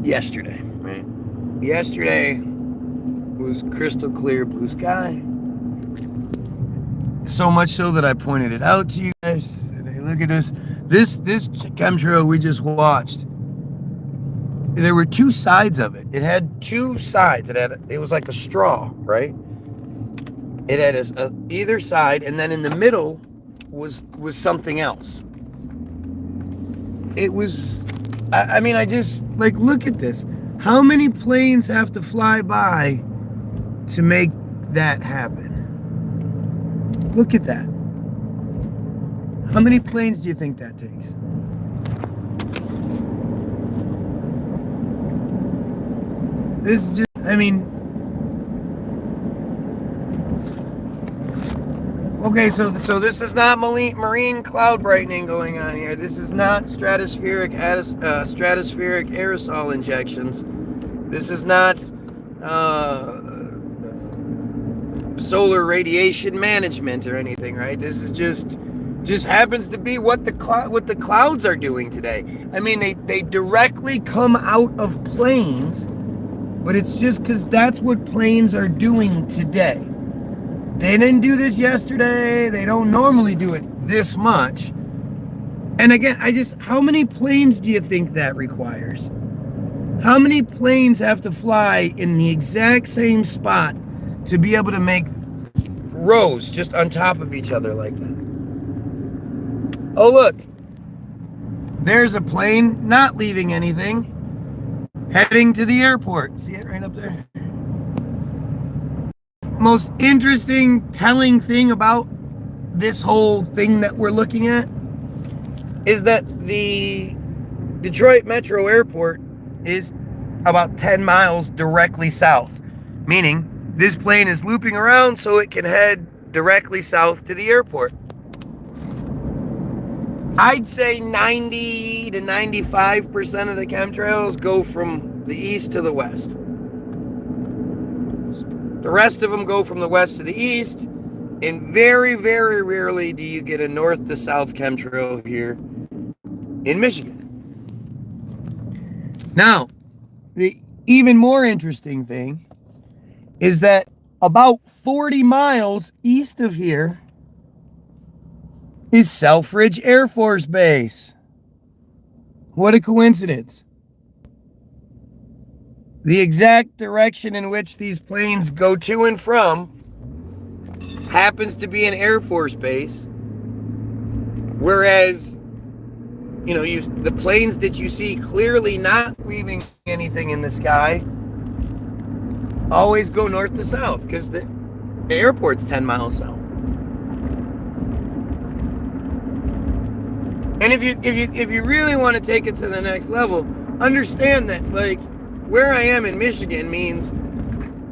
yesterday, right? Yesterday was crystal clear blue sky. So much so that I pointed it out to you guys. Said, hey, look at this. This chemtrail we just watched. There were two sides of it. It had two sides. It was like a straw, right? It had either side, and then in the middle was something else. It was, I mean, I just, like, look at this. How many planes have to fly by to make that happen? Look at that. How many planes do you think that takes? This is just, I mean, okay, so this is not marine cloud brightening going on here. This is not stratospheric aerosol injections. This is not solar radiation management or anything, right? This is just happens to be what the clouds are doing today. I mean, they directly come out of planes, but it's just because that's what planes are doing today. They didn't do this yesterday. They don't normally do it this much. And again, how many planes do you think that requires? How many planes have to fly in the exact same spot to be able to make rows just on top of each other like that? Oh, look. There's a plane not leaving anything, heading to the airport. See it right up there? Most interesting, telling thing about this whole thing that we're looking at is that the Detroit Metro Airport is about 10 miles directly south, meaning this plane is looping around so it can head directly south to the airport. I'd say 90 to 95% of the chemtrails go from the east to the west. The rest of them go from the west to the east, and very, very rarely do you get a north to south chemtrail here in Michigan. Now, the even more interesting thing is that about 40 miles east of here is Selfridge Air Force Base. What a coincidence. The exact direction in which these planes go to and from happens to be an Air Force base, whereas, you know, the planes that you see clearly not leaving anything in the sky always go north to south because the airport's 10 miles south. And if you really want to take it to the next level, understand that, like, where I am in Michigan means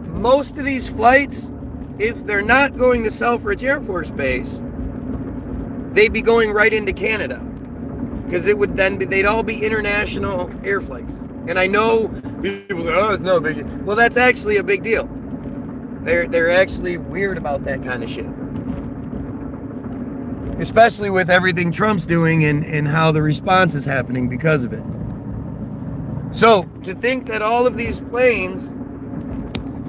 most of these flights, if they're not going to Selfridge Air Force Base, they'd be going right into Canada, because it would then be, they'd all be international air flights. And I know people say, oh, it's no big deal. Well, that's actually a big deal. They're actually weird about that kind of shit, especially with everything Trump's doing and how the response is happening because of it. So to think that all of these planes,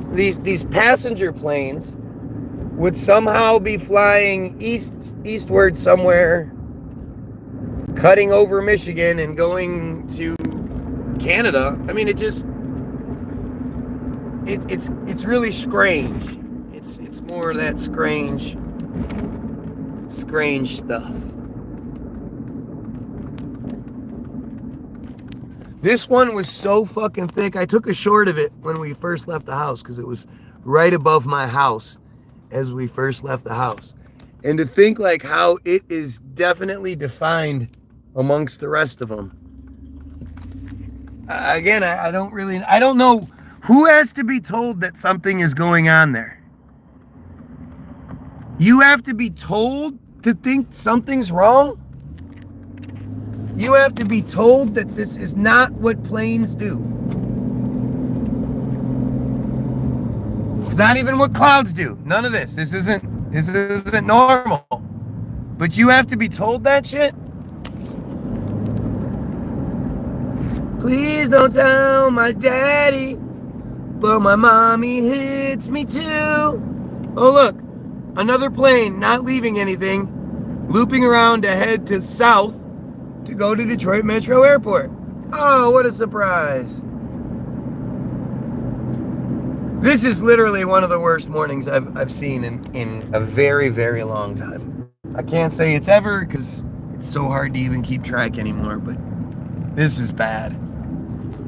these passenger planes, would somehow be flying eastward somewhere, cutting over Michigan and going to Canada, I mean, it's really strange. It's more of that strange stuff. This one was so fucking thick. I took a short of it when we first left the house because it was right above my house as we first left the house. And to think like how it is definitely defined amongst the rest of them. Again, I don't know who has to be told that something is going on there. You have to be told to think something's wrong. You have to be told that this is not what planes do. It's not even what clouds do. None of this. This isn't normal. But you have to be told that shit? Please don't tell my daddy, but my mommy hits me too. Oh, look, another plane not leaving anything, looping around to head to south to go to Detroit Metro Airport. Oh, what a surprise. This is literally one of the worst mornings I've seen in a very, very long time. I can't say it's ever because it's so hard to even keep track anymore, but this is bad.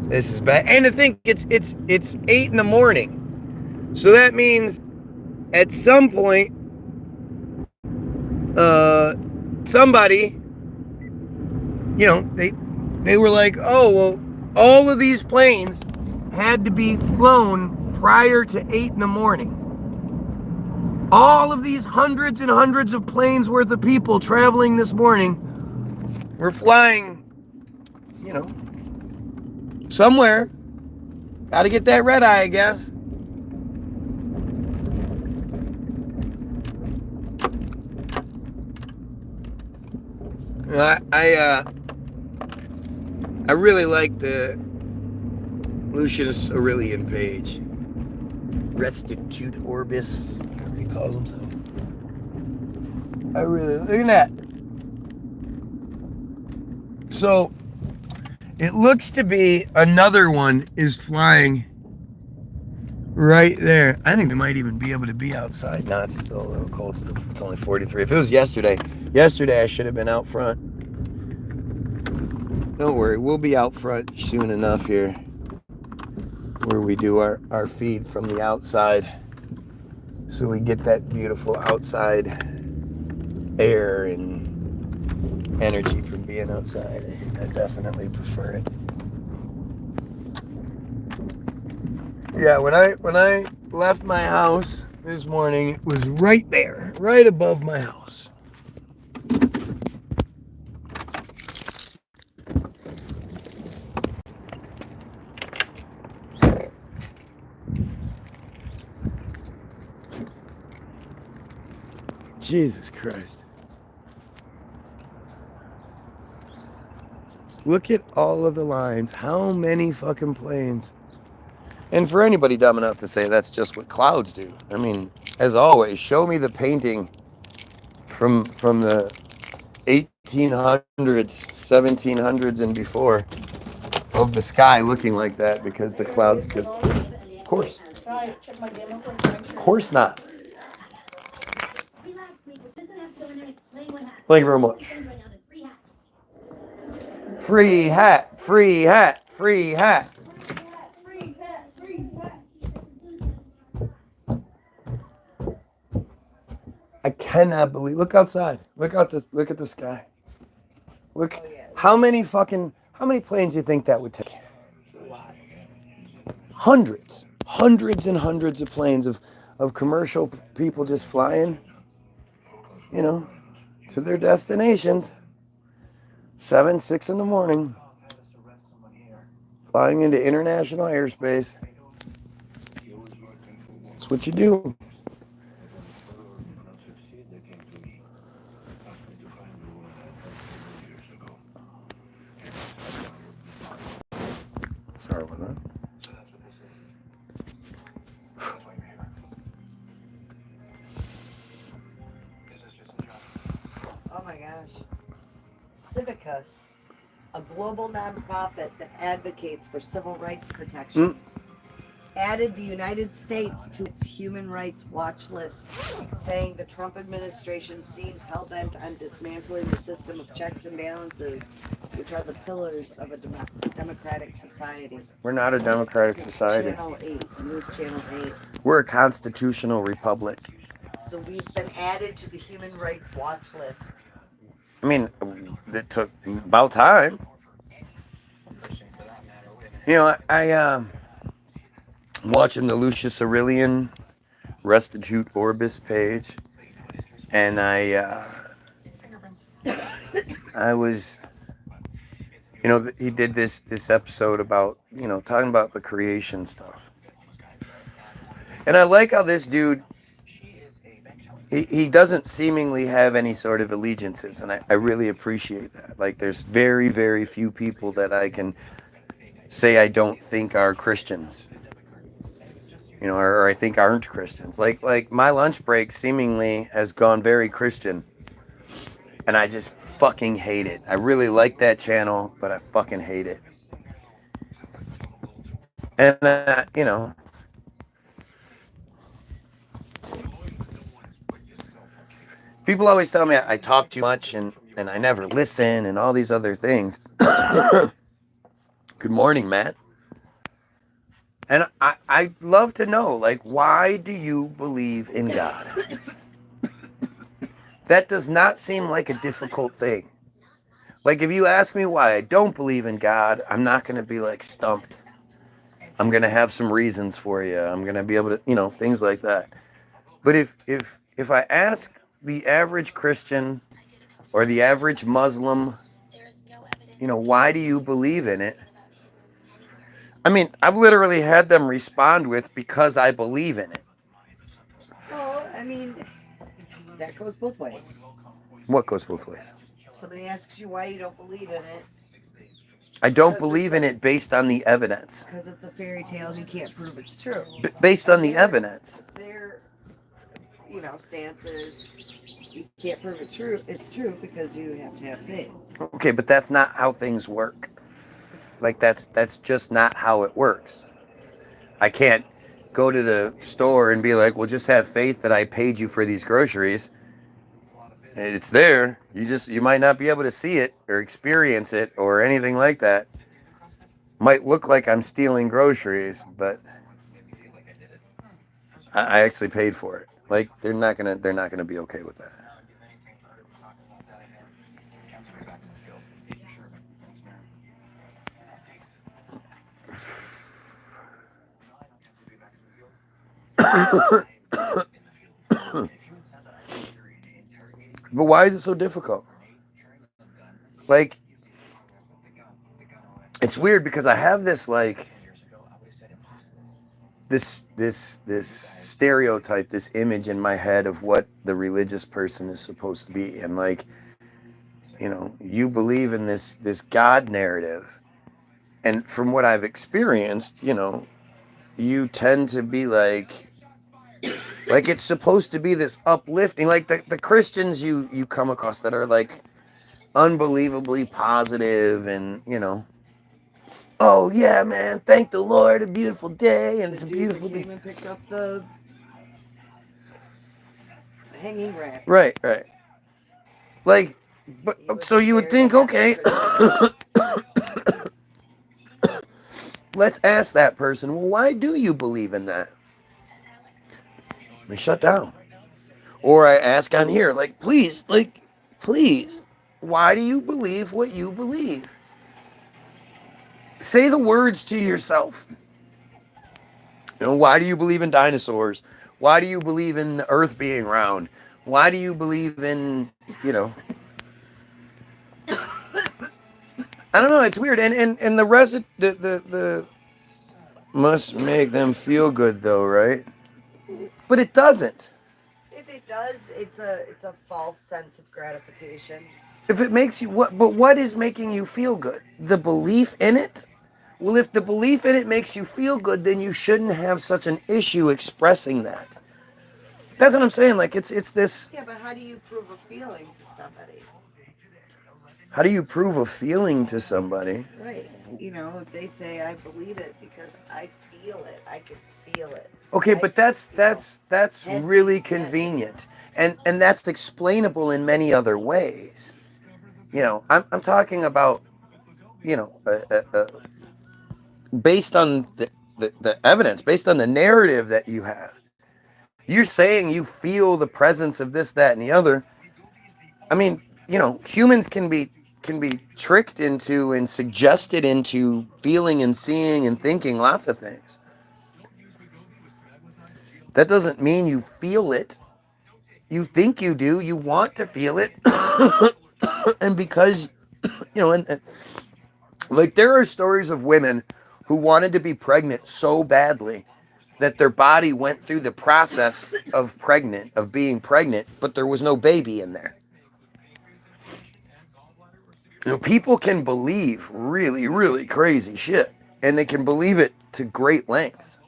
This is bad. And to think it's 8 in the morning. So that means at some point somebody, you know, they were like, oh, well, all of these planes had to be flown prior to 8 in the morning. All of these hundreds and hundreds of planes worth of people traveling this morning were flying, you know, somewhere. Got to get that red eye, I guess. I really like the Lucius Aurelian page. Restitute Orbis, whatever he calls himself. I really look at that. So it looks to be another one is flying right there. I think they might even be able to be outside. No, it's still a little cold still. It's only 43. If it was yesterday I should have been out front. Don't worry, we'll be out front soon enough here where we do our feed from the outside so we get that beautiful outside air and energy from being outside. I definitely prefer it. Yeah, when I left my house this morning, it was right there, right above my house. Jesus Christ. Look at all of the lines. How many fucking planes? And for anybody dumb enough to say that's just what clouds do. I mean, as always, show me the painting from the 1800s, 1700s and before of the sky looking like that, because the clouds just, of course not. Thank you very much. Free hat, free hat, free hat. I cannot believe. Look outside. Look at the sky. Look, how many planes do you think that would take? Hundreds and hundreds of planes of commercial people just flying, you know, to their destinations. 7, 6 in the morning, flying into international airspace. That's what you do. Sorry about that. Oh my gosh. Civicus, a global nonprofit that advocates for civil rights protections, added the United States to its human rights watch list, saying the Trump administration seems hell-bent on dismantling the system of checks and balances, which are the pillars of a democratic society. We're not a democratic society. Channel 8, News Channel 8. We're a constitutional republic. So we've been added to the human rights watch list. I mean, it took about time. You know, I watching the Lucius Aurelian Restitute Orbis page, and I was, you know, he did this episode about, you know, talking about the creation stuff, and I like how this dude, he doesn't seemingly have any sort of allegiances, and I really appreciate that. Like, there's very, very few people that I can say I don't think are Christians, or I think aren't Christians. Like my lunch break seemingly has gone very Christian, and I just fucking hate it. I really like that channel, but I fucking hate it. And people always tell me I talk too much and I never listen and all these other things. Good morning, Matt. And I'd love to know, like, why do you believe in God? That does not seem like a difficult thing. Like, if you ask me why I don't believe in God, I'm not going to be, like, stumped. I'm going to have some reasons for you. I'm going to be able to, things like that. But if I ask the average Christian or the average Muslim, why do you believe in it? I mean, I've literally had them respond with, because I believe in it. Well, I mean, that goes both ways. What goes both ways? Somebody asks you why you don't believe in it. I don't believe in it based on the evidence. Because it's a fairy tale and you can't prove it's true. Based on the evidence. Their, stances, you can't prove it's true because you have to have faith. Okay, but that's not how things work. Like, that's just not how it works. I can't go to the store and be like, well, just have faith that I paid you for these groceries. It's there. You might not be able to see it or experience it or anything like that. Might look like I'm stealing groceries, but I actually paid for it. Like, they're not gonna be okay with that. But why is it so difficult? Like, it's weird because I have this, like, this stereotype, this image in my head of what the religious person is supposed to be. And, like, you believe in this God narrative. And from what I've experienced, you tend to be like it's supposed to be this uplifting, like the Christians you come across that are like unbelievably positive and, oh yeah, man, thank the Lord, a beautiful day, and it's a beautiful day. And picked up the hanging rack. Right. Like, but so you would think, okay, let's ask that person, well, why do you believe in that? They shut down. Or I ask on here, like, please, why do you believe what you believe? Say the words to yourself. Why do you believe in dinosaurs? Why do you believe in the earth being round? Why do you believe in, I don't know, it's weird. And the rest of the must make them feel good though, right? But it doesn't. If it does, it's a false sense of gratification. If it makes you what is making you feel good? The belief in it? Well, if the belief in it makes you feel good, then you shouldn't have such an issue expressing that. That's what I'm saying. Like, it's this. Yeah, but how do you prove a feeling to somebody? How do you prove a feeling to somebody? Right. If they say I believe it because I feel it, I can feel it. Okay, but that's really convenient, and that's explainable in many other ways. I'm talking about, based on the evidence, based on the narrative that you have. You're saying you feel the presence of this, that, and the other. I mean, humans can be tricked into and suggested into feeling and seeing and thinking lots of things. That doesn't mean you feel it. You think you do. You want to feel it. And because, like, there are stories of women who wanted to be pregnant so badly that their body went through the process of being pregnant, but there was no baby in there. People can believe really, really crazy shit. and they can believe it to great lengths.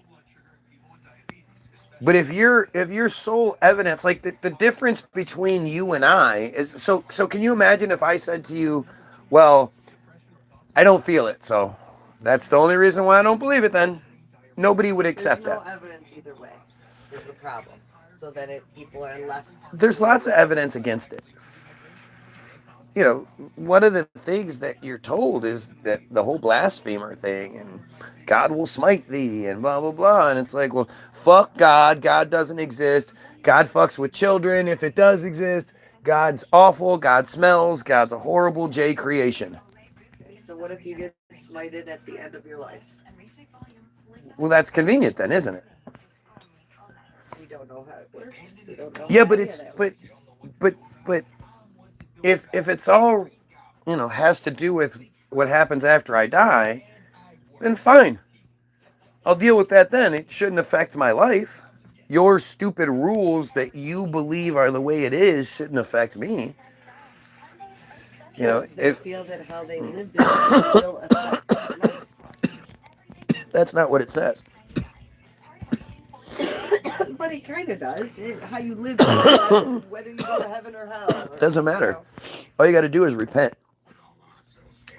But if your sole evidence, like the difference between you and I is, so can you imagine if I said to you, well, I don't feel it, so that's the only reason why I don't believe it, then nobody would accept There's no that. evidence either way, is the problem. So that people are left. There's lots of evidence against it. You know, one of the things that you're told is that the whole blasphemer thing and God will smite thee and blah, blah, blah. And it's like, well, fuck God. God doesn't exist. God fucks with children if it does exist. God's awful. God smells. God's a horrible J creation. So what if you get smited at the end of your life? Well, that's convenient then, isn't it? We don't know how it works. We don't know. Yeah, but it's but if it's all, you know, has to do with what happens after I die, then fine. I'll deal with that then. It shouldn't affect my life. Your stupid rules that you believe are the way it is shouldn't affect me. You know, they feel that how they lived it will affect their lives. That's not what it says. But it kind of does. How you live, whether you go to heaven or hell. Doesn't matter. All you got to do is repent.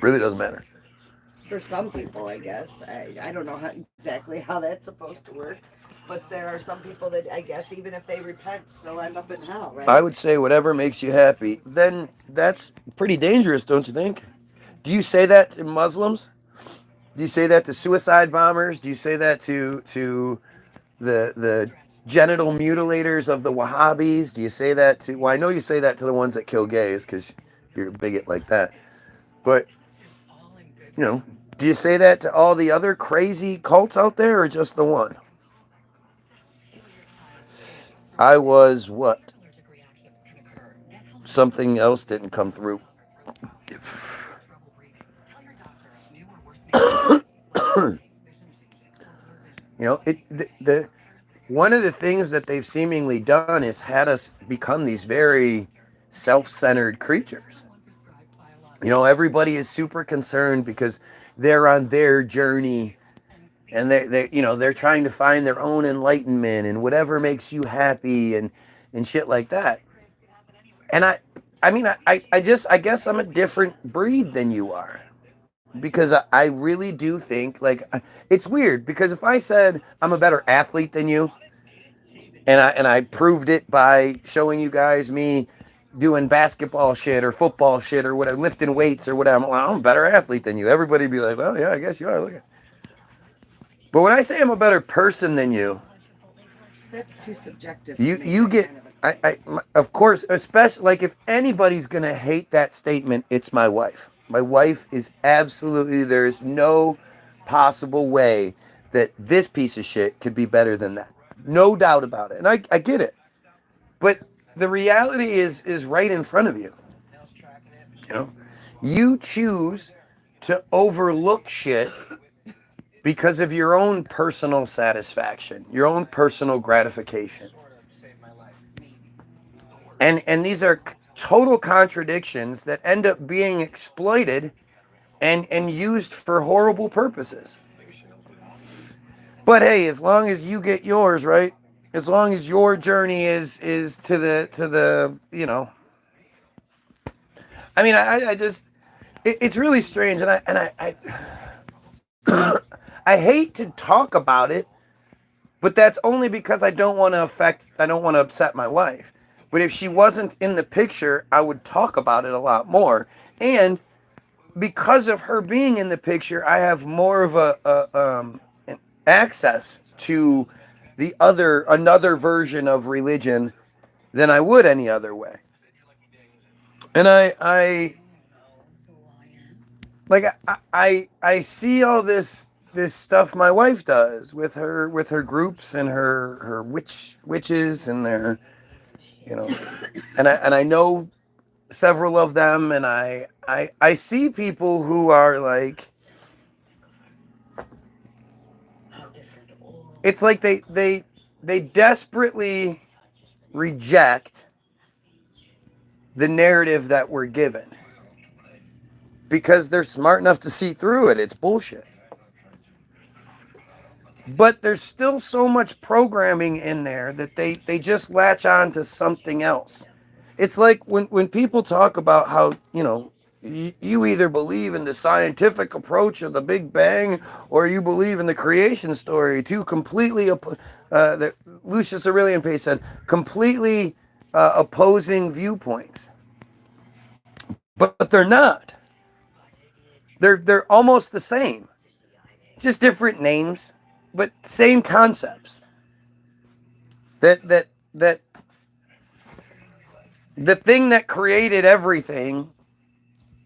Really doesn't matter. For some people, I guess. I don't know exactly how that's supposed to work. But there are some people that, I guess, even if they repent, still end up in hell, right? I would say whatever makes you happy. Then that's pretty dangerous, don't you think? Do you say that to Muslims? Do you say that to suicide bombers? Do you say that to the genital mutilators of the Wahhabis? Do you say that to... Well, I know you say that to the ones that kill gays because you're a bigot like that. But, you know, do you say that to all the other crazy cults out there or just the one? I was what? Something else didn't come through. You know, the one of the things that they've seemingly done is had us become these very self-centered creatures. You know, everybody is super concerned because they're on their journey and they you know, they're trying to find their own enlightenment and whatever makes you happy and shit like that. And I mean, I guess I'm a different breed than you are. Because I really do think, like, it's weird because if I said I'm a better athlete than you, and I proved it by showing you guys me doing basketball shit or football shit or whatever, lifting weights or whatever, well, I'm a better athlete than you. Everybody'd be like, well, yeah, I guess you are. Look at. But when I say I'm a better person than you, that's too subjective. You get, of course, especially like if anybody's gonna hate that statement, it's my wife. My wife is absolutely, there's no possible way that this piece of shit could be better than that. No doubt about it. And I get it. But the reality is right in front of you. You know, you choose to overlook shit because of your own personal satisfaction, your own personal gratification. And these are total contradictions that end up being exploited and used for horrible purposes. But hey, as long as you get yours, right? As long as your journey is to the you know. I mean, I just it's really strange, and I I hate to talk about it, but that's only because I don't want to upset my wife. But if she wasn't in the picture, I would talk about it a lot more. And because of her being in the picture, I have more of an access to another version of religion than I would any other way. And I see all this stuff my wife does with her groups and her witches and their, you know, and I know several of them, and I see people who are like, it's like they desperately reject the narrative that we're given because they're smart enough to see through it. It's bullshit. But there's still so much programming in there that they just latch on to something else. It's like when people talk about how, you either believe in the scientific approach of the Big Bang or you believe in the creation story, two completely, that Lucius Aurelian Pace said, completely opposing viewpoints. But they're not. They're almost the same, just different names, but same concepts. That the thing that created everything,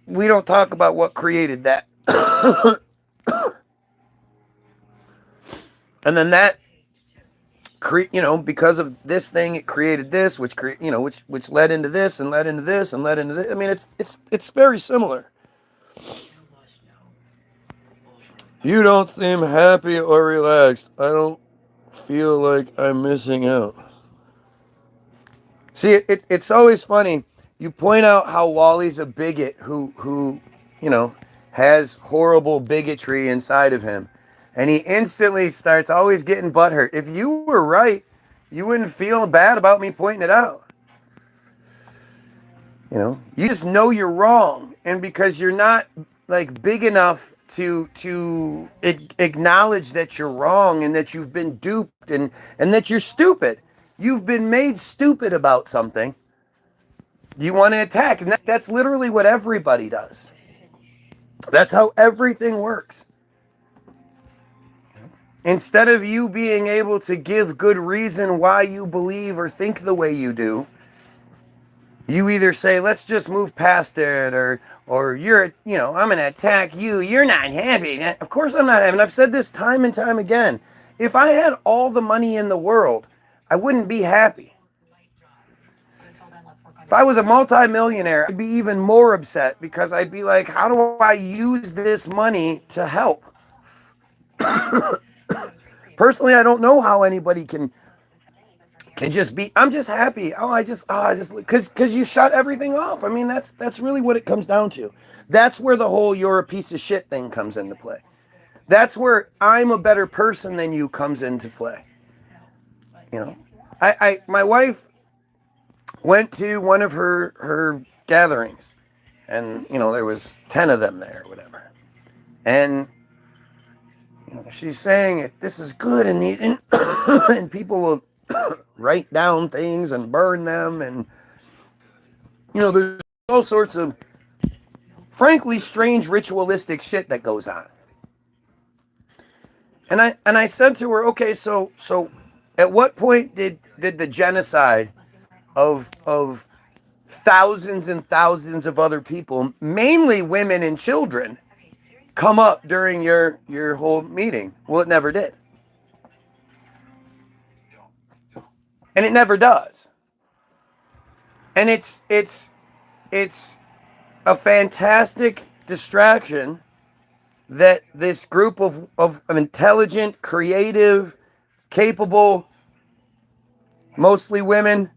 we don't talk about what created that. And then that because of this thing, it created this, which led into this and led into this and led into this. I mean, it's very similar. You don't seem happy or relaxed. I don't feel like I'm missing out. See, it's always funny. You point out how Wally's a bigot who has horrible bigotry inside of him. And he instantly starts always getting butthurt. If you were right, you wouldn't feel bad about me pointing it out. You just know you're wrong. And because you're not like big enough to acknowledge that you're wrong and that you've been duped and that you're stupid. You've been made stupid about something. You want to attack. And that's literally what everybody does. That's how everything works. Instead of you being able to give good reason why you believe or think the way you do, you either say, let's just move past it, or you're, I'm going to attack you. You're not happy. Of course I'm not happy. And I've said this time and time again. If I had all the money in the world, I wouldn't be happy. If I was a multimillionaire, I'd be even more upset because I'd be like, how do I use this money to help? Personally, I don't know how anybody can just be, I'm just happy. Because you shut everything off. I mean, that's really what it comes down to. That's where the whole you're a piece of shit thing comes into play. That's where I'm a better person than you comes into play. My wife went to one of her gatherings, and there was 10 of them there or whatever, and she's saying this is good, and people will write down things and burn them, and there's all sorts of frankly strange ritualistic shit that goes on. And I said to her, okay, so at what point did the genocide of thousands and thousands of other people, mainly women and children, come up during your whole meeting? Well, it never did. And it never does. And it's a fantastic distraction that this group of intelligent, creative, capable, mostly women,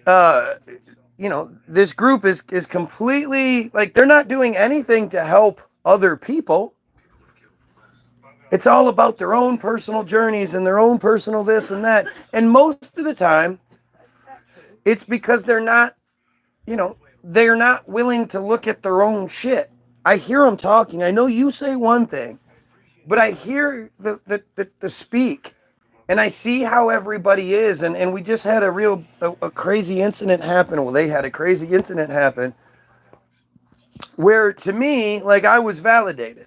this group is completely, like, they're not doing anything to help other people. It's all about their own personal journeys and their own personal this and that. And most of the time, it's because they're not willing to look at their own shit. I hear them talking. I know you say one thing, but I hear the speak, and I see how everybody is. And we just had a crazy incident happen. Well, they had a crazy incident happen where, to me, like, I was validated.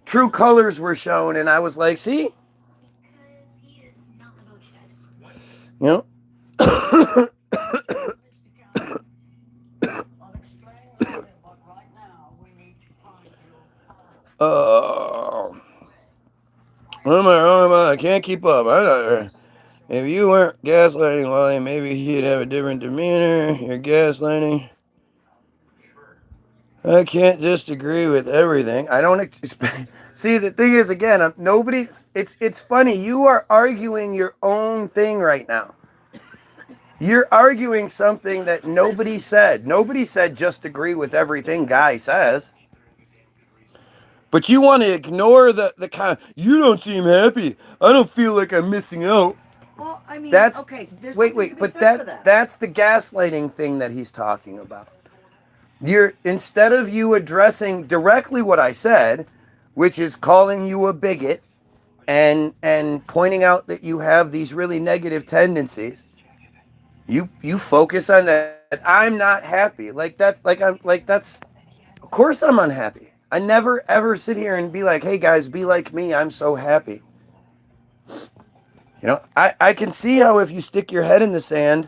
True colors were shown, and I was like, see? Oh, what am I wrong about? I can't keep up. If you weren't gaslighting Wally, maybe he'd have a different demeanor. You're gaslighting. I can't just agree with everything. I don't expect. See, the thing is, again, it's funny. You are arguing your own thing right now. You're arguing something that nobody said. Nobody said just agree with everything Guy says. But you want to ignore the kind of, you don't seem happy. I don't feel like I'm missing out. Well, I mean, That's okay, so there's wait, something wait, to be but said for that. that's the gaslighting thing that he's talking about. You're instead of you addressing directly what I said, which is calling you a bigot and pointing out that you have these really negative tendencies, you focus on that. I'm not happy. That's of course I'm unhappy. I never ever sit here and be like, hey guys, be like me. I'm so happy. You know, I can see how if you stick your head in the sand,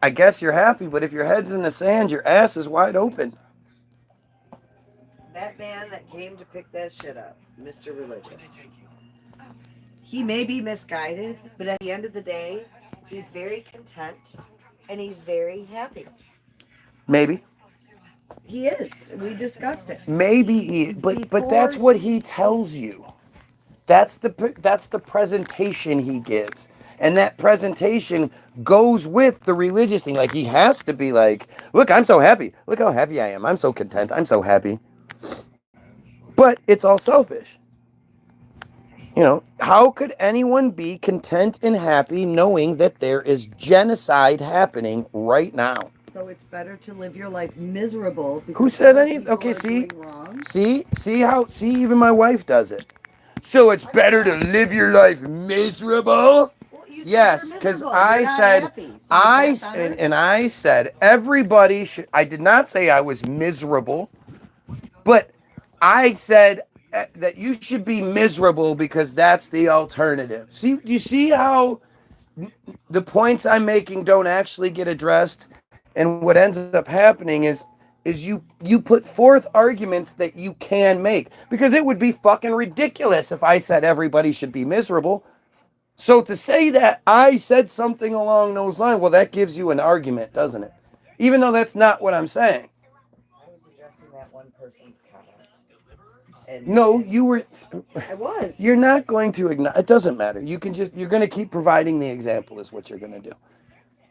I guess you're happy, but if your head's in the sand, your ass is wide open. That man that came to pick that shit up, Mr. Religious, he may be misguided, but at the end of the day, he's very content and he's very happy. Maybe. He is. We discussed it. Maybe he, but that's what he tells you. That's the presentation he gives. And that presentation goes with the religious thing. Like, he has to be like, look, I'm so happy. Look how happy I am. I'm so content. I'm so happy. But it's all selfish. You know, how could anyone be content and happy knowing that there is genocide happening right now? So it's better to live your life miserable. Who said anything? Okay, see, even my wife does it. So it's better to live your life miserable? Yes, because I said, I said everybody should, I did not say I was miserable, but I said that you should be miserable because that's the alternative. See, do you see how the points I'm making don't actually get addressed? And what ends up happening is you put forth arguments that you can make, because it would be fucking ridiculous if I said everybody should be miserable. So to say that I said something along those lines, well, that gives you an argument, doesn't it? Even though that's not what I'm saying. I was addressing that one person's comment. No, you were. I was. You're not going to ignore. It doesn't matter. You're going to keep providing the example is what you're going to do.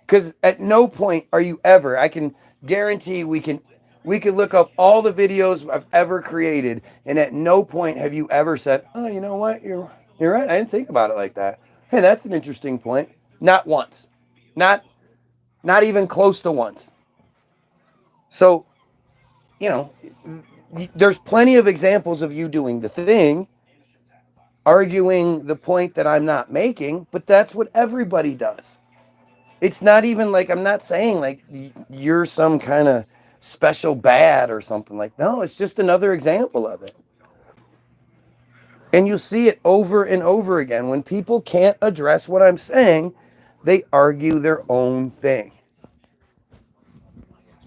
Because at no point are you ever, I can guarantee we can look up all the videos I've ever created, and at no point have you ever said, oh, you know what, you're right, I didn't think about it like that. Hey, that's an interesting point. Not once. Not even close to once. So, you know, there's plenty of examples of you doing the thing, arguing the point that I'm not making, but that's what everybody does. It's not even like, I'm not saying like you're some kind of special bad or something like, no, it's just another example of it. And you see it over and over again. When people can't address what I'm saying, they argue their own thing.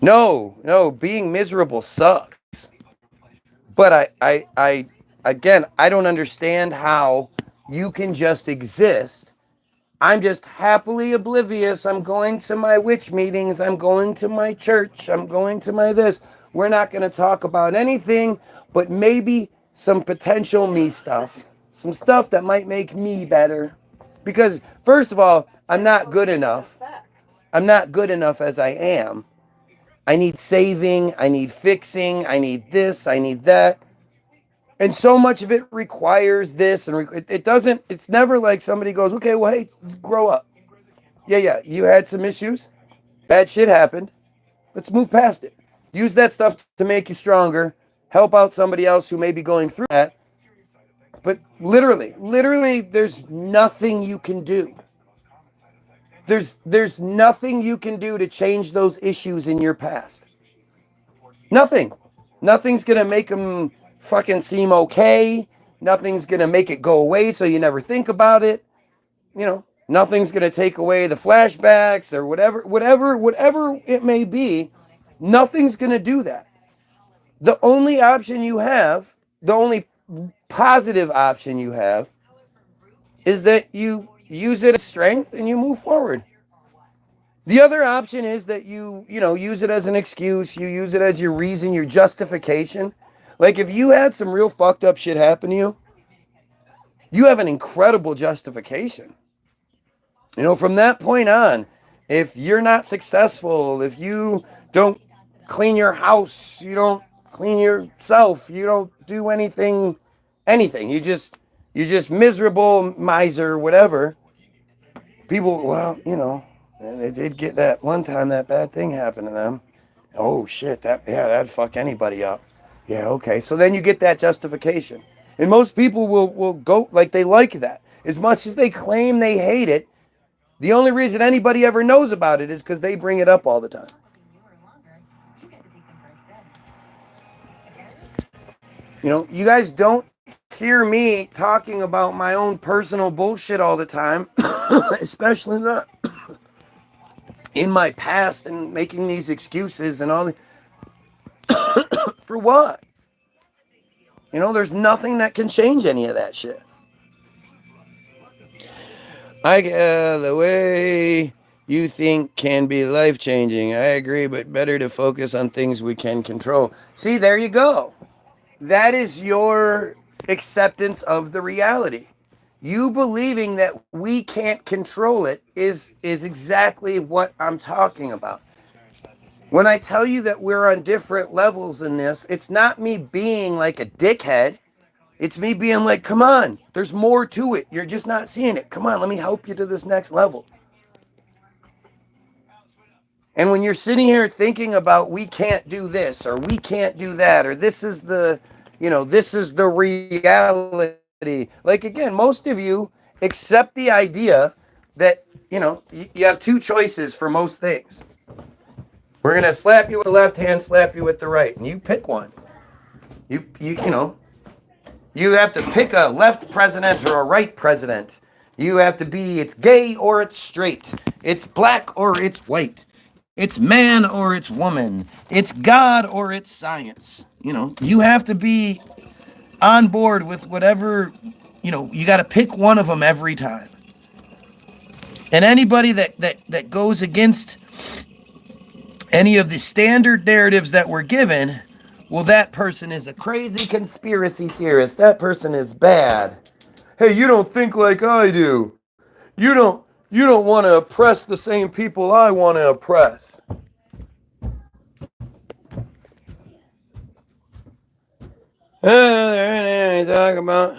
No, being miserable sucks. But I again, I don't understand how you can just exist. I'm just happily oblivious. I'm going to my witch meetings. I'm going to my church. I'm going to my this. We're not going to talk about anything but maybe some potential me stuff. Some stuff that might make me better. Because, first of all, I'm not good enough. I'm not good enough as I am. I need saving. I need fixing. I need this. I need that. And so much of it requires this, and it doesn't, it's never like somebody goes, okay, well, hey, grow up. Yeah, you had some issues. Bad shit happened. Let's move past it. Use that stuff to make you stronger. Help out somebody else who may be going through that. But literally, there's nothing you can do. There's nothing you can do to change those issues in your past. Nothing. Nothing's going to make them fucking seem okay. Nothing's gonna make it go away so you never think about it. You know, nothing's gonna take away the flashbacks or whatever it may be. Nothing's gonna do that. The only option you have, the only positive option you have, is that you use it as strength and you move forward. The other option is that you use it as an excuse, you use it as your reason, your justification. Like, if you had some real fucked up shit happen to you, you have an incredible justification. You know, from that point on, if you're not successful, if you don't clean your house, you don't clean yourself, you don't do anything, you just miserable miser, whatever. People, well, they did get that one time that bad thing happened to them. Oh shit, that'd fuck anybody up. Yeah, okay. So then you get that justification. And most people will go like they like that. As much as they claim they hate it, the only reason anybody ever knows about it is because they bring it up all the time. You guys don't hear me talking about my own personal bullshit all the time, especially not in my past and making these excuses and all. For what? There's nothing that can change any of that shit. The way you think can be life-changing. I agree, but better to focus on things we can control. See, there you go. That is your acceptance of the reality. You believing that we can't control it is exactly what I'm talking about. When I tell you that we're on different levels in this, it's not me being like a dickhead. It's me being like, come on, there's more to it. You're just not seeing it. Come on, let me help you to this next level. And when you're sitting here thinking about we can't do this or we can't do that or this is the reality. Like, again, most of you accept the idea that, you have two choices for most things. We're going to slap you with the left hand, slap you with the right, and you pick one. You have to pick a left president or a right president. You have to be, it's gay or it's straight. It's black or it's white. It's man or it's woman. It's God or it's science. You have to be on board with whatever, you got to pick one of them every time. And anybody that goes against any of the standard narratives that we're given, well, that person is a crazy conspiracy theorist. That person is bad. Hey, you don't think like I do. You don't want to oppress the same people I want to oppress. Talk about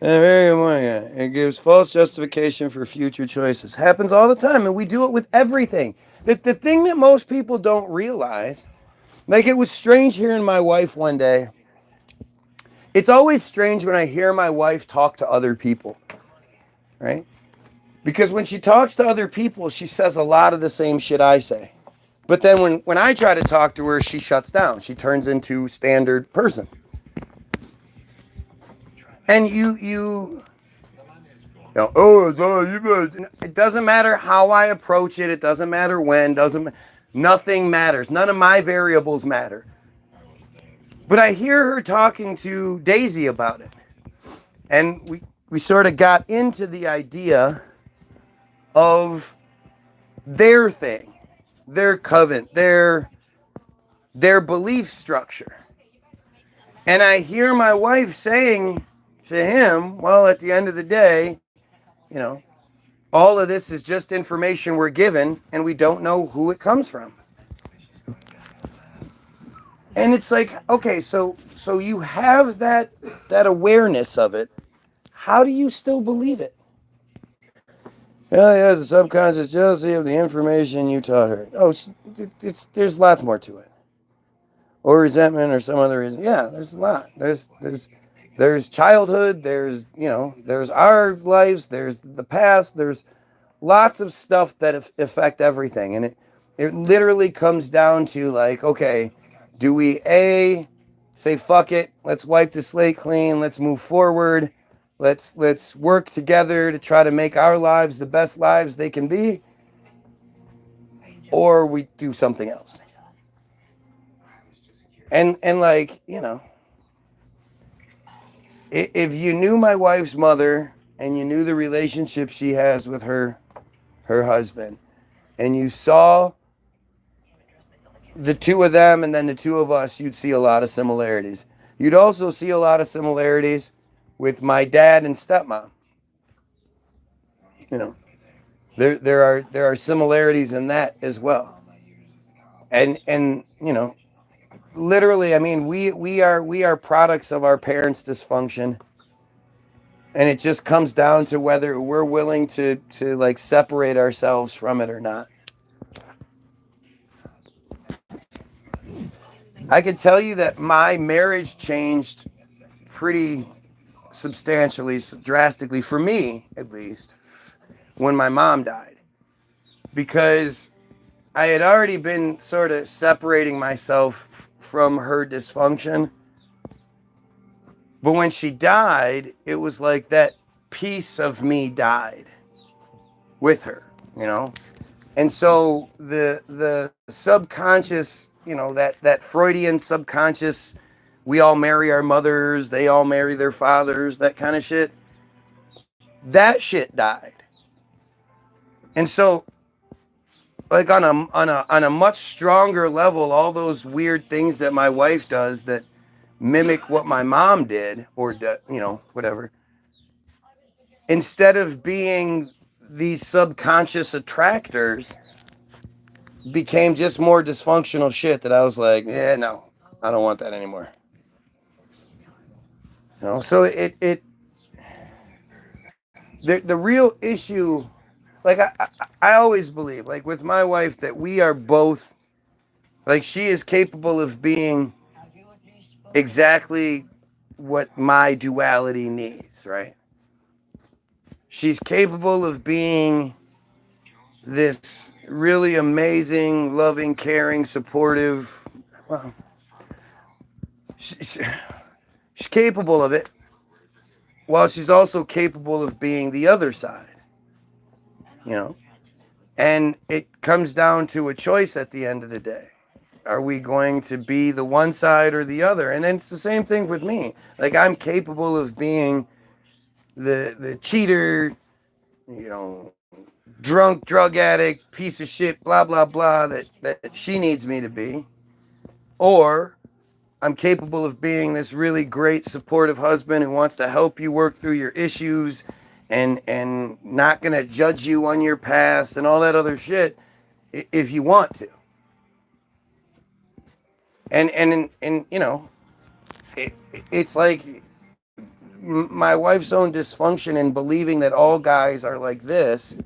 it gives false justification for future choices. Happens all the time, and we do it with everything. The thing that most people don't realize, like, it was strange hearing my wife one day. It's always strange when I hear my wife talk to other people, right? Because when she talks to other people, she says a lot of the same shit I say. But then when I try to talk to her, she shuts down. She turns into standard person. And it doesn't matter how I approach it. It doesn't matter when. Nothing matters. None of my variables matter. But I hear her talking to Daisy about it. And we sort of got into the idea of their thing, their covenant, their belief structure. And I hear my wife saying to him, well, at the end of the day, all of this is just information we're given and we don't know who it comes from. And it's like, okay, so you have that awareness of it. How do you still believe it? Well, he has a subconscious jealousy of the information you taught her. Oh, there's lots more to it. Or resentment or some other reason. Yeah, there's a lot. There's childhood, there's our lives, there's the past, there's lots of stuff that affect everything. And it literally comes down to like, okay, do we say fuck it, let's wipe the slate clean, let's move forward, let's work together to try to make our lives the best lives they can be, or we do something else. And like, if you knew my wife's mother and you knew the relationship she has with her husband, and you saw the two of them and then the two of us, you'd see a lot of similarities. You'd also see a lot of similarities with my dad and stepmom. There are similarities in that as well. And literally, I mean, we are products of our parents' dysfunction, and it just comes down to whether we're willing to like separate ourselves from it or not. I can tell you that my marriage changed pretty substantially, drastically, for me at least, when my mom died, because I had already been sort of separating myself from her dysfunction. But when she died, it was like that piece of me died with her, you know? And so the subconscious, that Freudian subconscious, we all marry our mothers, they all marry their fathers, that kind of shit. That shit died. And so, like on a much stronger level, all those weird things that my wife does that mimic what my mom did, or whatever. Instead of being these subconscious attractors, became just more dysfunctional shit that I was like, yeah, no, I don't want that anymore. So the real issue, like I always believe, like with my wife, that we are both, like, she is capable of being exactly what my duality needs, right? She's capable of being this really amazing, loving, caring, supportive. Well, she's capable of it, while she's also capable of being the other side, And it comes down to a choice at the end of the day. Are we going to be the one side or the other? And it's the same thing with me. Like, I'm capable of being the cheater, drunk, drug addict, piece of shit, blah, blah, blah, that she needs me to be. Or I'm capable of being this really great, supportive husband who wants to help you work through your issues and not going to judge you on your past and all that other shit if you want to. And it's like my wife's own dysfunction in believing that all guys are like this.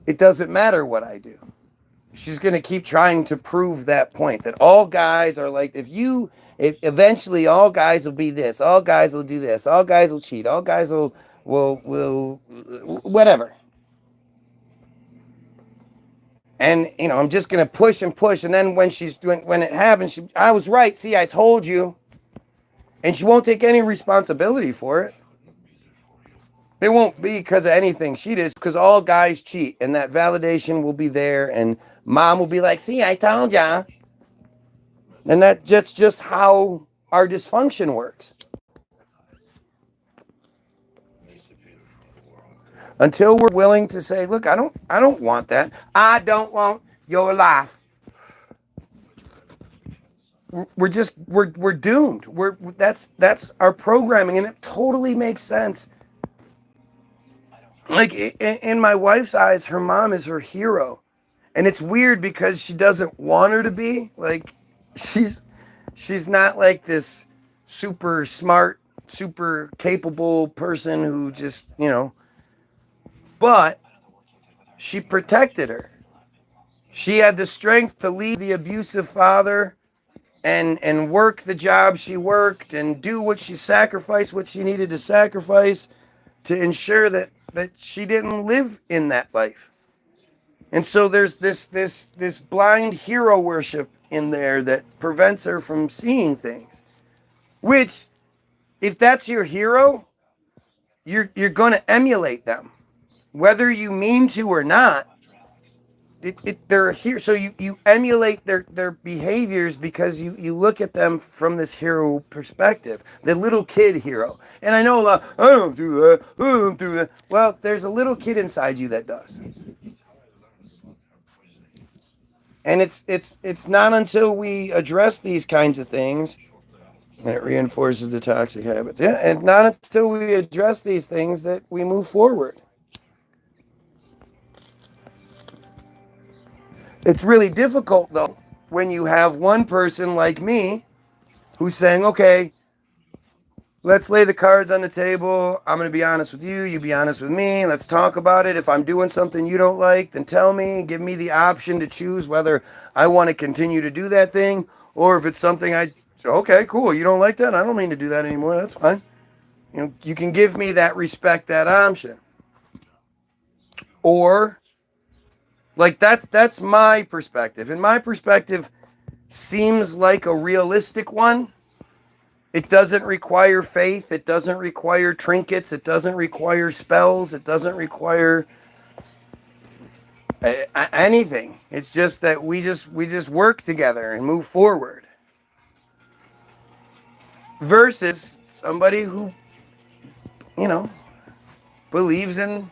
It doesn't matter what I do. She's going to keep trying to prove that point, that all guys are like, if eventually all guys will be this, all guys will do this, all guys will cheat, all guys will whatever. And, I'm just going to push and push. And then when it happens, I was right. See, I told you. And she won't take any responsibility for it. It won't be because of anything she did. It's because all guys cheat, and that validation will be there, and mom will be like, see, I told ya. And that's just how our dysfunction works. Until we're willing to say, look, I don't want that. I don't want your life. We're doomed. That's our programming, and it totally makes sense. Like, in my wife's eyes, her mom is her hero. And it's weird because she doesn't want her to be. Like, she's not like this super smart, super capable person who just, but she protected her. She had the strength to leave the abusive father and work the job she worked and do what she sacrificed, what she needed to sacrifice to ensure that she didn't live in that life. And so there's this blind hero worship in there that prevents her from seeing things. Which, if that's your hero, you're going to emulate them, whether you mean to or not. They're here, so you emulate their behaviors because you look at them from this hero perspective, the little kid hero. And I know a lot, I don't do that. Well, there's a little kid inside you that does. And it's not until we address these kinds of things, and it reinforces the toxic habits. Yeah, and not until we address these things that we move forward. It's really difficult, though, when you have one person like me who's saying, okay, let's lay the cards on the table. I'm going to be honest with you. You be honest with me. Let's talk about it. If I'm doing something you don't like, then tell me. Give me the option to choose whether I want to continue to do that thing, or if it's something okay, cool. You don't like that? I don't mean to do that anymore. That's fine. You know, you can give me that respect, that option. Or, like, that's my perspective. And my perspective seems like a realistic one. It doesn't require faith. It doesn't require trinkets. It doesn't require spells. It doesn't require anything. It's just that we just work together and move forward. Versus somebody who, you know, believes in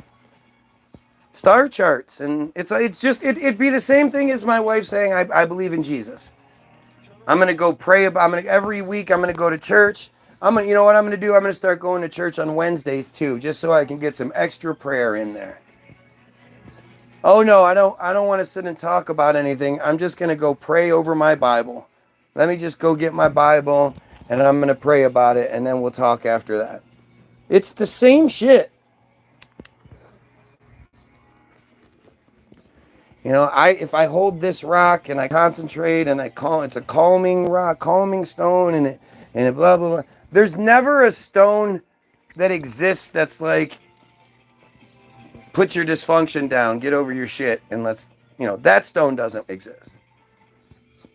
star charts, and it'd be the same thing as my wife saying I believe in Jesus. I'm gonna go pray about. Every week I'm gonna go to church. You know what I'm gonna do? I'm gonna start going to church on Wednesdays too, just so I can get some extra prayer in there. Oh no, I don't want to sit and talk about anything. I'm just gonna go pray over my Bible. Let me just go get my Bible, and I'm gonna pray about it, and then we'll talk after that. It's the same shit. You know, if I hold this rock and I concentrate and it's a calming rock, calming stone, and it blah blah blah. There's never a stone that exists that's like, put your dysfunction down, get over your shit, and that stone doesn't exist.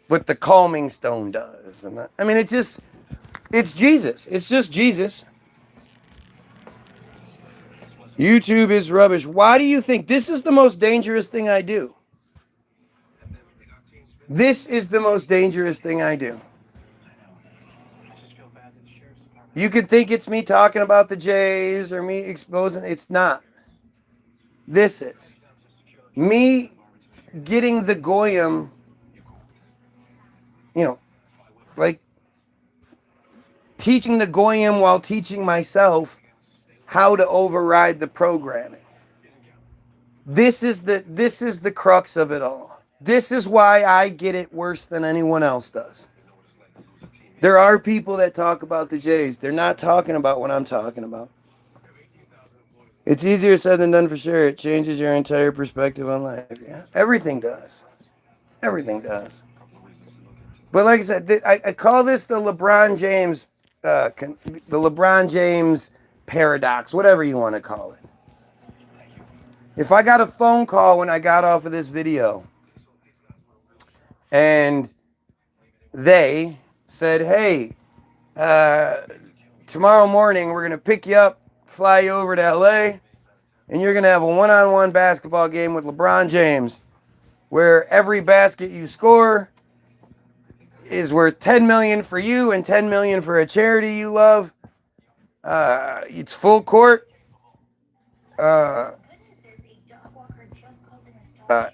But the calming stone does. And it's Jesus. It's just Jesus. YouTube is rubbish. Why do you think this is the most dangerous thing I do? This is the most dangerous thing I do. You could think it's me talking about the Jays or me exposing. It's not. This is me getting the goyim, like teaching the goyim while teaching myself how to override the programming. This is the crux of it all. This is why I get it worse than anyone else does. There are people that talk about the Jays. They're not talking about what I'm talking about. It's easier said than done for sure. It changes your entire perspective on life. Yeah, everything does. Everything does. But like I said, I call this the LeBron James paradox, whatever you want to call it. If I got a phone call when I got off of this video, and they said, hey, tomorrow morning we're going to pick you up, fly you over to LA, and you're going to have a one-on-one basketball game with LeBron James, where every basket you score is worth $10 million for you and $10 million for a charity you love. It's full court.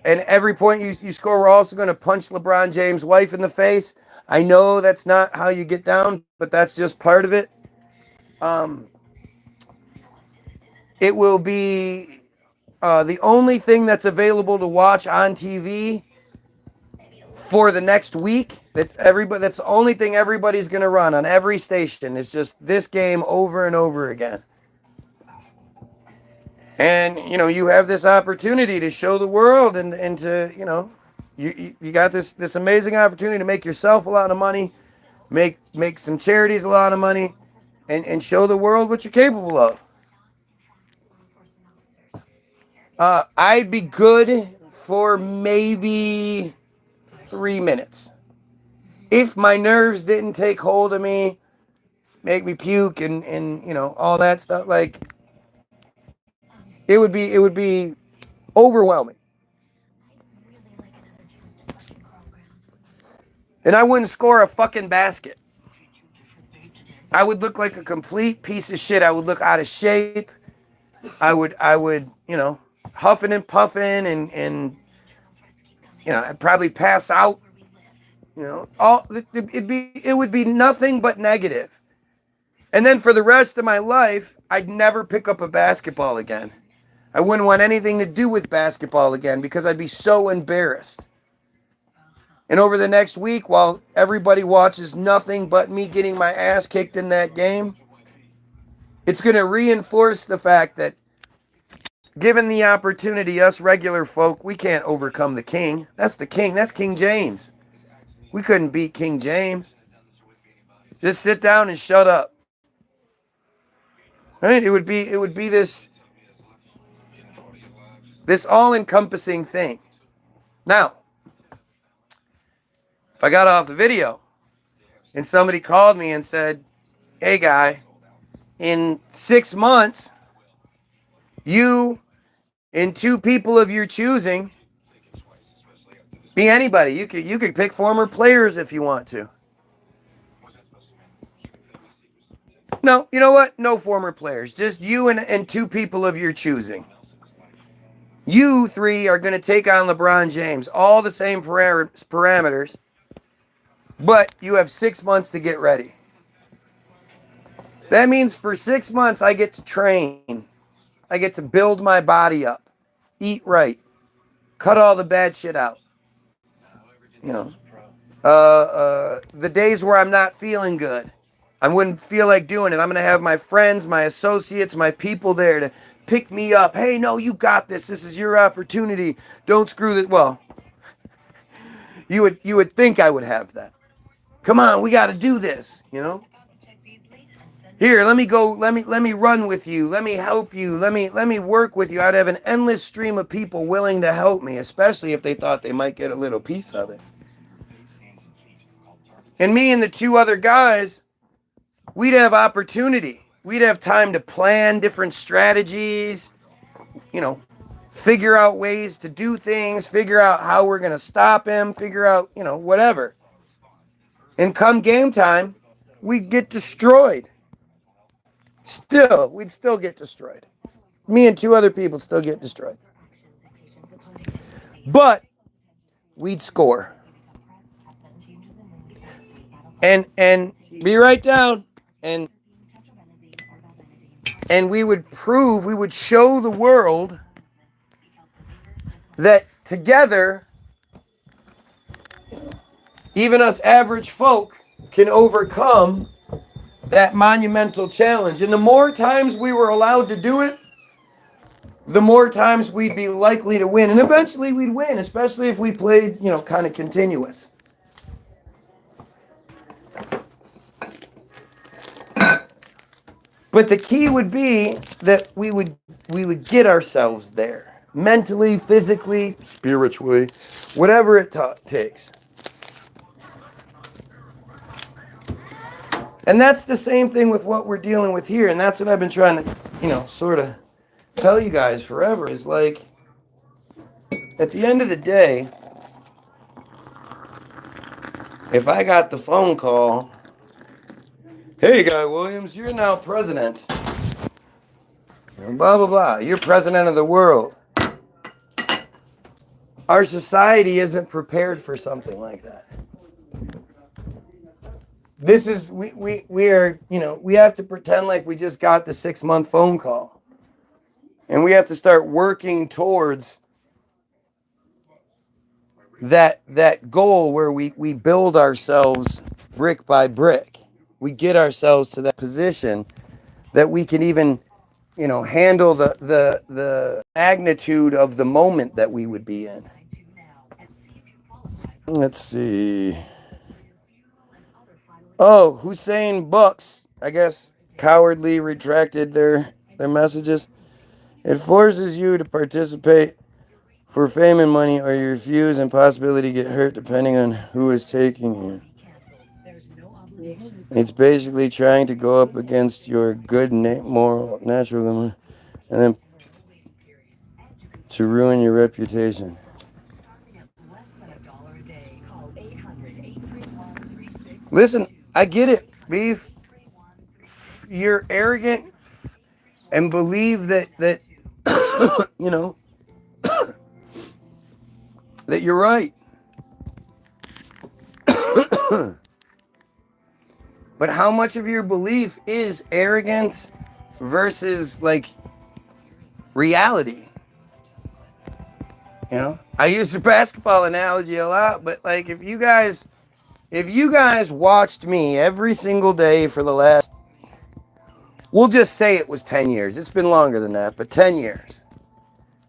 And every point you score, we're also going to punch LeBron James' wife in the face. I know that's not how you get down, but that's just part of it. It will be the only thing that's available to watch on TV for the next week. That's the only thing everybody's going to run on every station. It's just this game over and over again. And, you have this opportunity to show the world and to, you got this amazing opportunity to make yourself a lot of money, make some charities a lot of money, and show the world what you're capable of. I'd be good for maybe 3 minutes. If my nerves didn't take hold of me, make me puke and all that stuff, like, it would be overwhelming. And I wouldn't score a fucking basket. I would look like a complete piece of shit. I would look out of shape. I would, huffing and puffing and I'd probably pass out. It would be nothing but negative. And then for the rest of my life, I'd never pick up a basketball again. I wouldn't want anything to do with basketball again because I'd be so embarrassed. And over the next week, while everybody watches nothing but me getting my ass kicked in that game, it's going to reinforce the fact that given the opportunity, us regular folk, we can't overcome the king. That's the king. That's King James. We couldn't beat King James. Just sit down and shut up. Right? It would be this all-encompassing thing. Now, if I got off the video and somebody called me and said, "Hey guy, in 6 months, you and two people of your choosing, be anybody. You could pick former players if you want to." No, you know what? No former players. Just you and two people of your choosing. You three are going to take on LeBron James. All the same parameters. But you have 6 months to get ready. That means for 6 months, I get to train. I get to build my body up. Eat right. Cut all the bad shit out. You know. The days where I'm not feeling good, I wouldn't feel like doing it. I'm going to have my friends, my associates, my people there to pick me up. Hey, no, you got this. This is your opportunity. Don't screw this. Well, you would think I would have that. Come on, we got to do this, you know? Here, let me go. Let me run with you. Let me help you. Let me work with you. I'd have an endless stream of people willing to help me, especially if they thought they might get a little piece of it. And me and the two other guys, we'd have opportunity. We'd have time to plan different strategies, you know, figure out ways to do things, figure out how we're going to stop him, figure out, you know, whatever. And come game time, we'd get destroyed. We'd still get destroyed. Me and two other people still get destroyed. But we'd score. And be right down. And we would show the world that together, even us average folk can overcome that monumental challenge. And the more times we were allowed to do it, the more times we'd be likely to win. And eventually we'd win, especially if we played, you know, kind of continuous. But the key would be that we would get ourselves there. Mentally, physically, spiritually, whatever it takes. And that's the same thing with what we're dealing with here. And that's what I've been trying to, you know, sort of tell you guys forever. Is like, at the end of the day, if I got the phone call, "Hey, Guy Williams, you're now president. Blah, blah, blah. You're president of the world." Our society isn't prepared for something like that. This is, we are, you know, we have to pretend like we just got the 6-month phone call. And we have to start working towards that goal where we build ourselves brick by brick. We get ourselves to that position that we can even, you know, handle the magnitude of the moment that we would be in. Let's see. Oh, Hussein Bucks, I guess, cowardly retracted their messages. "It forces you to participate for fame and money, or you refuse and possibility to get hurt depending on who is taking you. It's basically trying to go up against your good moral, natural, and then to ruin your reputation." Listen, I get it, Beef. You're arrogant and believe that you know, that you're right. But how much of your belief is arrogance versus, like, reality? You know, I use the basketball analogy a lot, but like if you guys watched me every single day for the last, we'll just say it was 10 years. It's been longer than that, but 10 years.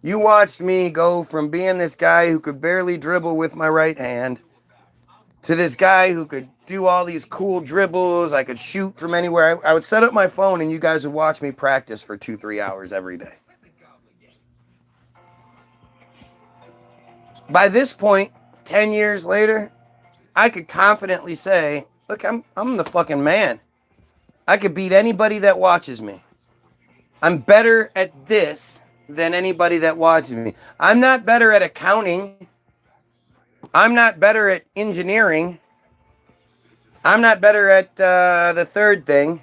You watched me go from being this guy who could barely dribble with my right hand to this guy who could do all these cool dribbles. I could shoot from anywhere. I would set up my phone and you guys would watch me practice for 2-3 hours every day. By this point, 10 years later, I could confidently say, look, I'm the fucking man. I could beat anybody that watches me. I'm better at this than anybody that watches me. I'm not better at accounting. I'm not better at engineering. I'm not better at the third thing.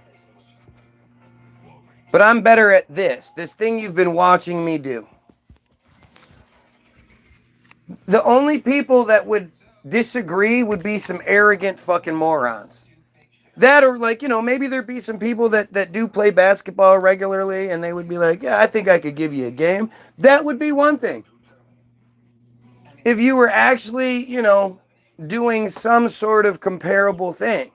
But I'm better at this thing you've been watching me do. The only people that would disagree would be some arrogant fucking morons. That, or like, you know, maybe there'd be some people that do play basketball regularly and they would be like, yeah, I think I could give you a game. That would be one thing. If you were actually, you know, doing some sort of comparable thing.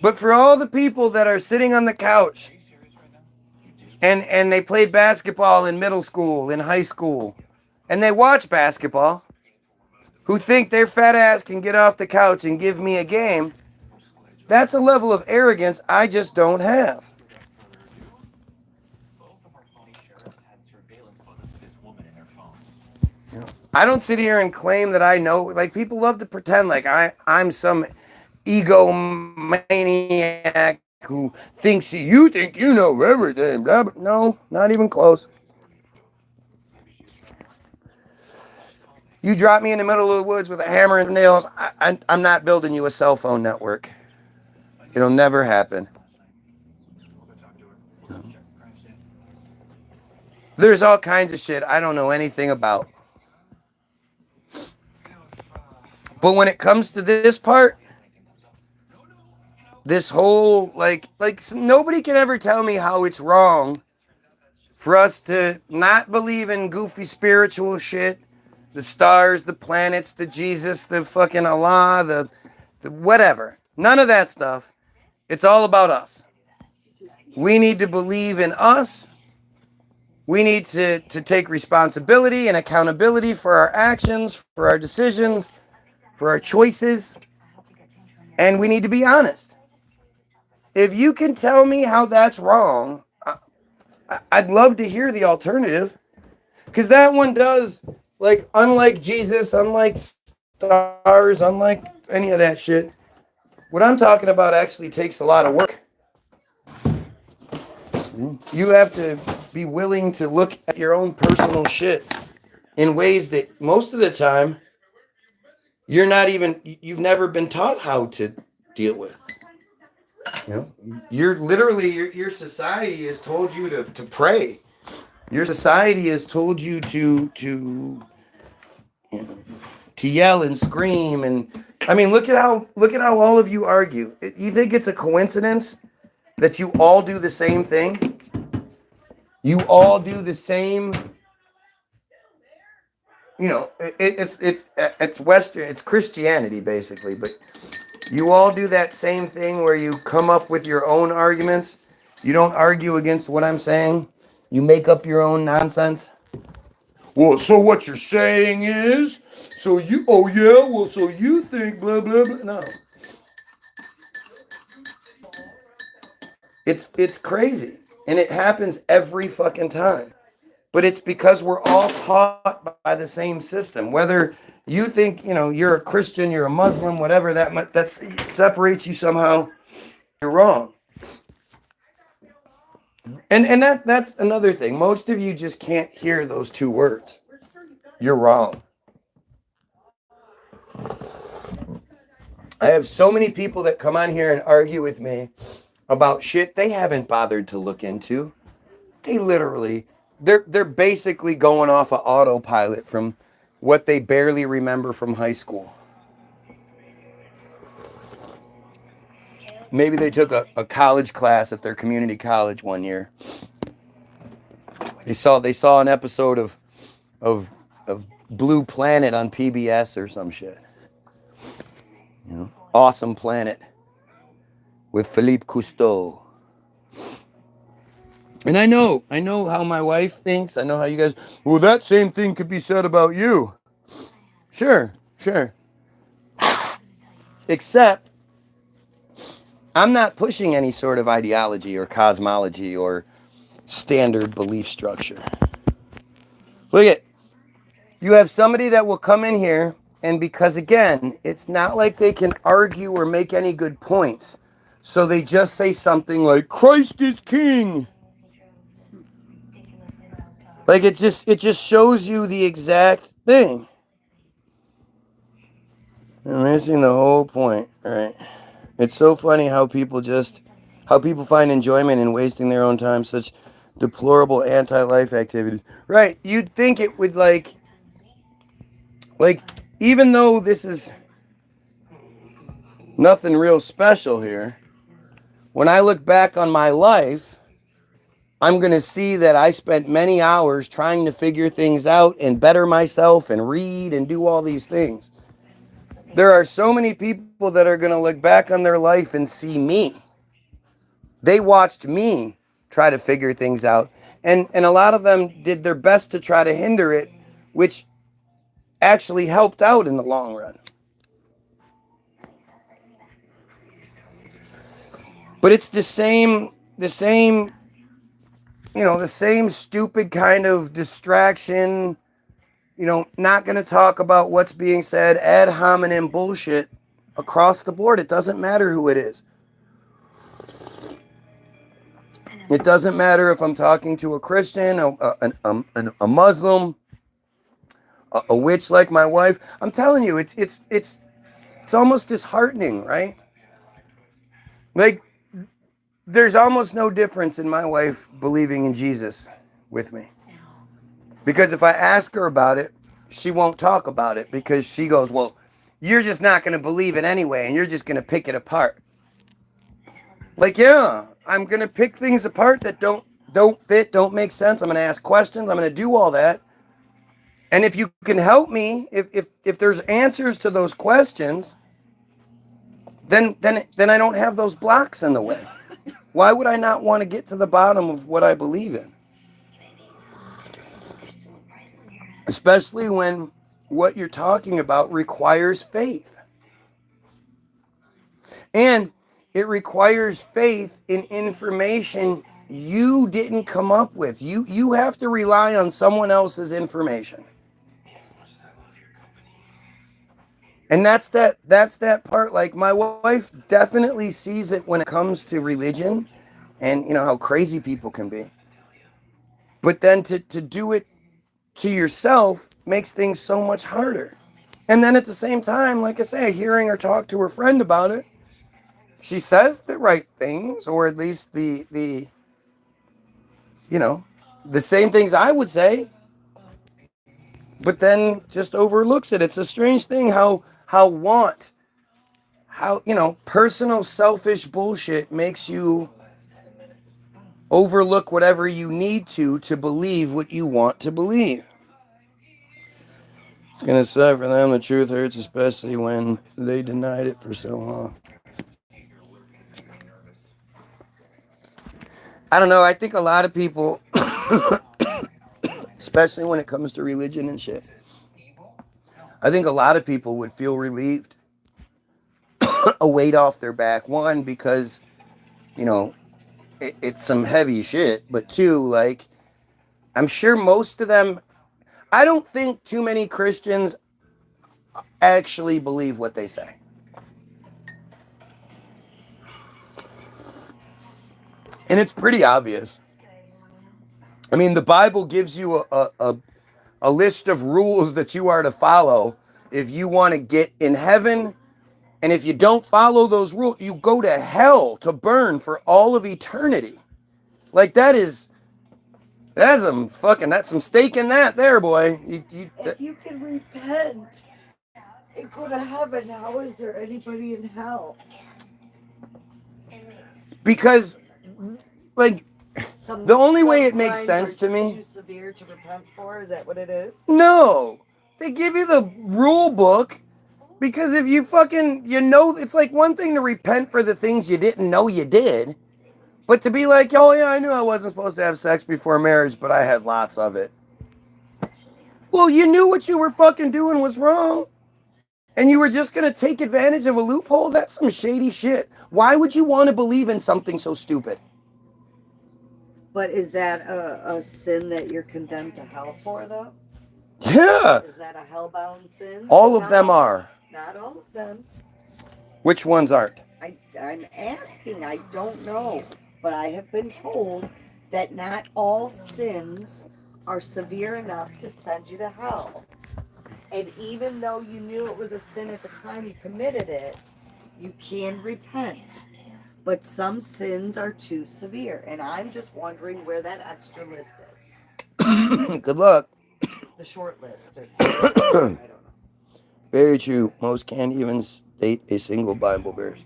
But for all the people that are sitting on the couch and they played basketball in middle school, in high school, and they watch basketball, who think their fat ass can get off the couch and give me a game, that's a level of arrogance I just don't have. I don't sit here and claim that I know, like people love to pretend like I'm some egomaniac who thinks you think you know everything. Blah, blah. No, not even close. You drop me in the middle of the woods with a hammer and nails, I'm not building you a cell phone network. It'll never happen. There's all kinds of shit I don't know anything about. But when it comes to this part, this whole, like nobody can ever tell me how it's wrong for us to not believe in goofy spiritual shit. The stars, the planets, the Jesus, the fucking Allah, the whatever. None of that stuff. It's all about us. We need to believe in us. We need to take responsibility and accountability for our actions, for our decisions, for our choices. And we need to be honest. If you can tell me how that's wrong, I'd love to hear the alternative. Because that one does... Like, unlike Jesus, unlike stars, unlike any of that shit, what I'm talking about actually takes a lot of work. You have to be willing to look at your own personal shit in ways that most of the time you've never been taught how to deal with. You know, you're literally, your society has told you to pray. Your society has told you to yell and scream, and I mean, look at how all of you argue. You think it's a coincidence that you all do the same thing? You all do the same. You know, it's Western, it's Christianity basically, but you all do that same thing where you come up with your own arguments. You don't argue against what I'm saying. You make up your own nonsense. Well, so what you're saying is, so you think blah, blah, blah. No. It's crazy. And it happens every fucking time. But it's because we're all taught by the same system. Whether you think, you know, you're a Christian, you're a Muslim, whatever, that separates you somehow, you're wrong. And that's another thing. Most of you just can't hear those two words. You're wrong. I have so many people that come on here and argue with me about shit they haven't bothered to look into. They literally, they're basically going off of autopilot from what they barely remember from high school. Maybe they took a college class at their community college one year. They saw an episode of of Blue Planet on PBS or some shit. You know, Awesome Planet with Philippe Cousteau. And I know how my wife thinks. I know how you guys, well, that same thing could be said about you. Sure. Except, I'm not pushing any sort of ideology or cosmology or standard belief structure. Look at, you have somebody that will come in here, and because, again, it's not like they can argue or make any good points. So they just say something like, Christ is king. Like, it just shows you the exact thing. I'm missing the whole point, right? It's so funny how people find enjoyment in wasting their own time, such deplorable anti-life activities. Right, you'd think it would like, even though this is nothing real special here, when I look back on my life, I'm going to see that I spent many hours trying to figure things out and better myself and read and do all these things. There are so many people that are going to look back on their life and see me. They watched me try to figure things out. And a lot of them did their best to try to hinder it, which actually helped out in the long run. But it's the same, the same stupid kind of distraction, not going to talk about what's being said, ad hominem bullshit across the board. It doesn't matter who it is. It doesn't matter if I'm talking to a Christian, a Muslim, a witch like my wife. I'm telling you, it's almost disheartening, right? Like, there's almost no difference in my wife believing in Jesus with me. Because if I ask her about it, she won't talk about it because she goes, well, you're just not going to believe it anyway, and you're just going to pick it apart. Like, yeah, I'm going to pick things apart that don't fit, don't make sense. I'm going to ask questions. I'm going to do all that. And if you can help me, if there's answers to those questions, then I don't have those blocks in the way. Why would I not want to get to the bottom of what I believe in? Especially when what you're talking about requires faith. And it requires faith in information you didn't come up with. You have to rely on someone else's information. And that's that part. Like, my wife definitely sees it when it comes to religion and how crazy people can be. But then to do it to yourself makes things so much harder. And then at the same time, like I say, hearing her talk to her friend about it, she says the right things, or at least the same things I would say, but then just overlooks it. It's a strange thing how personal selfish bullshit makes you overlook whatever you need to believe what you want to believe. It's going to suck for them. The truth hurts, especially when they denied it for so long. I don't know. I think a lot of people, especially when it comes to religion and shit, I think a lot of people would feel relieved, a weight off their back. One, because, it's some heavy shit. But two, like, I'm sure most of them, I don't think too many Christians actually believe what they say. And it's pretty obvious. I mean, the Bible gives you a list of rules that you are to follow if you want to get in heaven. And if you don't follow those rules, you go to hell to burn for all of eternity. Like, that's some stake in that there, boy. If you can repent and go to heaven, how is there anybody in hell? Because, like, the only way it makes sense to me. Too severe here to repent for? Is that what it is? No. They give you the rule book because if you fucking, it's like one thing to repent for the things you didn't know you did, but to be like, oh yeah, I knew I wasn't supposed to have sex before marriage, but I had lots of it. Well, you knew what you were fucking doing was wrong. And you were just going to take advantage of a loophole? That's some shady shit. Why would you want to believe in something so stupid? But is that a sin that you're condemned to hell for, though? Yeah. Is that a hellbound sin? All of them are. Not all of them. Which ones aren't? I'm asking. I don't know. But I have been told that not all sins are severe enough to send you to hell. And even though you knew it was a sin at the time you committed it, you can repent. But some sins are too severe. And I'm just wondering where that extra list is. Good luck. The short list. I don't know. Very true. Most can't even state a single Bible verse.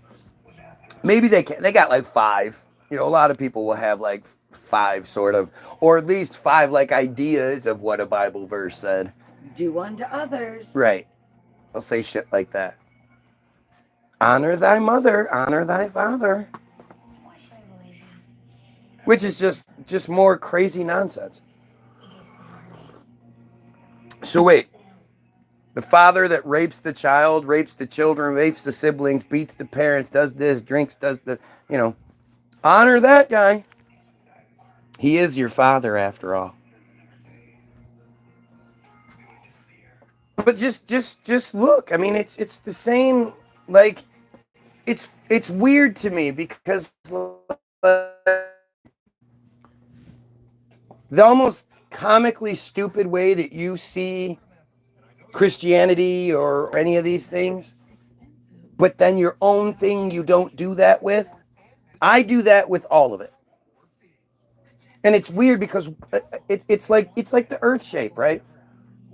Maybe they can. They got like 5. A lot of people will have like 5 sort of, or at least 5 like ideas of what a Bible verse said. Do unto others. Right. They'll say shit like that. Honor thy mother, honor thy father. Which is just more crazy nonsense. So wait. The father that rapes the child, rapes the children, rapes the siblings, beats the parents, does this, drinks, does the, honor that guy. He is your father after all. But just look. I mean, it's the same. Like, it's weird to me because the almost comically stupid way that you see Christianity or any of these things, but then your own thing you don't do that with. I do that with all of it. And it's weird because it's like the earth shape, right?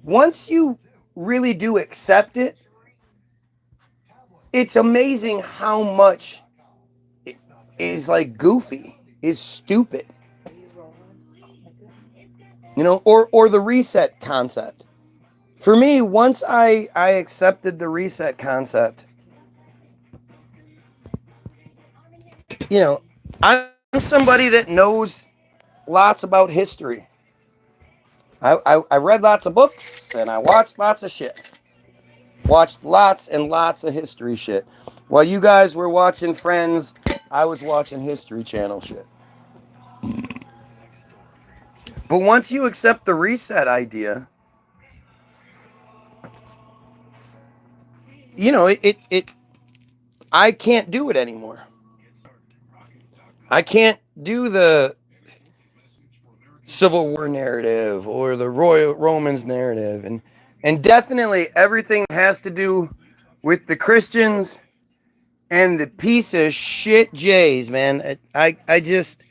Once you really do accept it, it's amazing how much it is like goofy, is stupid. Or the reset concept. For me, once I accepted the reset concept, I'm somebody that knows lots about history. I read lots of books and I watched lots of shit. Watched lots and lots of history shit. While you guys were watching Friends, I was watching History Channel shit. But once you accept the reset idea, I can't do it anymore. I can't do the Civil War narrative or the Royal Romans narrative, and definitely everything has to do with the Christians and the piece of shit Jays, man. I just,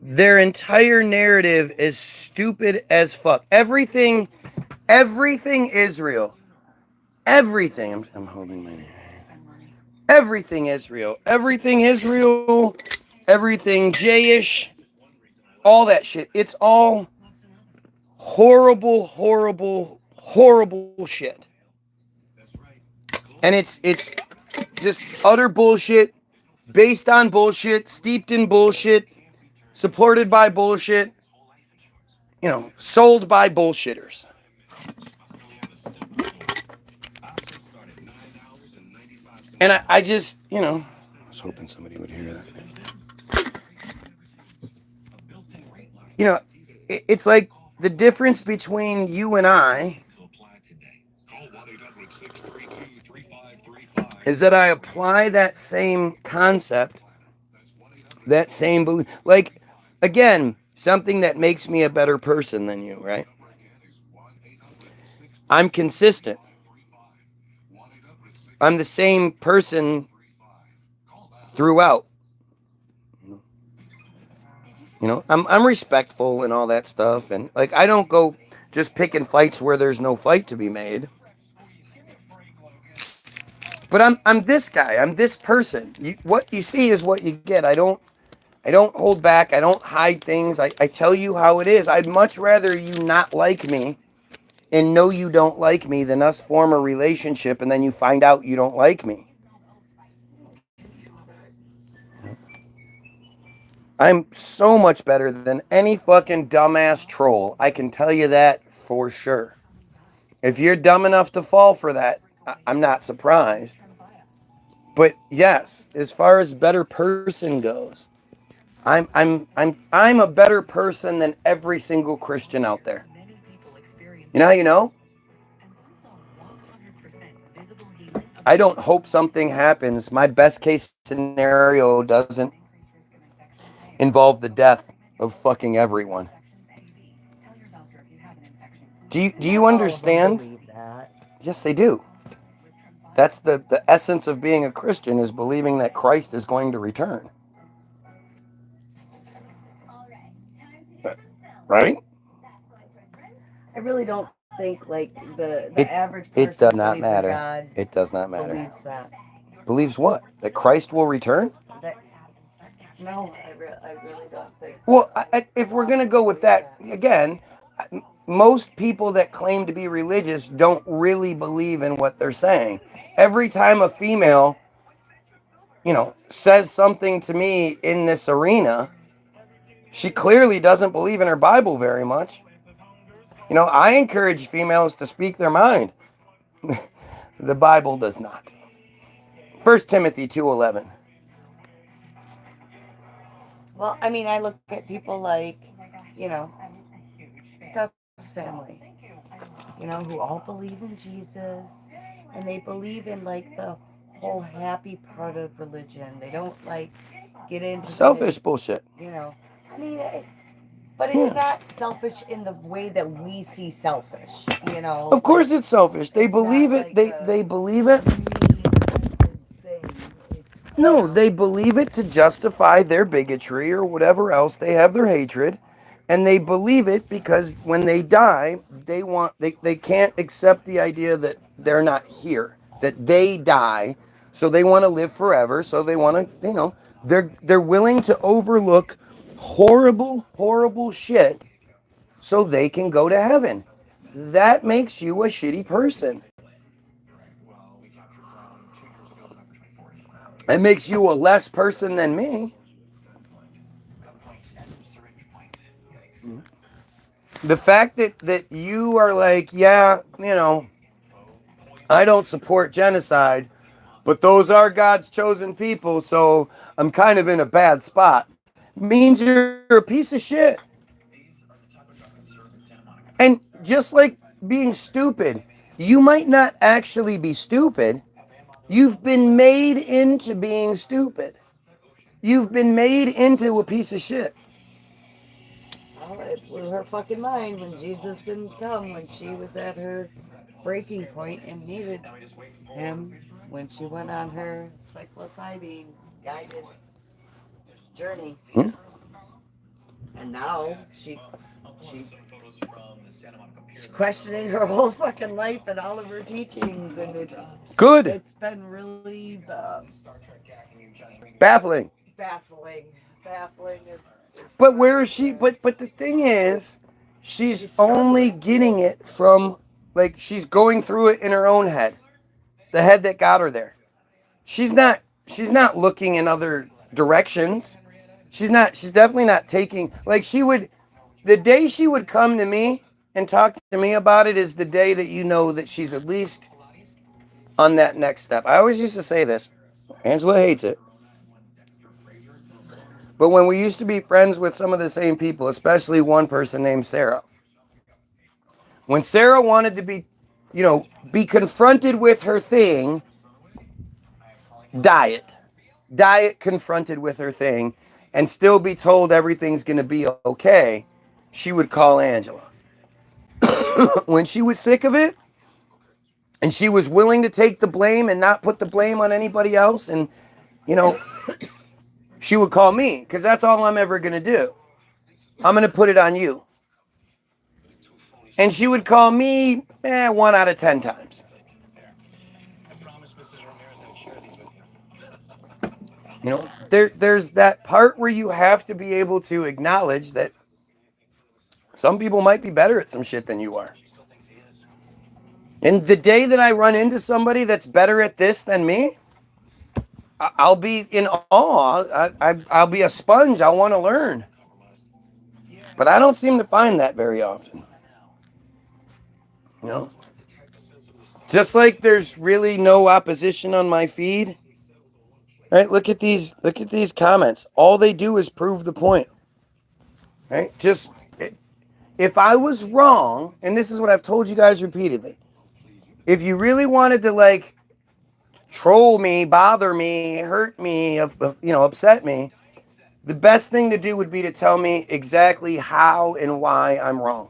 their entire narrative is stupid as fuck. Everything Israel. Everything. I'm holding my name. Everything Israel. Everything Jayish. All that shit. It's all horrible, horrible, horrible shit. And it's just utter bullshit, based on bullshit, steeped in bullshit, supported by bullshit, sold by bullshitters. And I just, I was hoping somebody would hear that. It's like the difference between you and I is that I apply that same concept, that same belief. Like, again, something that makes me a better person than you, right? I'm consistent. I'm the same person throughout. I'm respectful and all that stuff, and like I don't go just picking fights where there's no fight to be made. But I'm this guy. I'm this person. What you see is what you get. I don't I don't hold back. I don't hide things. I tell you how it is. I'd much rather you not like me and know you don't like me than us form a relationship and then you find out you don't like me. I'm so much better than any fucking dumbass troll. I can tell you that for sure. If you're dumb enough to fall for that, I'm not surprised. But yes, as far as better person goes, I'm a better person than every single Christian out there. You know how you know? I don't hope something happens. My best case scenario doesn't involve the death of fucking everyone. Do you understand? Believe that. Yes, they do. That's the essence of being a Christian, is believing that Christ is going to return. Right? I really don't think like the It- average person It does not believes in matter. God It does not matter. believes that. Believes what? That Christ will return? That no, I really don't think. Well, if we're going to go with that, again, most people that claim to be religious don't really believe in what they're saying. Every time a female, says something to me in this arena, she clearly doesn't believe in her Bible very much. I encourage females to speak their mind. The Bible does not. 1 Timothy 2:11. Well, I mean, I look at people like, Stubbs family, who all believe in Jesus, and they believe in like the whole happy part of religion. They don't like get into Selfish bullshit. I mean, but it's not selfish in the way that we see selfish. Of course, it's selfish. They believe it. They believe it. No, they believe it to justify their bigotry or whatever else they have, their hatred, and they believe it because when they die, they can't accept the idea that they're not here, that they die, so they want to live forever. So they want to, they're willing to overlook horrible shit so they can go to heaven. That makes you a shitty person. It makes you a less person than me. The fact that you are like, yeah, I don't support genocide, but those are God's chosen people, so I'm kind of in a bad spot, means you're a piece of shit. And just like being stupid, you might not actually be stupid. You've been made into being stupid. You've been made into a piece of shit. Well, it blew her fucking mind when Jesus didn't come, when she was at her breaking point and needed him, when she went on her psilocybin guided journey. And now she's questioning her whole fucking life and all of her teachings, and it's good. It's been really baffling. Baffling is. But where is she? But the thing is, she's only getting it from, like, she's going through it in her own head, the head that got her there. She's not looking in other directions. She's definitely not taking, like, the day she would come to me and talk to me about it is the day that you know that she's at least on that next step. I always used to say this. Angela hates it. But when we used to be friends with some of the same people, especially one person named Sarah, when Sarah wanted to be confronted with her thing, diet confronted with her thing, and still be told everything's going to be okay, she would call Angela. When she was sick of it, and she was willing to take the blame and not put the blame on anybody else, and, she would call me, because that's all I'm ever going to do. I'm going to put it on you. And she would call me 1 out of 10 times. You know, there's that part where you have to be able to acknowledge that some people might be better at some shit than you are. And the day that I run into somebody that's better at this than me, I'll be in awe. I'll be a sponge. I'll want to learn. But I don't seem to find that very often. You know? Just like there's really no opposition on my feed. Right? Look at these comments. All they do is prove the point. Right? Just if I was wrong, and this is what I've told you guys repeatedly. If you really wanted to like troll me, bother me, hurt me, upset me, the best thing to do would be to tell me exactly how and why I'm wrong.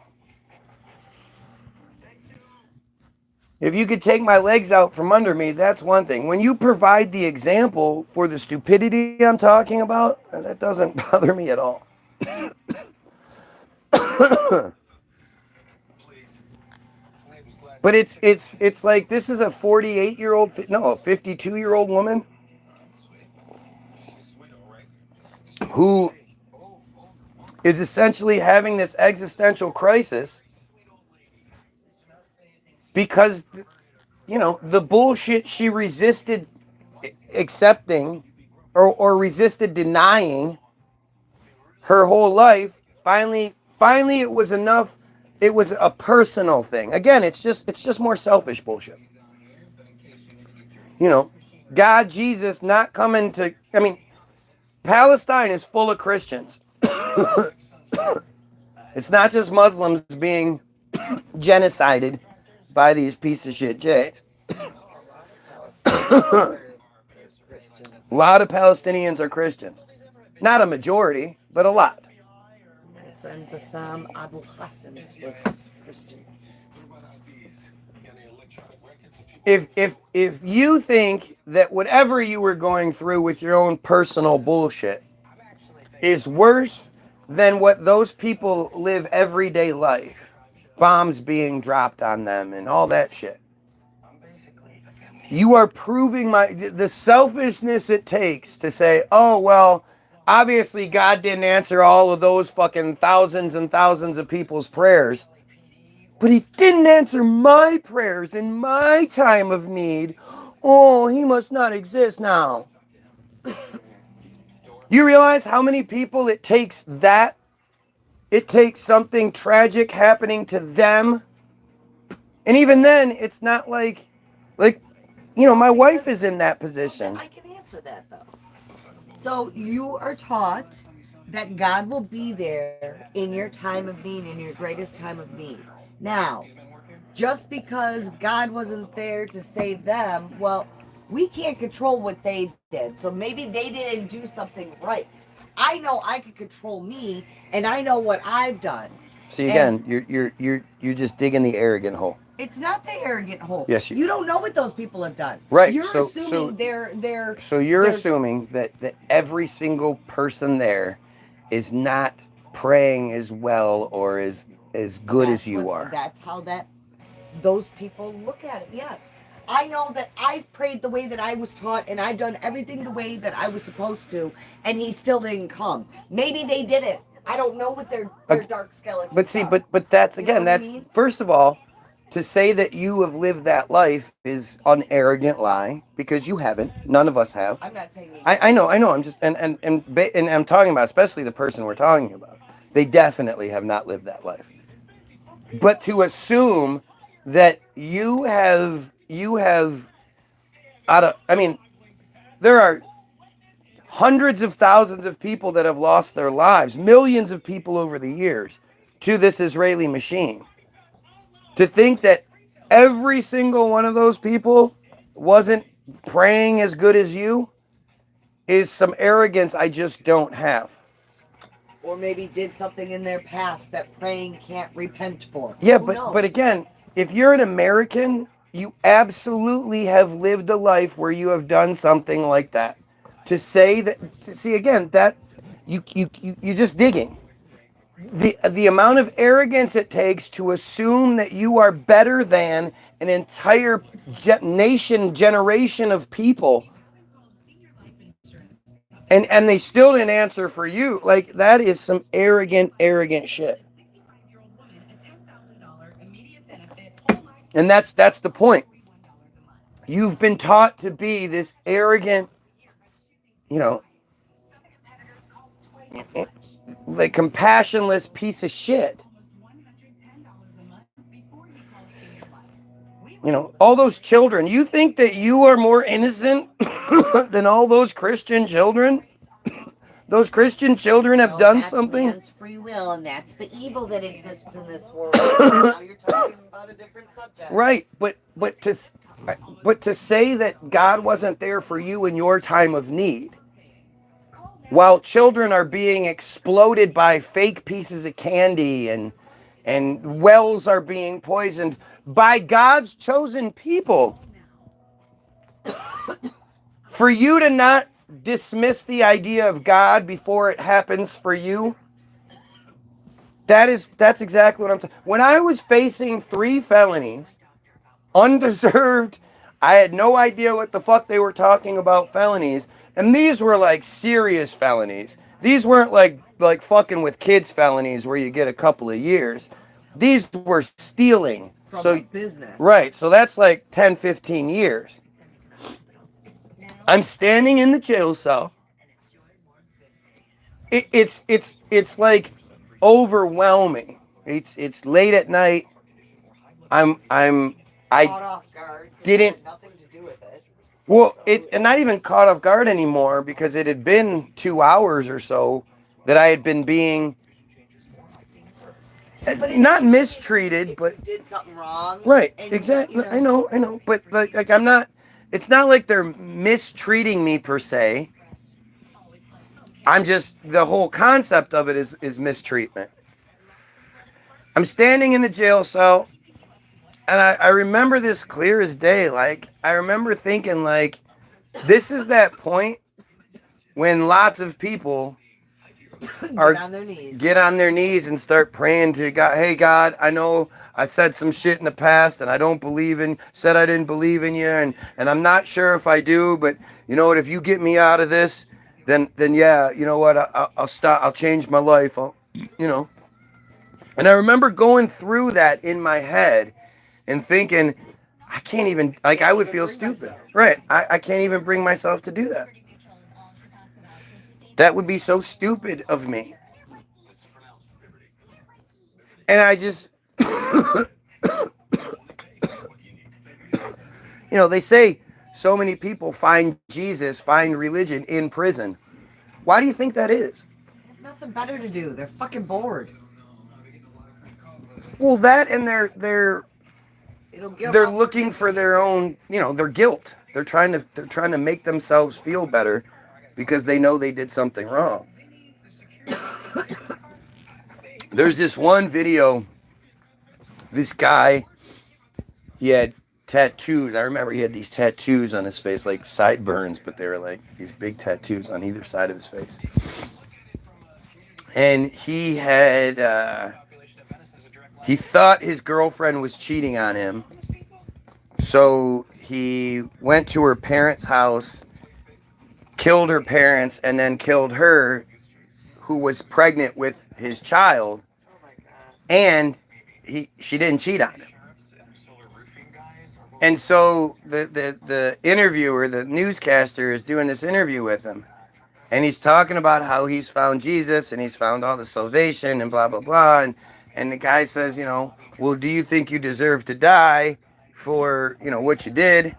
If you could take my legs out from under me, that's one thing. When you provide the example for the stupidity I'm talking about, that doesn't bother me at all. But it's like this is a 48-year-old, no, a 52-year-old woman who is essentially having this existential crisis because, the bullshit she resisted accepting or resisted denying her whole life, finally it was enough. It was a personal thing. Again, it's just more selfish bullshit. God, Jesus not coming to, Palestine is full of Christians. It's not just Muslims being genocided by these piece of shit Jays. A lot of Palestinians are Christians. Not a majority, but a lot. My friend Bassam Abu Hassan was Christian. If you think that whatever you were going through with your own personal bullshit is worse than what those people live everyday life, bombs being dropped on them and all that shit, you are proving the selfishness it takes to say, oh, well, obviously God didn't answer all of those fucking thousands and thousands of people's prayers, but he didn't answer my prayers in my time of need. Oh, he must not exist now. You realize how many people it takes that? It takes something tragic happening to them. And even then, it's not like, my wife is in that position. I can answer that, though. So you are taught that God will be there in your time of need, in your greatest time of need. Now, just because God wasn't there to save them, well, we can't control what they did. So maybe they didn't do something right. I know I can control me, and I know what I've done. See, again, you're just digging the arrogant hole. It's not the arrogant hole. Yes, you don't know what those people have done. Right. You're assuming they're. So you're assuming that every single person there is not praying as well or as good as you are. That's how those people look at it. Yes. I know that I've prayed the way that I was taught, and I've done everything the way that I was supposed to, and he still didn't come. Maybe they didn't. I don't know what their dark skeletons But see, are. but that's, again, that's, first of all, to say that you have lived that life is an arrogant lie, because you haven't. None of us have. I'm not saying me. I know. I'm just, and I'm talking about, especially the person we're talking about. They definitely have not lived that life. But to assume that you have there are hundreds of thousands of people that have lost their lives, millions of people over the years, to this Israeli machine. To think that every single one of those people wasn't praying as good as you is some arrogance I just don't have. Or maybe did something in their past that praying can't repent for. Yeah, Who knows? but again, if you're an American, you absolutely have lived a life where you have done something like that. To say that, see, again, that you're just digging. The amount of arrogance it takes to assume that you are better than an entire generation of people And they still didn't answer for you. Like, that is some arrogant shit. And that's the point. You've been taught to be this arrogant, like compassionless piece of shit. All those children. You think that you are more innocent than all those Christian children? Those Christian children have done something. Man's free will, and that's the evil that exists in this world. Now you're talking about a different subject. Right, but to say that God wasn't there for you in your time of need, while children are being exploded by fake pieces of candy and wells are being poisoned by God's chosen people, for you to not dismiss the idea of God before it happens for you, that's exactly what I'm talking. When I was facing 3 felonies, undeserved, I had no idea what the fuck they were talking about felonies, and these were like serious felonies. These weren't like fucking with kids felonies where you get a couple of years. These were stealing. From business. Right, so that's like 10, 15 years. I'm standing in the jail cell. It's like overwhelming. It's late at night. I Caught off guard. didn't Had nothing to do with it. Well, and not even caught off guard anymore, because it had been 2 hours or so that I had been being not mistreated, but you did something wrong. Right, exactly. I know, but like I'm not. It's not like they're mistreating me per se. I'm just, the whole concept of it is mistreatment. I'm standing in the jail cell, and I remember this clear as day. Like, I remember thinking, like, this is that point when lots of people get on their knees and start praying to God. Hey, God, I know I said some shit in the past, and I don't said I didn't believe in you, and I'm not sure if I do, but you know what, if you get me out of this, then yeah, you know what, I'll stop, I'll change my life, And I remember going through that in my head and thinking, I can't even, like, I would feel stupid. Right, I can't even bring myself to do that. That would be so stupid of me. And I just, they say so many people find Jesus, find religion in prison. Why do you think that is? They have nothing better to do. They're fucking bored. Well, that, and they're looking for their own, their guilt. They're trying to make themselves feel better because they know they did something wrong. There's this one video. This guy, he had tattoos. I remember he had these tattoos on his face, like sideburns, but they were like these big tattoos on either side of his face. And he had, he thought his girlfriend was cheating on him. So he went to her parents' house, killed her parents, and then killed her, who was pregnant with his child. And she didn't cheat on him. And so the interviewer, the newscaster, is doing this interview with him. And he's talking about how he's found Jesus and he's found all the salvation and blah, blah, blah. And the guy says, well, do you think you deserve to die for, what you did?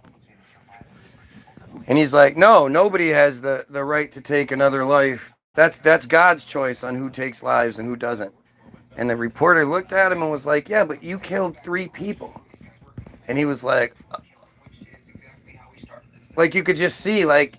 And he's like, no, nobody has the right to take another life. That's God's choice on who takes lives and who doesn't. And the reporter looked at him and was like, yeah, but you killed 3 people. And he was like you could just see, like,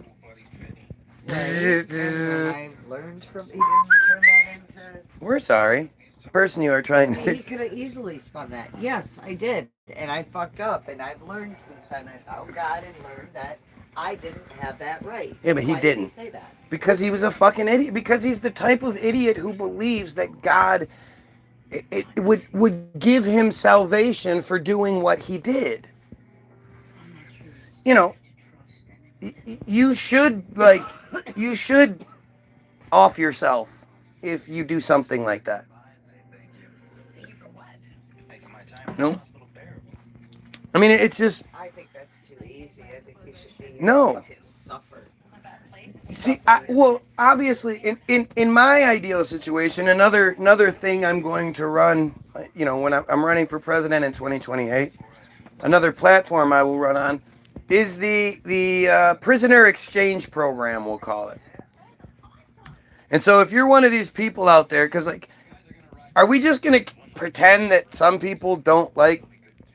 I learned from, he didn't turn that into... We're sorry. The person you are trying to... He could have easily spun that. Yes, I did. And I fucked up. And I've learned since then. I found God and learned that I didn't have that right. Yeah, but he didn't. Why did he say that? Because he was a fucking idiot. Because he's the type of idiot who believes that God would give him salvation for doing what he did. you should off yourself if you do something like that. No? I mean, it's just... I think that's too easy. I think you should be No. suffer. See, well, obviously, in my ideal situation, another thing I'm going to run, when I'm running for president in 2028, another platform I will run on is the prisoner exchange program, we'll call it. And so if you're one of these people out there, because, are we just going to pretend that some people don't like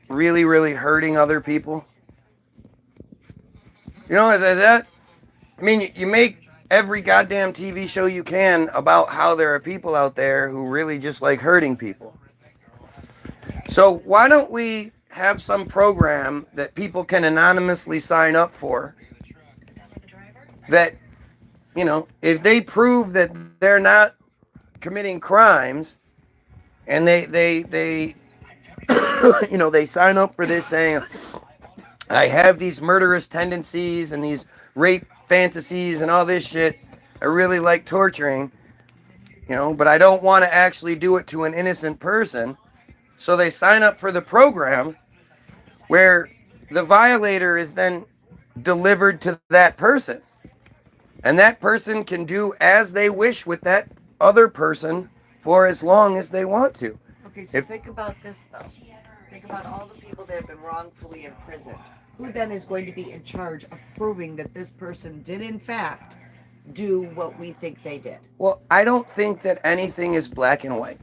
really, really hurting other people? Is that... I mean, you make every goddamn TV show you can about how there are people out there who really just like hurting people. So why don't we have some program that people can anonymously sign up for that, if they prove that they're not committing crimes and they they sign up for this saying, I have these murderous tendencies and these rape fantasies and all this shit. I really like torturing, but I don't want to actually do it to an innocent person. So they sign up for the program where the violator is then delivered to that person. And that person can do as they wish with that other person for as long as they want to. Okay, so think about this, though. Think about all the people that have been wrongfully imprisoned. Who then is going to be in charge of proving that this person did, in fact, do what we think they did? Well, I don't think that anything is black and white.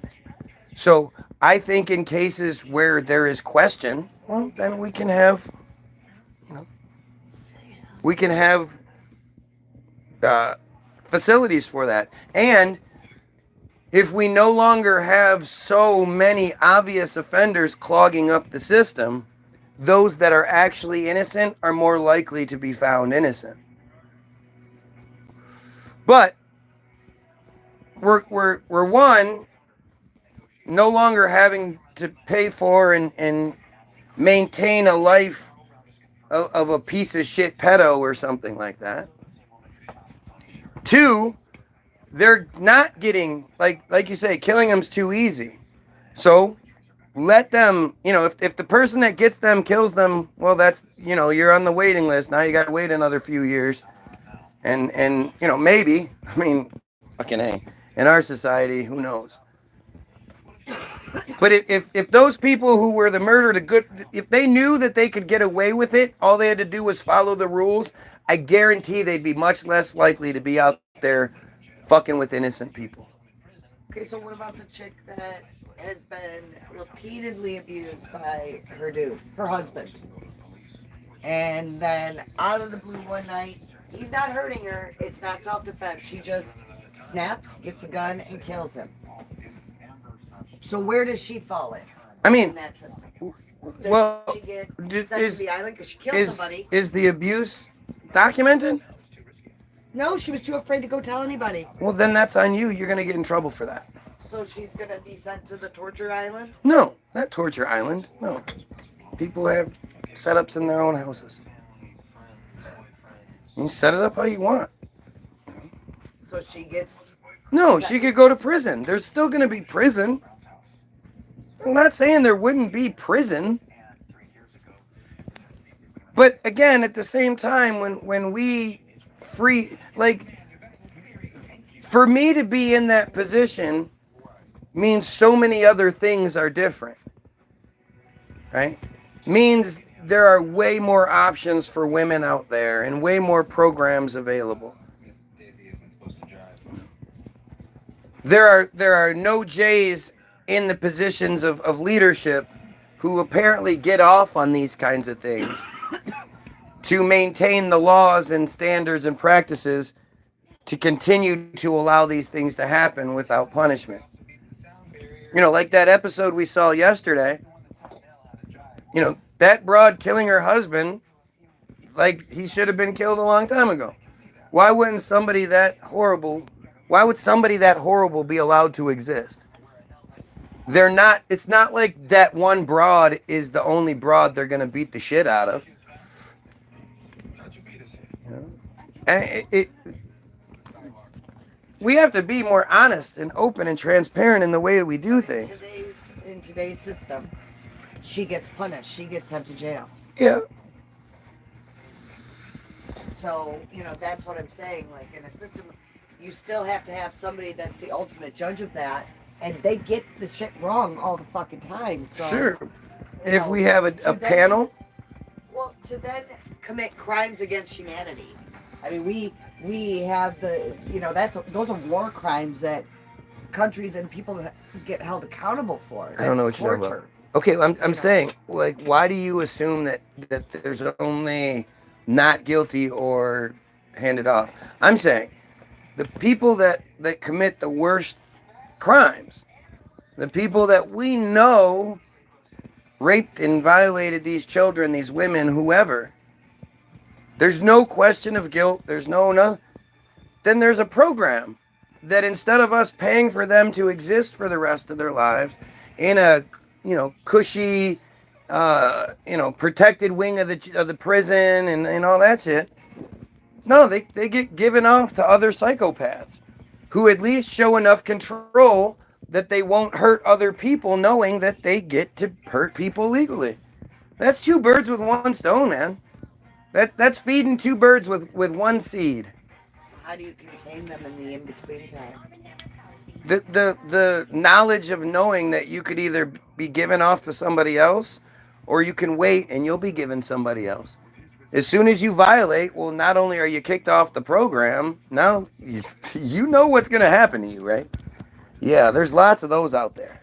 So I think in cases where there is question, well, then we can have, facilities for that. And if we no longer have so many obvious offenders clogging up the system, those that are actually innocent are more likely to be found innocent. But we're no longer having to pay for and maintain a life of a piece of shit pedo or something like that. Two, they're not getting, like you say, killing them's too easy. So let them, if the person that gets them kills them, well, that's, you're on the waiting list. Now you got to wait another few years. And maybe, fucking hey, in our society, who knows? But if those people who were the murdered, if they knew that they could get away with it, all they had to do was follow the rules, I guarantee they'd be much less likely to be out there fucking with innocent people. Okay, so what about the chick that has been repeatedly abused by her dude, her husband? And then out of the blue one night, he's not hurting her, it's not self-defense, she just snaps, gets a gun, and kills him. So where does she fall in that system? Does she get sent to the island because she killed somebody? Is the abuse documented? No, she was too afraid to go tell anybody. Well, then that's on you. You're going to get in trouble for that. So she's going to be sent to the torture island? No, not torture island. No. People have setups in their own houses. You set it up how you want. So she gets... No, she could go to prison. There's still going to be prison. I'm not saying there wouldn't be prison. But again, at the same time, when we free, for me to be in that position means so many other things are different, right? Means there are way more options for women out there and way more programs available. There are no J's in the positions of leadership who apparently get off on these kinds of things to maintain the laws and standards and practices to continue to allow these things to happen without punishment. Like that episode we saw yesterday, that broad killing her husband, he should have been killed a long time ago. Why would somebody that horrible be allowed to exist? It's not like that one broad is the only broad they're going to beat the shit out of. And we have to be more honest and open and transparent in the way that we do things. In today's system, she gets punished. She gets sent to jail. Yeah. So, that's what I'm saying. Like, in a system, you still have to have somebody that's the ultimate judge of that. And they get the shit wrong all the fucking time. So, Sure. If we have a panel. Well, to then commit crimes against humanity. I mean, we have those are war crimes that countries and people get held accountable for. That's I don't know what you're talking about. Okay, I'm saying, like, why do you assume that there's only not guilty or handed off? I'm saying the people that commit the worst crimes, the people that we know raped and violated these children, these women, whoever, there's no question of guilt. There's no. Then there's a program that instead of us paying for them to exist for the rest of their lives in a, cushy, protected wing of the prison and all that shit, no, they get given off to other psychopaths who at least show enough control that they won't hurt other people, knowing that they get to hurt people legally. That's two birds with one stone, man. That's feeding two birds with one seed. So how do you contain them in the in-between time? The knowledge of knowing that you could either be given off to somebody else, or you can wait and you'll be given somebody else. As soon as you violate, well, not only are you kicked off the program, now you know what's going to happen to you, right? Yeah, there's lots of those out there.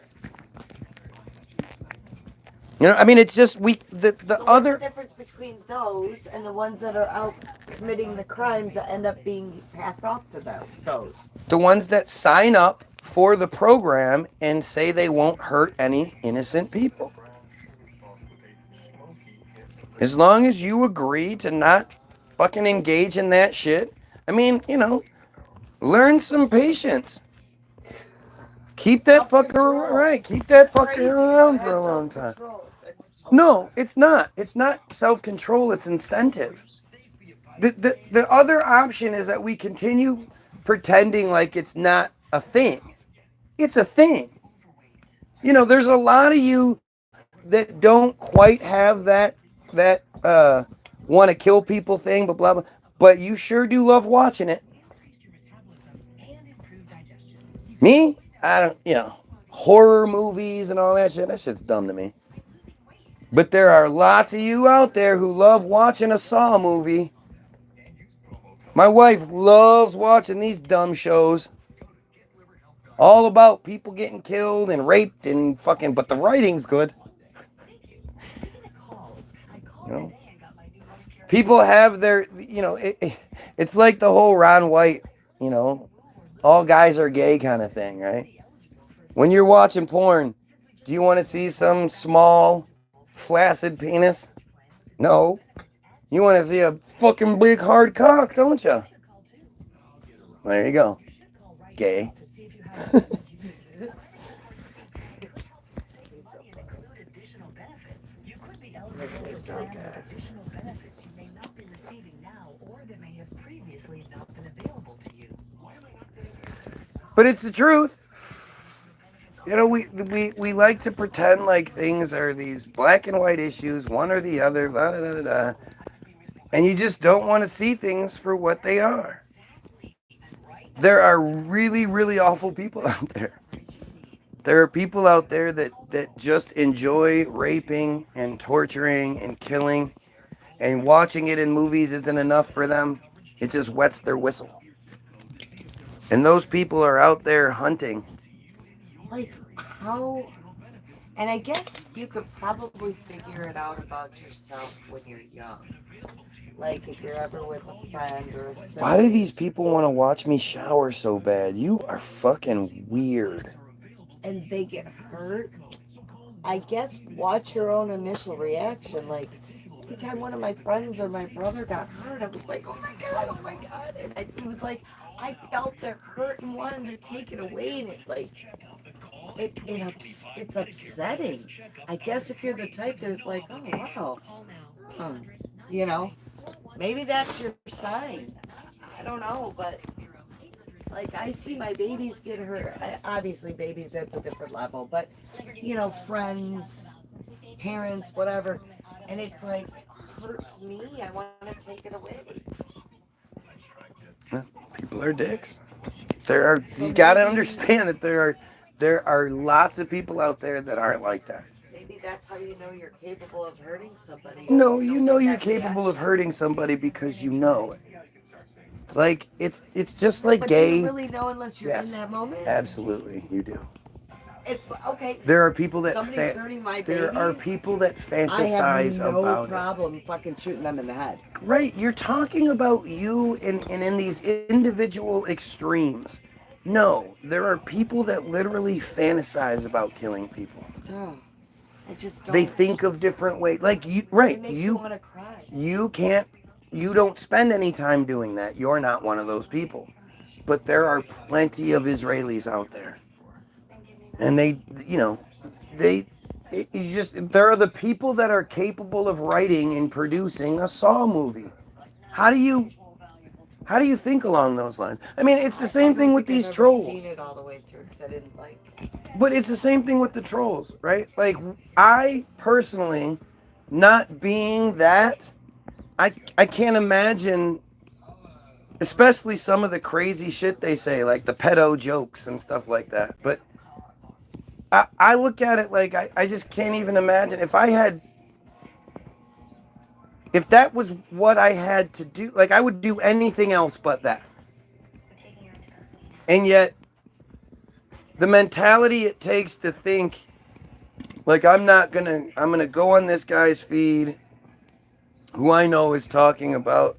It's just so what's the difference between those and the ones that are out committing the crimes that end up being passed off to those? The ones that sign up for the program and say they won't hurt any innocent people. As long as you agree to not fucking engage in that shit, learn some patience. Keep that fucker right. Keep that fucker around for a long time. No, it's not. It's not self-control. It's incentive. The other option is that we continue pretending like it's not a thing. It's a thing. There's a lot of you that don't quite have that want to kill people thing, but blah blah. But you sure do love watching it. Me? I don't, horror movies and all that shit. That shit's dumb to me. But there are lots of you out there who love watching a Saw movie. My wife loves watching these dumb shows. All about people getting killed and raped and fucking, but the writing's good. People have their, it's like the whole Ron White, all guys are gay kind of thing, right? When you're watching porn, do you want to see some small, flaccid penis? No. You want to see a fucking big hard cock, don't you? There you go. Gay. But it's the truth. We like to pretend like things are these black and white issues, one or the other, blah, blah, blah, blah. And you just don't want to see things for what they are. There are really, really awful people out there. There are people out there that just enjoy raping and torturing and killing, and watching it in movies isn't enough for them. It just wets their whistle. And those people are out there hunting. Like, how... And I guess you could probably figure it out about yourself when you're young. Like, if you're ever with a friend or a sibling. Why do these people want to watch me shower so bad? You are fucking weird. And they get hurt. I guess watch your own initial reaction. Like, anytime one of my friends or my brother got hurt, I was like, oh my God. And it was like, I felt their hurt and wanted to take it away. And it, like, it's upsetting. I guess if you're the type that's like, oh, wow. Maybe that's your sign. I don't know, but like I see my babies get hurt. Obviously, babies, that's a different level, but you know, friends, parents, whatever, and it's like hurts me. I want to take it away. Yeah, people are dicks. There are. So You got to maybe- understand that there are lots of people out there that aren't like that. Maybe that's how you know you're capable of hurting somebody. No, You you don't know get you're that capable of reaction. hurting somebody because you know it. Like it's just like But gay. do you really know unless you're Yes, in that moment? absolutely, you do. Okay. There are people that Somebody's hurting my there are babies. people that I have fantasize no about problem fucking shooting them in the head. it. Right, you're talking about you in these individual extremes. No, there are people that literally fantasize about killing people. Oh, I just don't. They think of different ways. Like you, right? It makes me You want to cry. you can't. You don't spend any time doing that. You're not one of those people. But there are plenty of Israelis out there. And they, you know, you just, there are the people that are capable of writing and producing a Saw movie. How do you think along those lines? I mean, it's the same thing with these I've trolls. seen it all the way through because I didn't like. But it's the same thing with the trolls, right? Like, I personally, not being that, I can't imagine, especially some of the crazy shit they say, like the pedo jokes and stuff like that. But I look at it like I just can't even imagine if that was what I had to do, like I would do anything else but that. And yet, the mentality it takes to think, like I'm gonna go on this guy's feed, who I know is talking about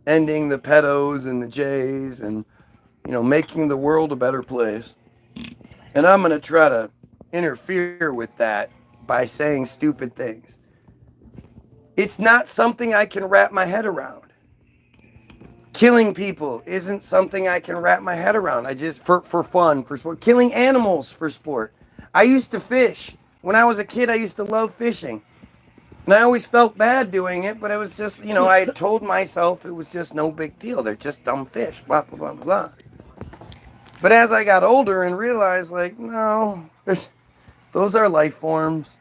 ending the pedos and the Jays and, you know, making the world a better place. And I'm going to try to interfere with that by saying stupid things. It's not something I can wrap my head around. Killing people isn't something I can wrap my head around. I just, for fun, for sport. Killing animals for sport. I used to fish. When I was a kid, I used to love fishing. And I always felt bad doing it, but it was just, you know, I told myself it was just no big deal. They're just dumb fish, blah, blah, blah, blah. But as I got older and realized, like, no, those are life forms.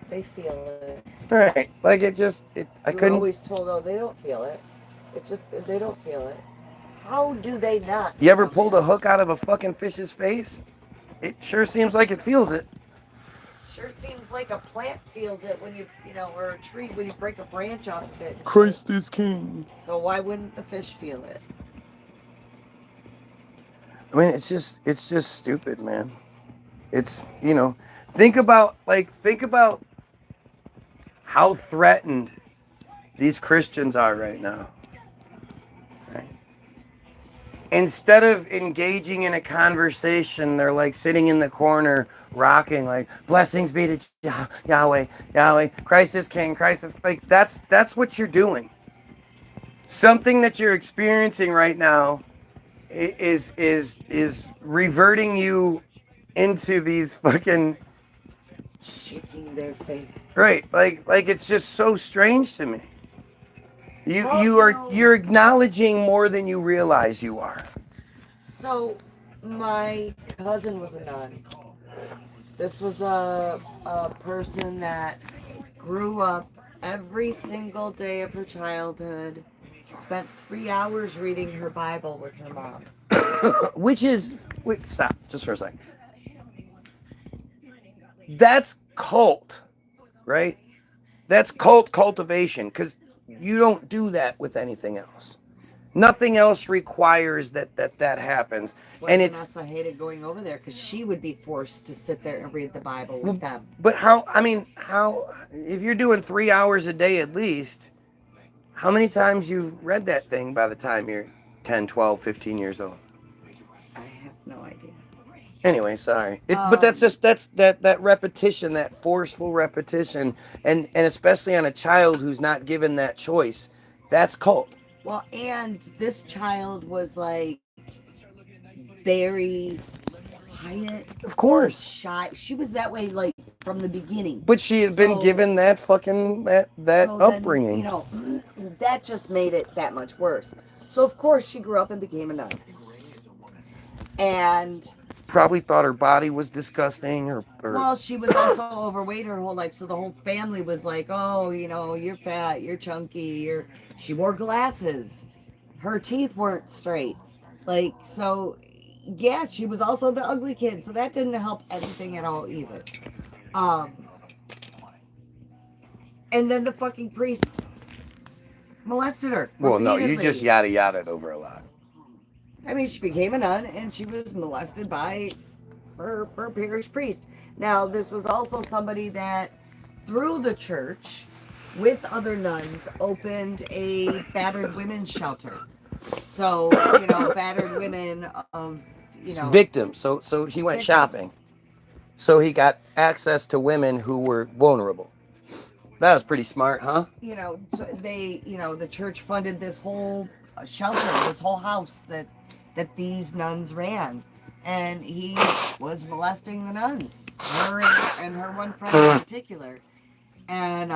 They feel it. Right. Like, I You're couldn't. always told, oh, they don't feel it. It's just they don't feel it. How do they not? You ever feel pulled a this? hook out of a fucking fish's face? It sure seems like it feels it. Sure seems like a plant feels it when you know, or a tree when you break a branch off of it. Christ is king. So why wouldn't the fish feel it? I mean, it's just stupid, man. It's, you know, think about how threatened these Christians are right now. Right? Instead of engaging in a conversation, they're like sitting in the corner, rocking, like, blessings be to Yahweh, Yahweh, Christ is king, Christ is, like, that's what you're doing. Something that you're experiencing right now is reverting you into these fucking Shaking their faith. right, like it's just so strange to me. You're acknowledging more than you realize you are. So my cousin was a nun. This was a person that grew up every single day of her childhood, spent 3 hours reading her Bible with her mom. Which is, wait, stop, just for a second. That's cult, right? That's cultivation, because you don't do that with anything else. Nothing else requires that happens. That's why And it's, Vanessa hated going over there because she would be forced to sit there and read the Bible with them. but if you're doing 3 hours a day at least, how many times you've read that thing by the time you're 10, 12, 15 years old? I have no idea. Anyway, sorry. But that's that repetition, that forceful repetition, and especially on a child who's not given that choice, that's cult. Well, and this child was like very quiet, Of course. shy. She was that way like from the beginning. But she had been So- given that fucking that So then, upbringing. you know, that just made it that much worse. So of course she grew up and became a nun. And Probably thought her body was disgusting, or well, she was also overweight her whole life, so the whole family was like, "Oh, you're fat, you're chunky, you're." She wore glasses, her teeth weren't straight, like so. Yeah, she was also the ugly kid, so that didn't help anything at all either. Um, and then the fucking priest molested her. well, no, you repeatedly. just yada yada over a lot. I mean, she became a nun and she was molested by her parish priest. Now, this was also somebody that, through the church, with other nuns, opened a battered women's shelter. So, battered women of, Victims. So he went victims. shopping. So he got access to women who were vulnerable. That was pretty smart, huh? So they, the church funded this whole shelter, this whole house that these nuns ran. And he was molesting the nuns, her and her one friend in particular. And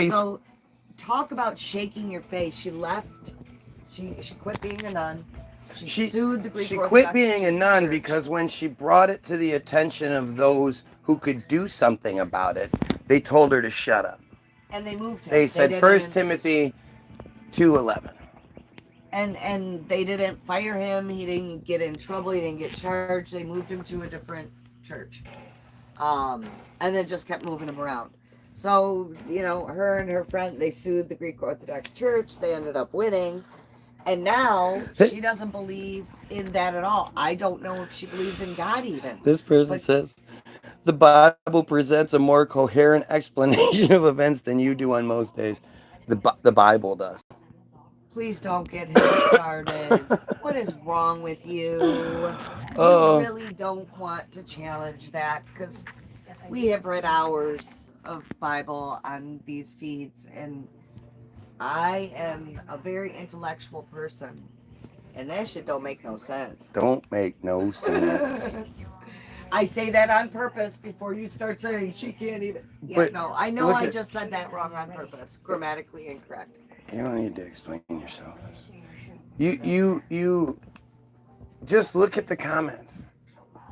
so talk about shaking your face. She left. She quit being a nun. She sued the Greek She Orthodox quit being a nun Church. because when she brought it to the attention of those who could do something about it, they told her to shut up. And they moved her. They said 1 Timothy 2:11. And they didn't fire him. He didn't get in trouble. He didn't get charged. They moved him to a different church. And then just kept moving him around. So, her and her friend, they sued the Greek Orthodox Church. They ended up winning. And now she doesn't believe in that at all. I don't know if she believes in God even. This person says, the Bible presents a more coherent explanation of events than you do on most days. The Bible does. Please don't get him started. What is wrong with you? Oh. We really don't want to challenge that because we have read hours of Bible on these feeds, and I am a very intellectual person, and that shit don't make no sense. Don't make no sense. I say that on purpose before you start saying she can't even. Yeah, But no, I know I just said that wrong on purpose, grammatically incorrect. You don't need to explain yourself. You just look at the comments.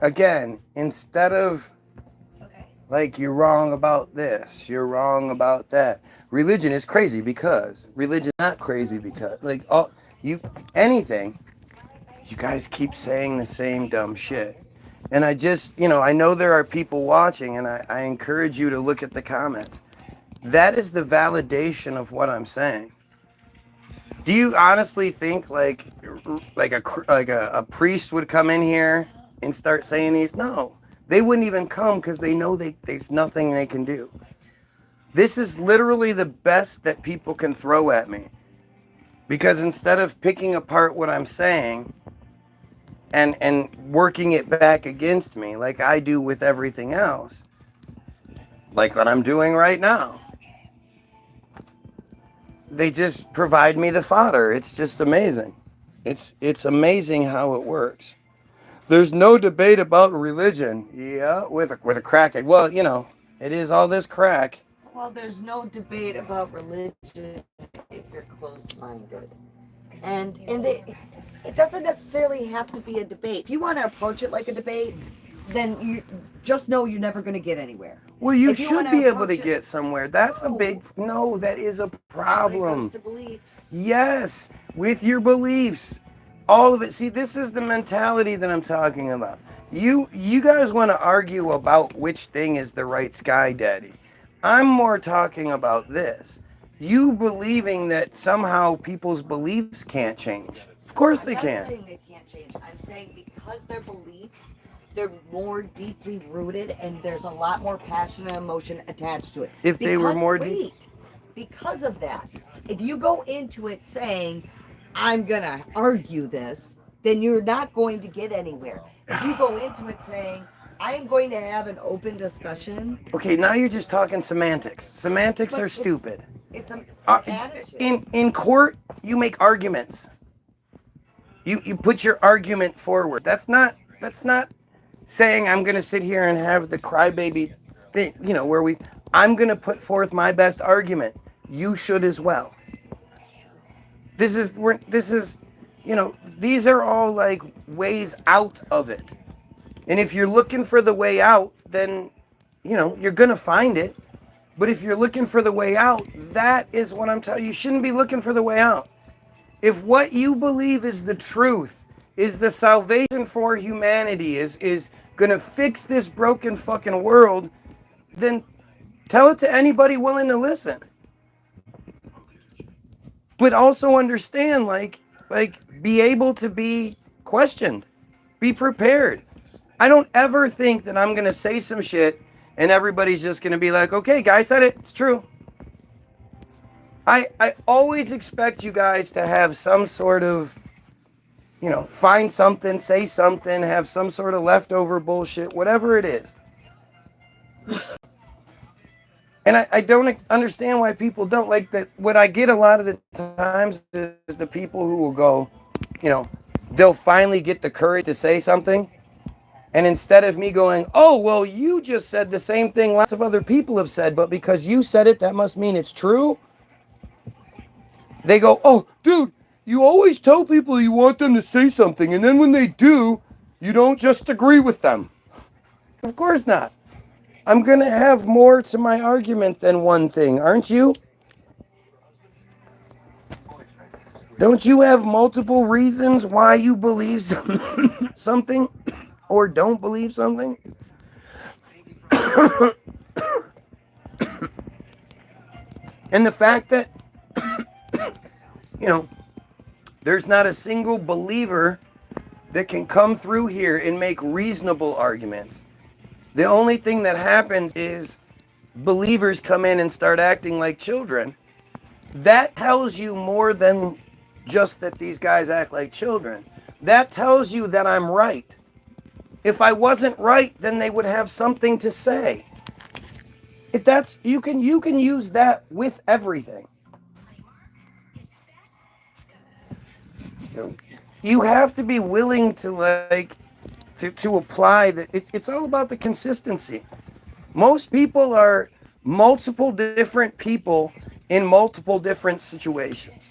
Again, instead of like you're wrong about this, you're wrong about that. Religion is crazy because religion not crazy because anything. You guys keep saying the same dumb shit. And I just, I know there are people watching, and I encourage you to look at the comments. That is the validation of what I'm saying. Do you honestly think like a priest would come in here and start saying these? No, they wouldn't even come because they know there's nothing they can do. This is literally the best that people can throw at me, because instead of picking apart what I'm saying and working it back against me like I do with everything else, like what I'm doing right now, they just provide me the fodder. It's just amazing. It's amazing how it works. There's no debate about religion. Yeah, with a crackhead. Well, it is all this crack. Well, there's no debate about religion if you're closed-minded. And it doesn't necessarily have to be a debate. If you want to approach it like a debate, then you just know you're never going to get anywhere. Well, you should be able to get somewhere. That's a big... No, that is a problem. When it comes to beliefs. Yes, with your beliefs. All of it. See, this is the mentality that I'm talking about. You guys want to argue about which thing is the right sky daddy. I'm more talking about this. You believing that somehow people's beliefs can't change. Of course they can. I'm not saying they can't change. I'm saying because their beliefs, they're more deeply rooted and there's a lot more passion and emotion attached to it. If they were more deep. Because of that, if you go into it saying, I'm going to argue this, then you're not going to get anywhere. If you go into it saying, I am going to have an open discussion. Okay, now you're just talking semantics. Semantics are stupid. It's an attitude. In court, you make arguments. You put your argument forward. That's not saying I'm going to sit here and have the crybaby thing, where I'm going to put forth my best argument. You should as well. This is, these are all like ways out of it. And if you're looking for the way out, then, you're going to find it. But if you're looking for the way out, that is what I'm telling you. You shouldn't be looking for the way out. If what you believe is the truth, is the salvation for humanity, is going to fix this broken fucking world, then tell it to anybody willing to listen. But also understand, like be able to be questioned. Be prepared. I don't ever think that I'm going to say some shit and everybody's just going to be like, okay, guy said it. It's true. I always expect you guys to have some sort of, find something, say something, have some sort of leftover bullshit, whatever it is. And I don't understand why people don't like that. What I get a lot of the times is the people who will go, they'll finally get the courage to say something. And instead of me going, oh, well, you just said the same thing lots of other people have said, but because you said it, that must mean it's true. They go, oh, dude, you always tell people you want them to say something. And then when they do, you don't just agree with them. Of course not. I'm going to have more to my argument than one thing, aren't you? Don't you have multiple reasons why you believe something or don't believe something? And the fact that, there's not a single believer that can come through here and make reasonable arguments. The only thing that happens is believers come in and start acting like children. That tells you more than just that these guys act like children. That tells you that I'm right. If I wasn't right, then they would have something to say. You can use that with everything. You have to be willing to to apply that. It's all about the consistency. Most people are multiple different people in multiple different situations.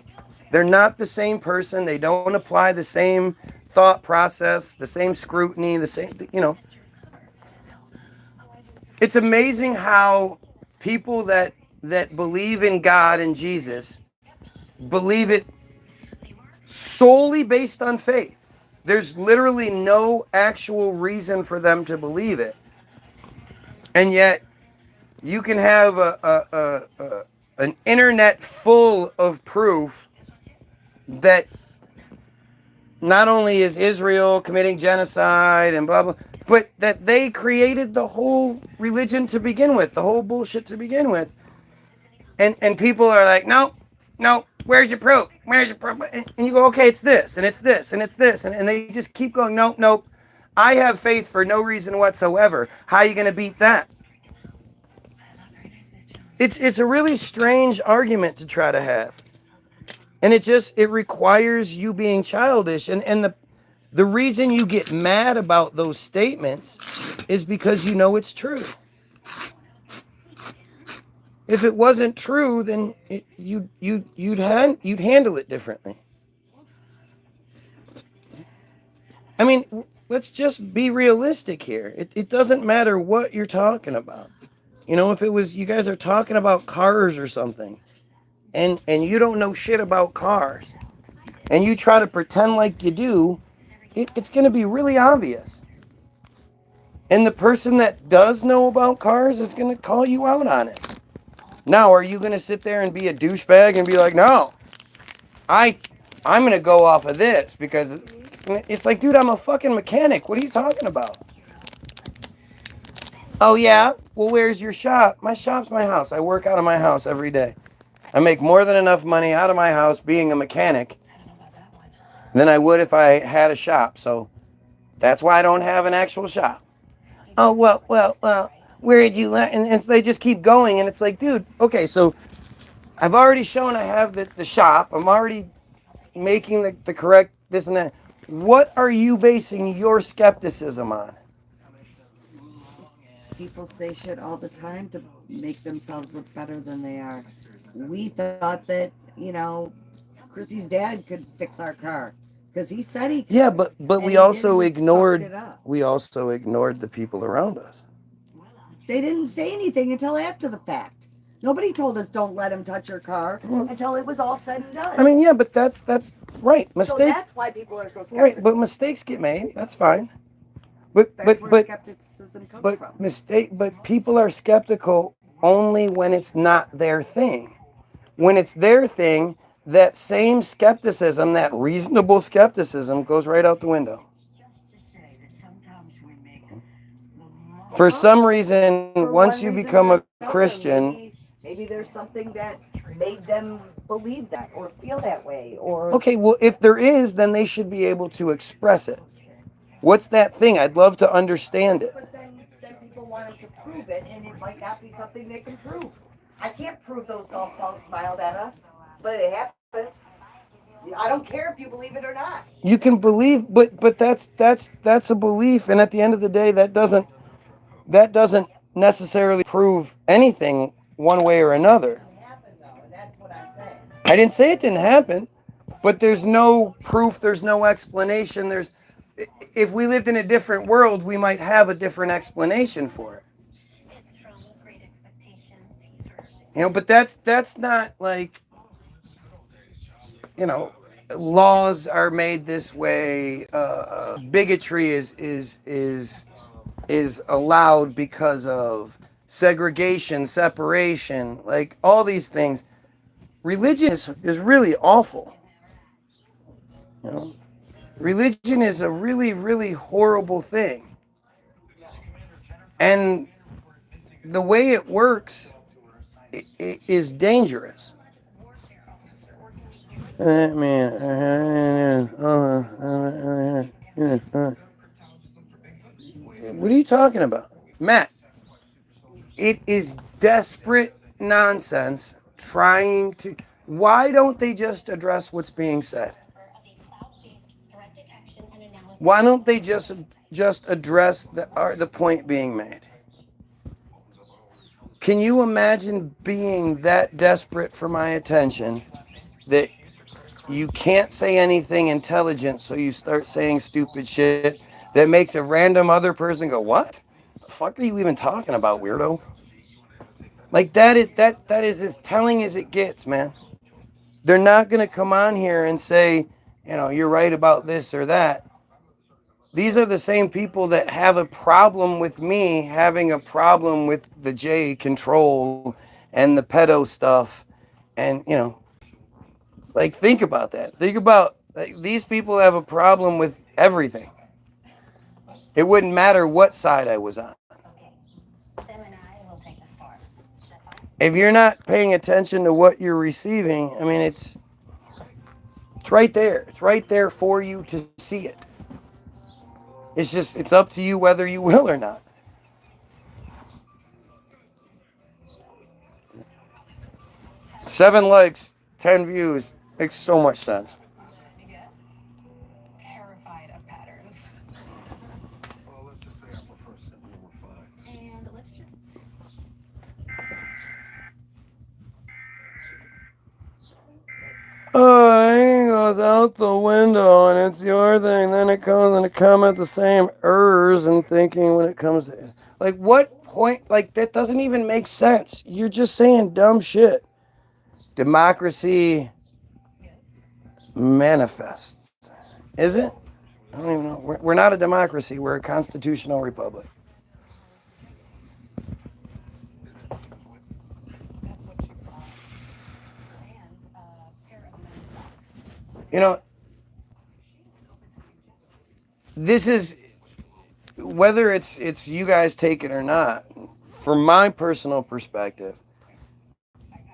They're not the same person. They don't apply the same thought process, the same scrutiny, the same, It's amazing how people that believe in God and Jesus believe it solely based on faith. There's literally no actual reason for them to believe it. And yet, you can have an internet full of proof that not only is Israel committing genocide and blah, blah, but that they created the whole religion to begin with, the whole bullshit to begin with. And people are like, no, where's your proof? Where's your proof? And you go, okay, it's this, and it's this, and it's this. And they just keep going, nope. I have faith for no reason whatsoever. How are you going to beat that? It's a really strange argument to try to have. And it requires you being childish. And the reason you get mad about those statements is because you know it's true. If it wasn't true, then you'd handle it differently. I mean, let's just be realistic here. It doesn't matter what you're talking about. If it was, you guys are talking about cars or something, and you don't know shit about cars, and you try to pretend like you do, it's going to be really obvious. And the person that does know about cars is going to call you out on it. Now, are you going to sit there and be a douchebag and be like, no, I'm going to go off of this? Because it's like, dude, I'm a fucking mechanic. What are you talking about? Oh, yeah? Well, where's your shop? My shop's my house. I work out of my house every day. I make more than enough money out of my house being a mechanic than I would if I had a shop. So that's why I don't have an actual shop. Oh, well, where did you learn? And so they just keep going. And it's like, dude, okay, so I've already shown I have the shop. I'm already making the correct this and that. What are you basing your skepticism on? People say shit all the time to make themselves look better than they are. We thought that, Chrissy's dad could fix our car because he said he could. Yeah, but And we he also didn't, he fucked ignored it up. the people around us. They didn't say anything until after the fact. Nobody told us don't let him touch your car until it was all said and done. I mean, yeah, but that's right. so that's why people are so skeptical. Right, but mistakes get made. That's fine. But That's where skepticism comes from. But people are skeptical only when it's not their thing. When it's their thing, that same skepticism, that reasonable skepticism, goes right out the window. For some reason, For once one you reason become or a another, Christian, maybe there's something that made them believe that or feel that way. Or okay, well, if there is, then they should be able to express it. What's that thing? I'd love to understand it. But then people want them to prove it, and it might not be something they can prove. I can't prove those golf balls smiled at us, but it happened. I don't care if you believe it or not. You can believe, but that's a belief, and at the end of the day, that doesn't necessarily prove anything one way or another. It happened though, and that's what I'm saying. I didn't say it didn't happen, but there's no proof, there's no explanation. If we lived in a different world, we might have a different explanation for it. But that's not like, laws are made this way. Bigotry is allowed because of segregation, separation, like all these things. Religion is really awful. Religion is a really, really horrible thing. And the way it works is dangerous. What are you talking about? Matt, it is desperate nonsense trying to... Why don't they just address what's being said? Why don't they just address the point being made? Can you imagine being that desperate for my attention that you can't say anything intelligent, so you start saying stupid shit that makes a random other person go, "What the fuck are you even talking about, weirdo?" Like that is as telling as it gets, man. They're not gonna come on here and say, you're right about this or that. These are the same people that have a problem with me having a problem with the J control and the pedo stuff. And, think about that. Think about, these people have a problem with everything. It wouldn't matter what side I was on. If you're not paying attention to what you're receiving, it's right there. It's right there for you to see it. It's up to you whether you will or not. Seven likes, 10 views. Makes so much sense. Terrified of patterns. Well, let's just say I prefer simple or fine. And let's just... Oh, it goes out the window and it's your thing. Then it comes and it comment the same errors and thinking when it comes to... Like, what point? Like, that doesn't even make sense. You're just saying dumb shit. Democracy manifests. Is it? I don't even know. We're not a democracy. We're a constitutional republic. This is, whether it's you guys take it or not, from my personal perspective,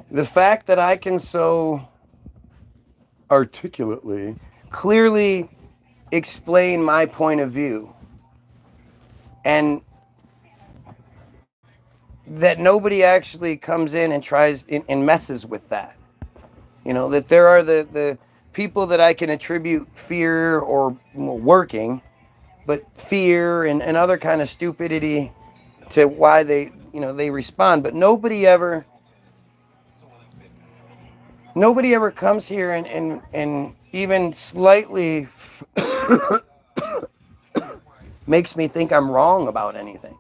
the fact that I can so articulately, clearly explain my point of view, and that nobody actually comes in and tries and messes with that. That there are the people that I can attribute fear or working, but fear and other kind of stupidity to why they respond. But nobody ever nobody ever comes here and even slightly makes me think I'm wrong about anything.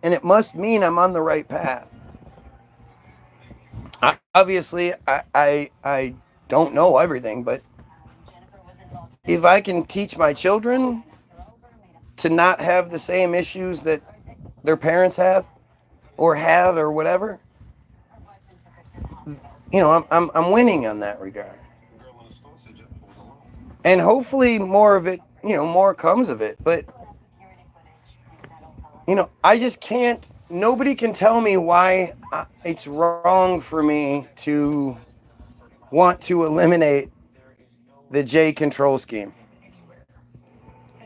And it must mean I'm on the right path. Obviously, I don't know everything, but if I can teach my children to not have the same issues that their parents have or had or whatever, you know, I'm winning on that regard. And hopefully more of it, you know, more comes of it. But, you know, I just can't, nobody can tell me why it's wrong for me to want to eliminate the J control scheme,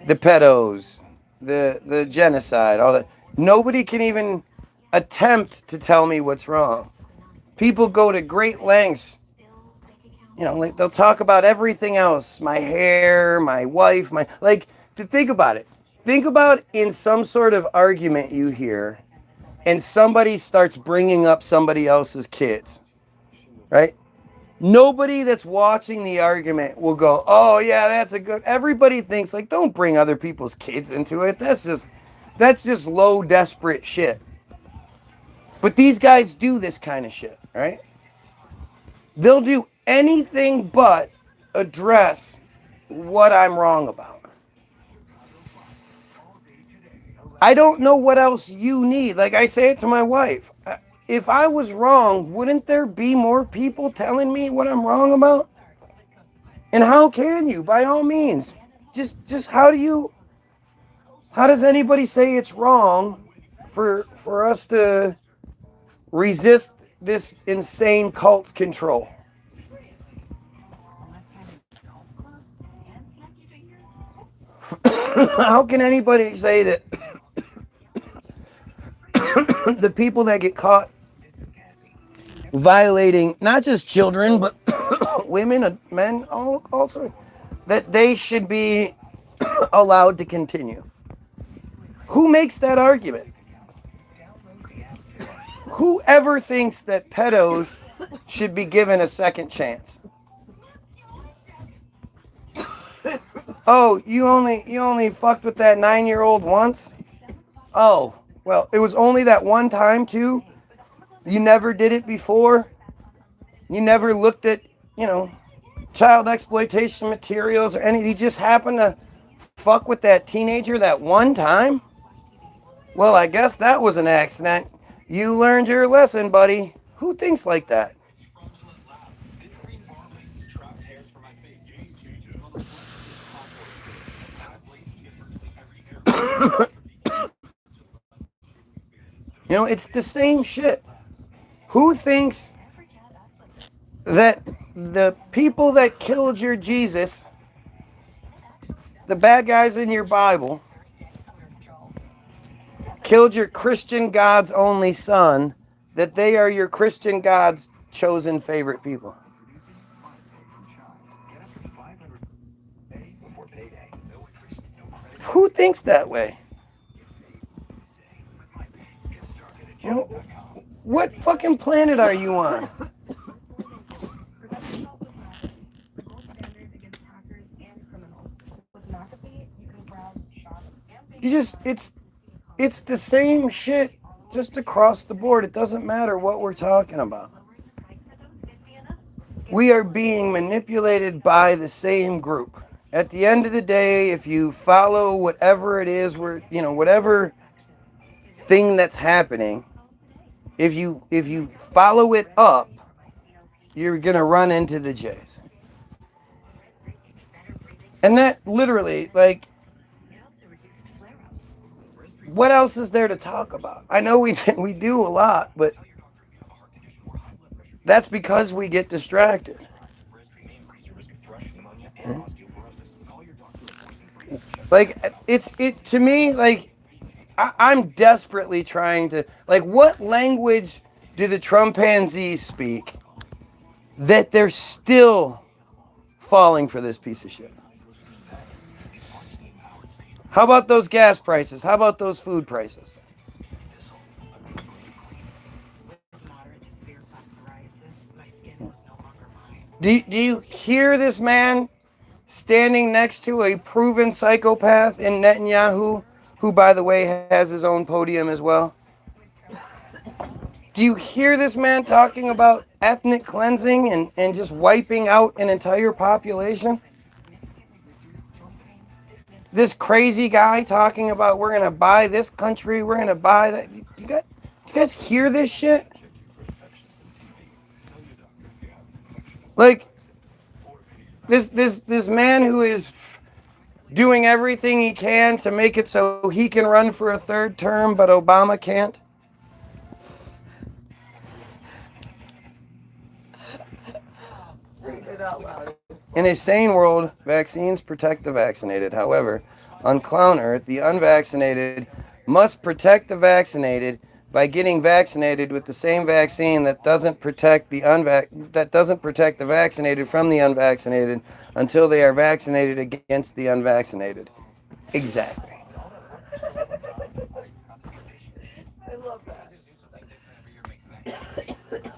the pedos, the genocide, all that. Nobody can even attempt to tell me what's wrong. People go to great lengths, you know, like they'll talk about everything else, my hair, my wife, to think about it. Think about in some sort of argument you hear and somebody starts bringing up somebody else's kids, right? Nobody that's watching the argument will go, oh yeah, that's a good, everybody thinks like, don't bring other people's kids into it. That's just low, desperate shit. But these guys do this kind of shit, right? They'll do anything but address what I'm wrong about. I don't know what else you need. Like I say it to my wife. If I was wrong, wouldn't there be more people telling me what I'm wrong about? And how can you? By all means. Just how does anybody say it's wrong for us to resist this insane cult's control? How can anybody say that the people that get caught violating not just children but women and men also, that they should be allowed to continue? Who makes that argument? Whoever thinks that pedos should be given a second chance? Oh, you only fucked with that 9-year-old once? Oh, well, it was only that one time too? You never did it before? You never looked at, you know, child exploitation materials or anything? You just happened to fuck with that teenager that one time? Well, I guess that was an accident. You learned your lesson, buddy. Who thinks like that? You know, it's the same shit. Who thinks that the people that killed your Jesus, the bad guys in your Bible, killed your Christian God's only son, that they are your Christian God's chosen favorite people? Who thinks that way? You know, what fucking planet are you on? It's the same shit just across the board. It doesn't matter what we're talking about. We are being manipulated by the same group. At the end of the day, if you follow whatever it is, whatever thing that's happening, if you follow it up, you're gonna run into the J's. And that literally, like, what else is there to talk about? I know we do a lot, but that's because we get distracted. Like, to me, like, I'm desperately trying to, like, what language do the Trumpanzees speak that they're still falling for this piece of shit? How about those gas prices? How about those food prices? Do you hear this man standing next to a proven psychopath in Netanyahu, who, by the way, has his own podium as well? Do you hear this man talking about ethnic cleansing and just wiping out an entire population? This crazy guy talking about we're going to buy this country, we're going to buy that. You guys hear this shit? Like, this man who is doing everything he can to make it so he can run for a third term, but Obama can't. Read it out loud. In a sane world, vaccines protect the vaccinated. However, on Clown Earth, the unvaccinated must protect the vaccinated by getting vaccinated with the same vaccine that doesn't protect the vaccinated from the unvaccinated until they are vaccinated against the unvaccinated. Exactly. I love that.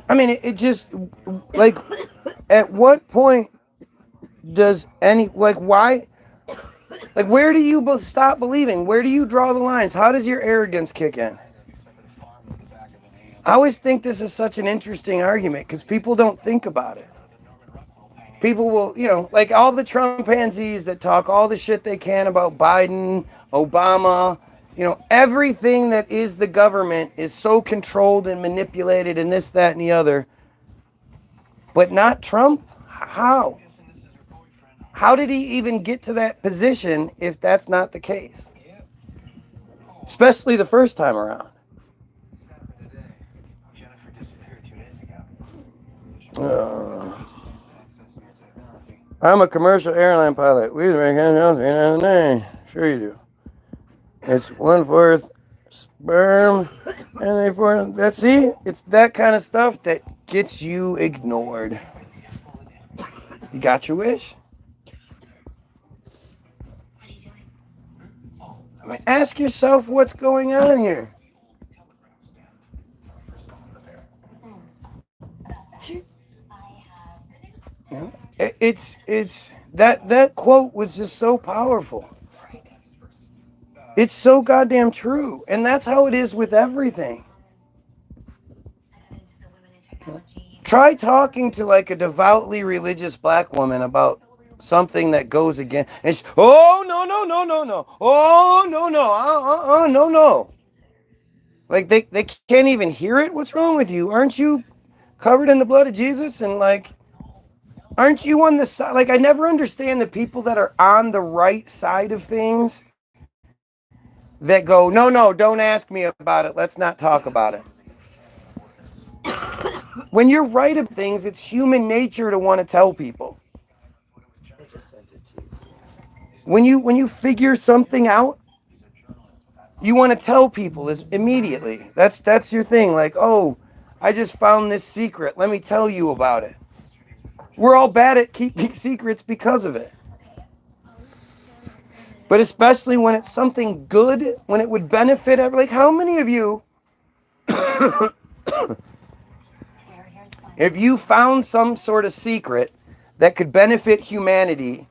I mean, it just, like, at what point does why, like, where do you stop believing? Where do you draw the lines? How does your arrogance kick in? I always think this is such an interesting argument because people don't think about it. People will, like all the Trumpanzees that talk all the shit they can about Biden, Obama, everything that is the government is so controlled and manipulated and this, that, and the other. But not Trump? How? How did he even get to that position if that's not the case? Especially the first time around. I'm a commercial airline pilot. We make announcements. Sure you do. It's 1/4 sperm and a fourth. It's that kind of stuff that gets you ignored. You got your wish? I mean, ask yourself what's going on here. It's that quote was just so powerful. It's so goddamn true, and that's how it is with everything. Try talking to like a devoutly religious black woman about something that goes against, and she, oh no, oh no. Like they can't even hear it. What's wrong with you? Aren't you covered in the blood of Jesus? And like, aren't you on the side? Like, I never understand the people that are on the right side of things that go, no, don't ask me about it. Let's not talk about it. When you're right of things, it's human nature to want to tell people. I just sent it to you. When you figure something out, you want to tell people immediately. That's your thing. Like, oh, I just found this secret. Let me tell you about it. We're all bad at keeping secrets because of it. But especially when it's something good, when it would benefit like how many of you if you found some sort of secret that could benefit humanity,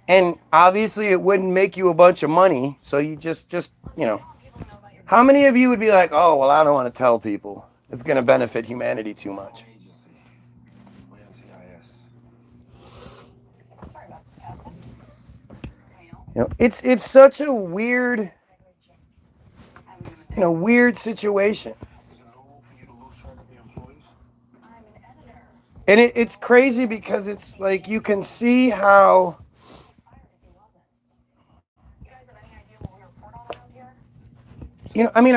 and obviously it wouldn't make you a bunch of money, so you just how many of you would be like, oh, well, I don't want to tell people. It's going to benefit humanity too much. It's such a weird, weird situation. And it's crazy because it's like you can see how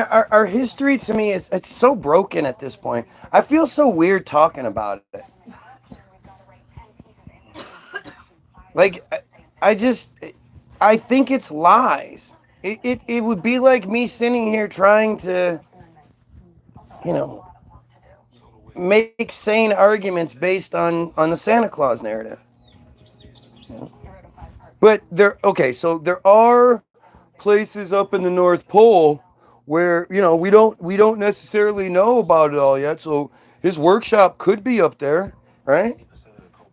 our history to me it's so broken at this point. I feel so weird talking about it. Like I think it's lies. It would be like me sitting here trying to, make sane arguments based on the Santa Claus narrative. But there are places up in the North Pole where, we don't necessarily know about it all yet. So his workshop could be up there, right?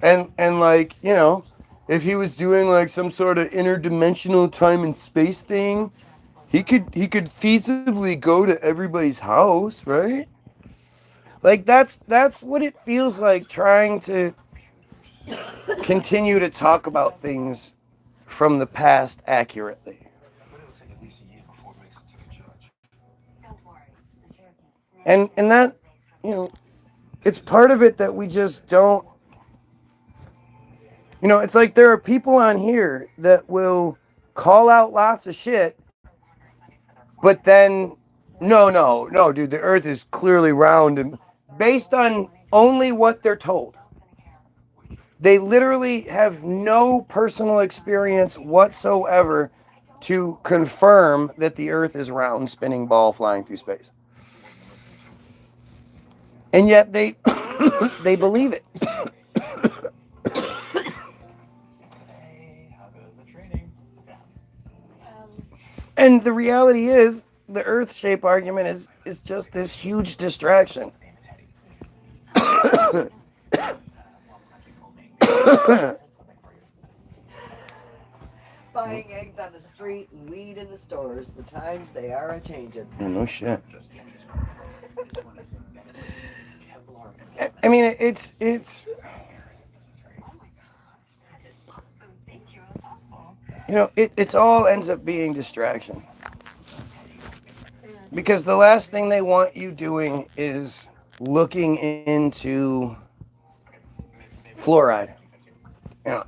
And like, you know, if he was doing like some sort of interdimensional time and space thing, he could feasibly go to everybody's house, right? Like that's what it feels like trying to continue to talk about things from the past accurately. And that, you know, it's part of it that we just don't, you know, it's like there are people on here that will call out lots of shit, but then, no, dude, the earth is clearly round and based on only what they're told. They literally have no personal experience whatsoever to confirm that the earth is round, spinning ball flying through space. And yet they they believe it. And the reality is, the earth shape argument is just this huge distraction. Buying eggs on the street and weed in the stores. The times they are a changing. Yeah, no shit. I mean, it's you know, it's all ends up being distraction. Because the last thing they want you doing is looking into fluoride. You know,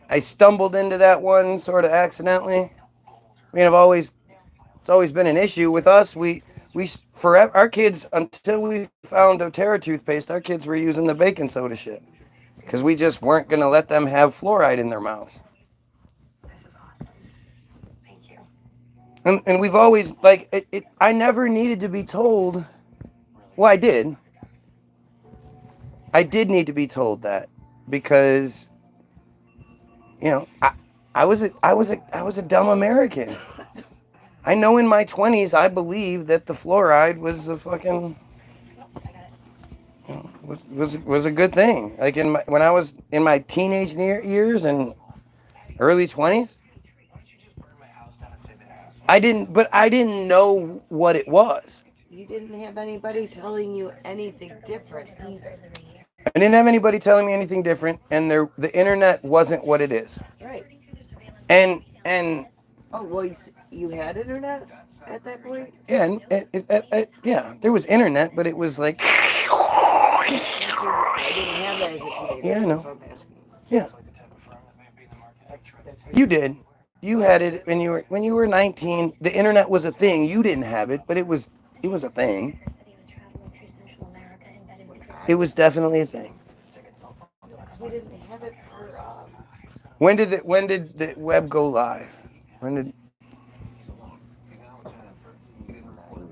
I stumbled into that one sort of accidentally. I mean, it's always been an issue with us. We forever, our kids, until we found doTERRA toothpaste, our kids were using the baking soda shit because we just weren't going to let them have fluoride in their mouths. And we've always, like, I never needed to be told. Well, I did. I did need to be told that because, you know, I was a dumb American. I know in my 20s I believed that the fluoride was a fucking, you know, was a good thing. Like when I was in my teenage years and early 20s. I didn't know what it was. You didn't have anybody telling you anything different either. I didn't have anybody telling me anything different, and the internet wasn't what it is. Right. And oh well, you had internet at that point. Yeah, and yeah, there was internet, but it was like. I didn't have that as a teenager. Yeah, I know. That's what I'm asking. Yeah. That's You did. You had it when you were 19. The internet was a thing. You didn't have it, but it was a thing. It was definitely a thing. Because we didn't have it for. When did the web go live?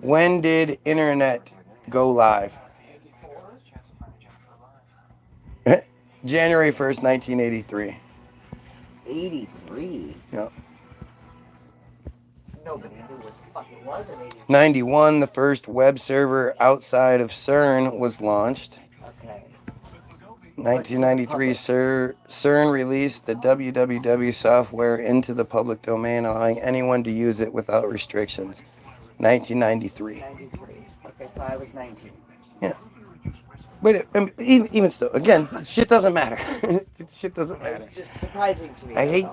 When did internet go live? January 1st, 1983. 83. Yeah. Nobody knew what the fuck it was in 83. 91, the first web server outside of CERN was launched. Okay. 1993, CERN released the www software into the public domain, allowing anyone to use it without restrictions. 1993. 93. Okay, so I was 19. Yeah. But even still, again, shit doesn't matter. Shit doesn't matter. It's just surprising to me. I hate,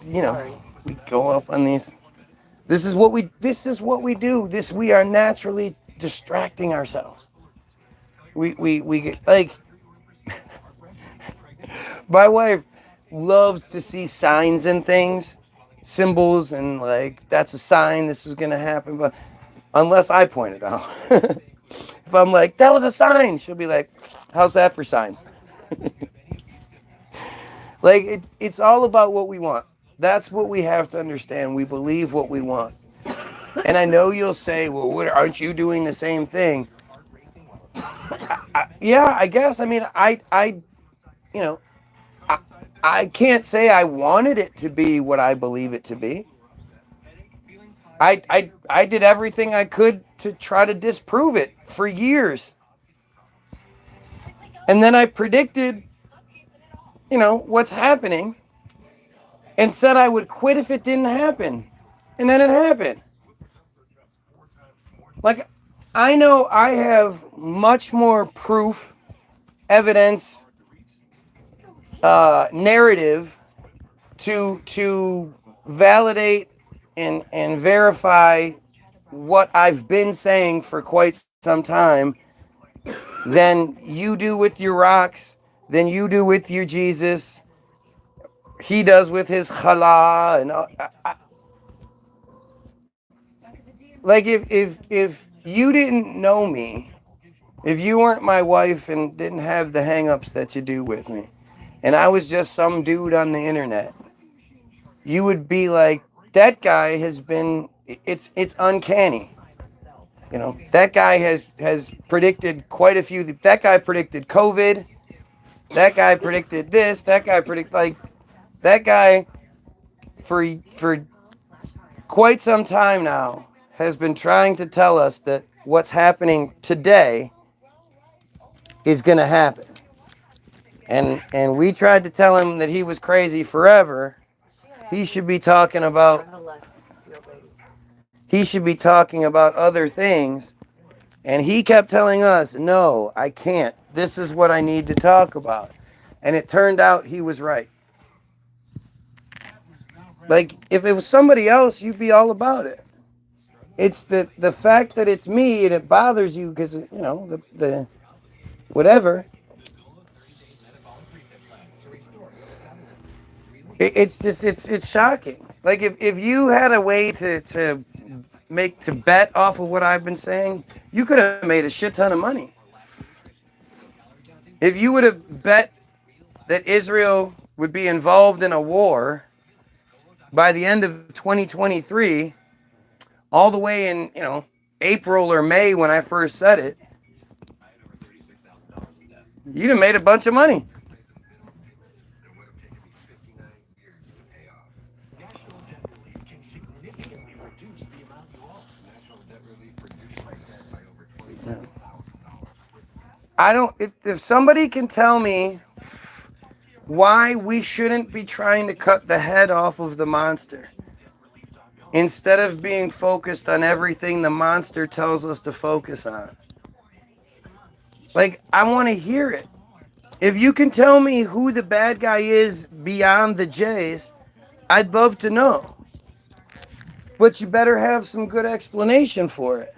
you know, Sorry. we go off on these. This is what we do. We are naturally distracting ourselves. We get, like, my wife loves to see signs and things, symbols, and like, that's a sign this was going to happen, but unless I point it out. If I'm like, that was a sign, she'll be like, how's that for signs? Like, it's all about what we want. That's what we have to understand. We believe what we want. And I know you'll say, well, aren't you doing the same thing? Yeah, I guess. I mean, you know, I can't say I wanted it to be what I believe it to be. I did everything I could to try to disprove it for years. And then I predicted, what's happening and said I would quit if it didn't happen. And then it happened. Like, I know I have much more proof, evidence, narrative to validate and verify what I've been saying for quite some time than you do with your rocks, than you do with your Jesus. He does with his challah and like if you didn't know me, if you weren't my wife and didn't have the hang-ups that you do with me, and I was just some dude on the internet, you would be like, that guy has been, it's uncanny. That guy has predicted quite a few. That guy predicted COVID. That guy predicted this. That guy that guy for quite some time now has been trying to tell us that what's happening today is going to happen. And we tried to tell him that he was crazy forever. He should be talking about other things. And he kept telling us, no, I can't. This is what I need to talk about. And it turned out he was right. Like, if it was somebody else, you'd be all about it. It's the fact that it's me and it bothers you because, the whatever. It's shocking. Like, if you had a way to bet off of what I've been saying, you could have made a shit ton of money. If you would have bet that Israel would be involved in a war by the end of 2023, all the way in, April or May when I first said it, you'd have made a bunch of money. If somebody can tell me why we shouldn't be trying to cut the head off of the monster instead of being focused on everything the monster tells us to focus on. Like, I want to hear it. If you can tell me who the bad guy is beyond the Jays, I'd love to know. But you better have some good explanation for it.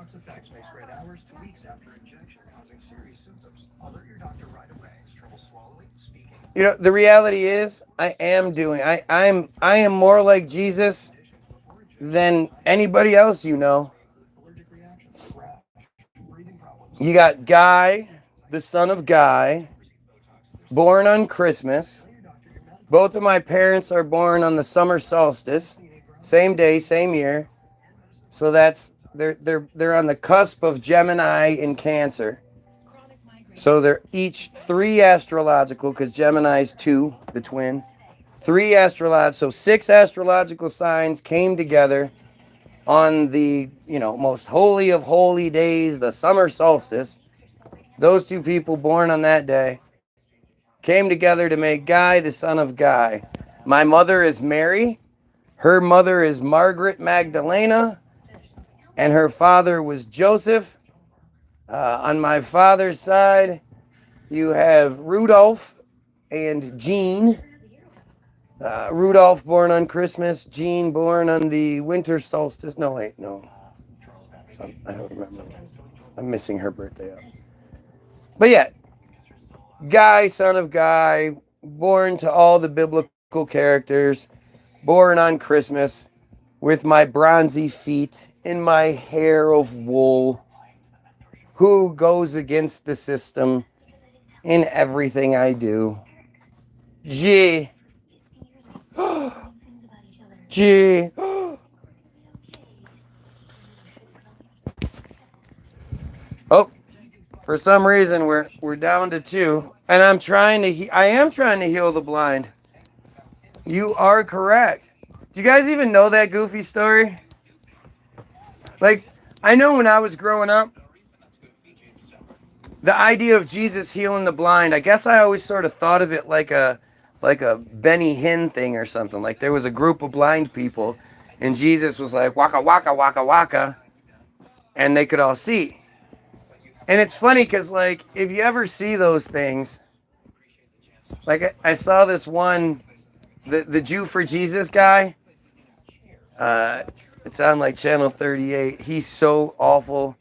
Botox effects may spread hours to weeks after injection, causing serious symptoms. Alert your doctor right away. Trouble swallowing, speaking. The reality is, I am more like Jesus than anybody else you know. You got Guy, the son of Guy, born on Christmas. Both of my parents are born on the summer solstice, same day, same year. So they're on the cusp of Gemini and Cancer. So they're each 3 astrological, because Gemini's 2, the twin. 3 astrological, so 6 astrological signs came together on the, most holy of holy days, the summer solstice. Those 2 people born on that day came together to make Guy, the son of Guy. My mother is Mary. Her mother is Margaret Magdalena. And her father was Joseph. On my father's side, you have Rudolph and Jean. Rudolph born on Christmas, Jean born on the winter solstice. No. I don't remember. I'm missing her birthday up. But yeah, Guy, son of Guy, born to all the biblical characters, born on Christmas, with my bronzy feet and my hair of wool, who goes against the system in everything I do. Gee. Gee. Oh, for some reason we're down to 2, and I am trying to heal the blind. You are correct. Do you guys even know that goofy story? Like, I know when I was growing up, the idea of Jesus healing the blind, I guess I always sort of thought of it like a Benny Hinn thing or something. Like there was a group of blind people, and Jesus was like waka waka waka waka, and they could all see. And it's funny because like if you ever see those things, like I saw this one, the Jew for Jesus guy. It's on like channel 38. He's so awful.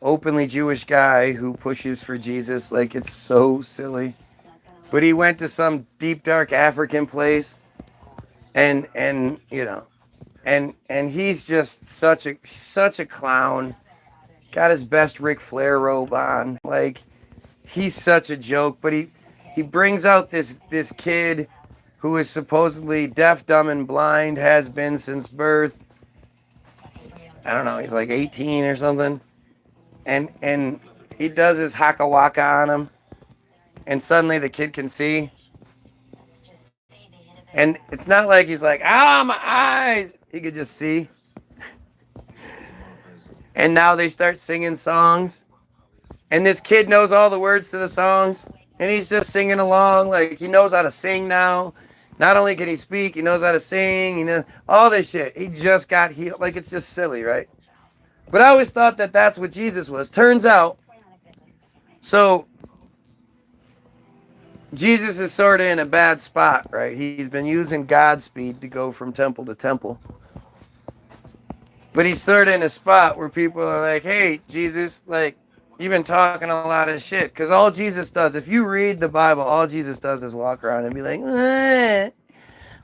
Openly Jewish guy who pushes for Jesus. Like it's so silly. But he went to some deep dark African place, and you know, and he's just such a clown. Got his best Ric Flair robe on. Like he's such a joke. But he brings out this kid who is supposedly deaf, dumb, and blind, has been since birth. I don't know, he's like 18 or something. And he does his haka waka on him. And suddenly the kid can see. And it's not like he's like, my eyes. He could just see. And now they start singing songs. And this kid knows all the words to the songs. And he's just singing along. Like he knows how to sing now. Not only can he speak, he knows how to sing. He knows all this shit. He just got healed. Like it's just silly, right? But I always thought that that's what Jesus was. Turns out, so Jesus is sort of in a bad spot, right? He's been using Godspeed to go from temple to temple. But he's sort of in a spot where people are like, hey, Jesus, like, you've been talking a lot of shit. Because all Jesus does, if you read the Bible, all Jesus does is walk around and be like,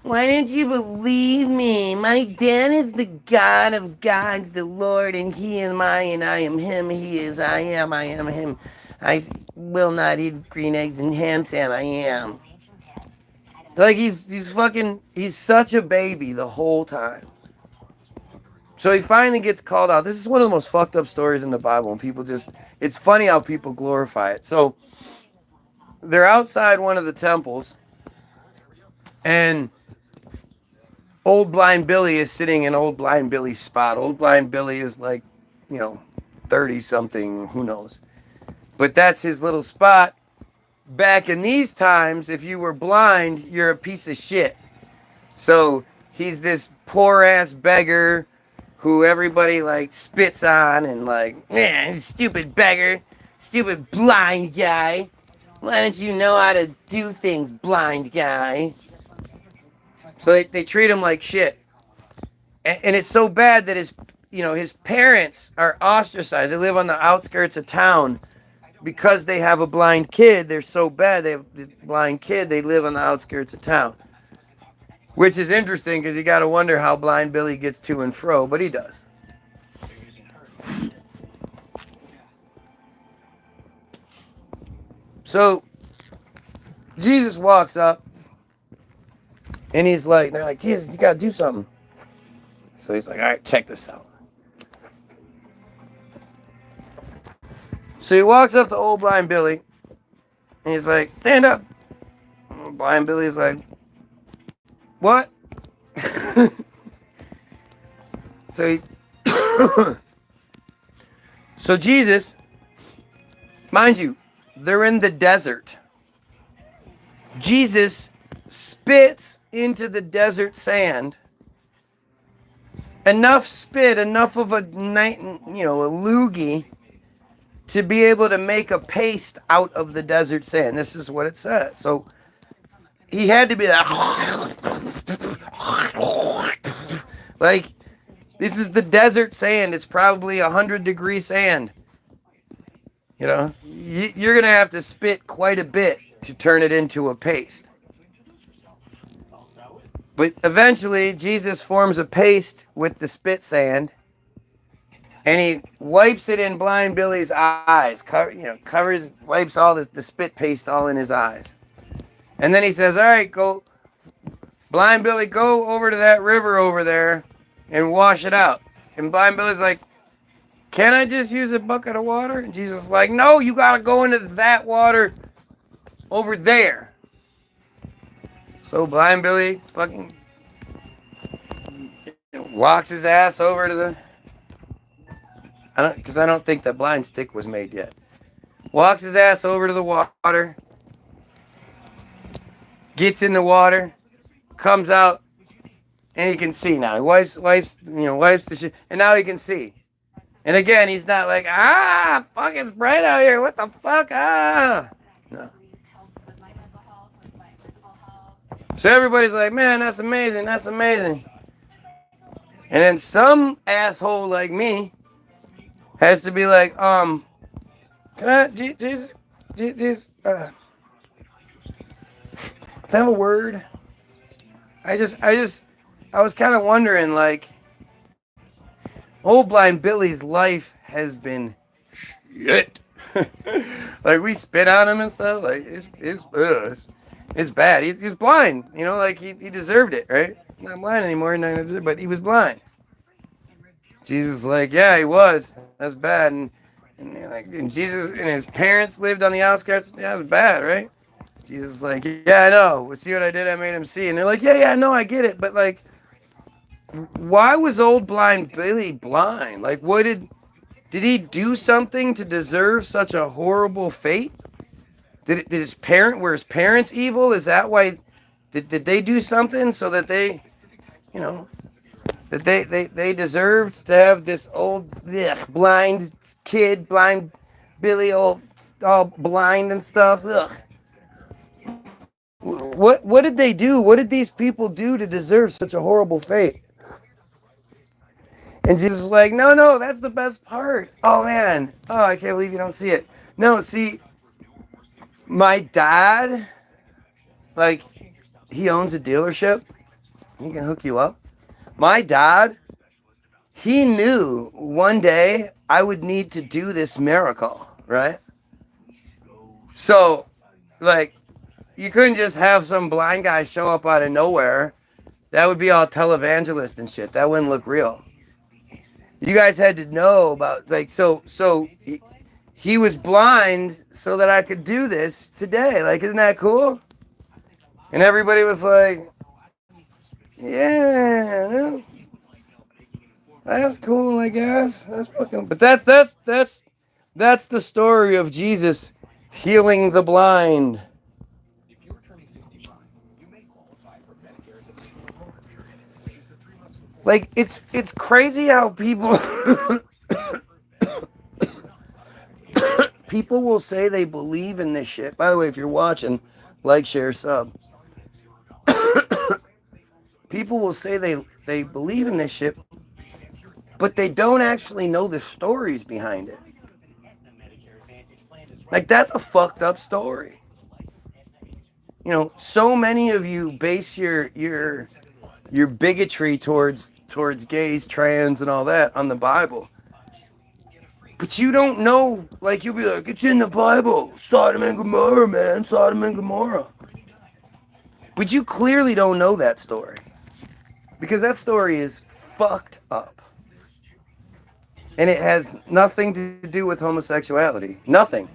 why didn't you believe me? My dad is the God of gods, the Lord, and he is I, and I am him. He is I am him. I will not eat green eggs and ham, Sam, I am. Like, he's such a baby the whole time. So he finally gets called out. This is one of the most fucked up stories in the Bible, and people just, it's funny how people glorify it. So they're outside one of the temples, and Old Blind Billy is sitting in Old Blind Billy's spot. Old Blind Billy is like, 30-something, who knows. But that's his little spot. Back in these times, if you were blind, you're a piece of shit. So he's this poor-ass beggar who everybody, like, spits on and, like, man, stupid beggar, stupid blind guy. Why don't you know how to do things, blind guy? So they treat him like shit. And it's so bad that his parents are ostracized. They live on the outskirts of town because they have a blind kid. They're so bad. They have a blind kid. They live on the outskirts of town. Which is interesting because you got to wonder how Blind Billy gets to and fro, but he does. So Jesus walks up. And he's like, they're like, Jesus, you got to do something. So he's like, all right, check this out. So he walks up to Old Blind Billy. And he's like, stand up. And Blind Billy's like, what? So Jesus, mind you, they're in the desert. Jesus spits into the desert sand enough spit, enough of a loogie to be able to make a paste out of the desert sand. This is what it says. So he had to be like, this is the desert sand. It's probably 100-degree sand. You're gonna have to spit quite a bit to turn it into a paste. But eventually, Jesus forms a paste with the spit sand, and he wipes it in Blind Billy's eyes. Wipes all the spit paste all in his eyes. And then he says, all right, go, Blind Billy, go over to that river over there and wash it out. And Blind Billy's like, can I just use a bucket of water? And Jesus is like, no, you got to go into that water over there. So Blind Billy fucking walks his ass over to the... I don't think the blind stick was made yet. walks his ass over to the water, gets in the water, comes out, and he can see now. He wipes the shit, and now he can see. And again, he's not like, fuck, it's bright out here. What the fuck? No. So everybody's like, man, that's amazing. That's amazing. And then some asshole like me has to be like, can I, Jesus, can I have a word? I was kind of wondering, like, old blind Billy's life has been shit. Like, we spit on him and stuff. Like, it's bad. He's blind. You know, like, he deserved it, right? Not blind anymore, but he was blind. Jesus is like, yeah, he was. That's bad. And Jesus and his parents lived on the outskirts. Yeah, it was bad, right? Jesus is like, yeah, I know. See what I did? I made him see. And they're like, yeah, no, I get it. But, like, why was old blind Billy blind? Like, did he do something to deserve such a horrible fate? Were his parents evil? Is that why? Did they do something so that they, that they deserved to have this old blind kid, blind Billy, all blind and stuff? Ugh. What did they do? What did these people do to deserve such a horrible fate? And Jesus was like, no, that's the best part. Oh, man. Oh, I can't believe you don't see it. No, see, my dad, like, he owns a dealership. He can hook you up. My dad, he knew one day I would need to do this miracle, right? So, like, you couldn't just have some blind guy show up out of nowhere. That would be all televangelist and shit. That wouldn't look real. You guys had to know about, like, so he was blind so that I could do this today. Like, isn't that cool? And everybody was like, yeah, no, that's cool, I guess. That's fucking, but that's the story of Jesus healing the blind. Like, it's crazy how people people will say they believe in this shit. By the way, if you're watching, like, share, sub. People will say they believe in this shit, but they don't actually know the stories behind it. Like, that's a fucked up story. So many of you base your bigotry towards gays, trans, and all that on the Bible. But you don't know, like, you'll be like, it's in the Bible. Sodom and Gomorrah, man. Sodom and Gomorrah. But you clearly don't know that story. Because that story is fucked up. And it has nothing to do with homosexuality. Nothing.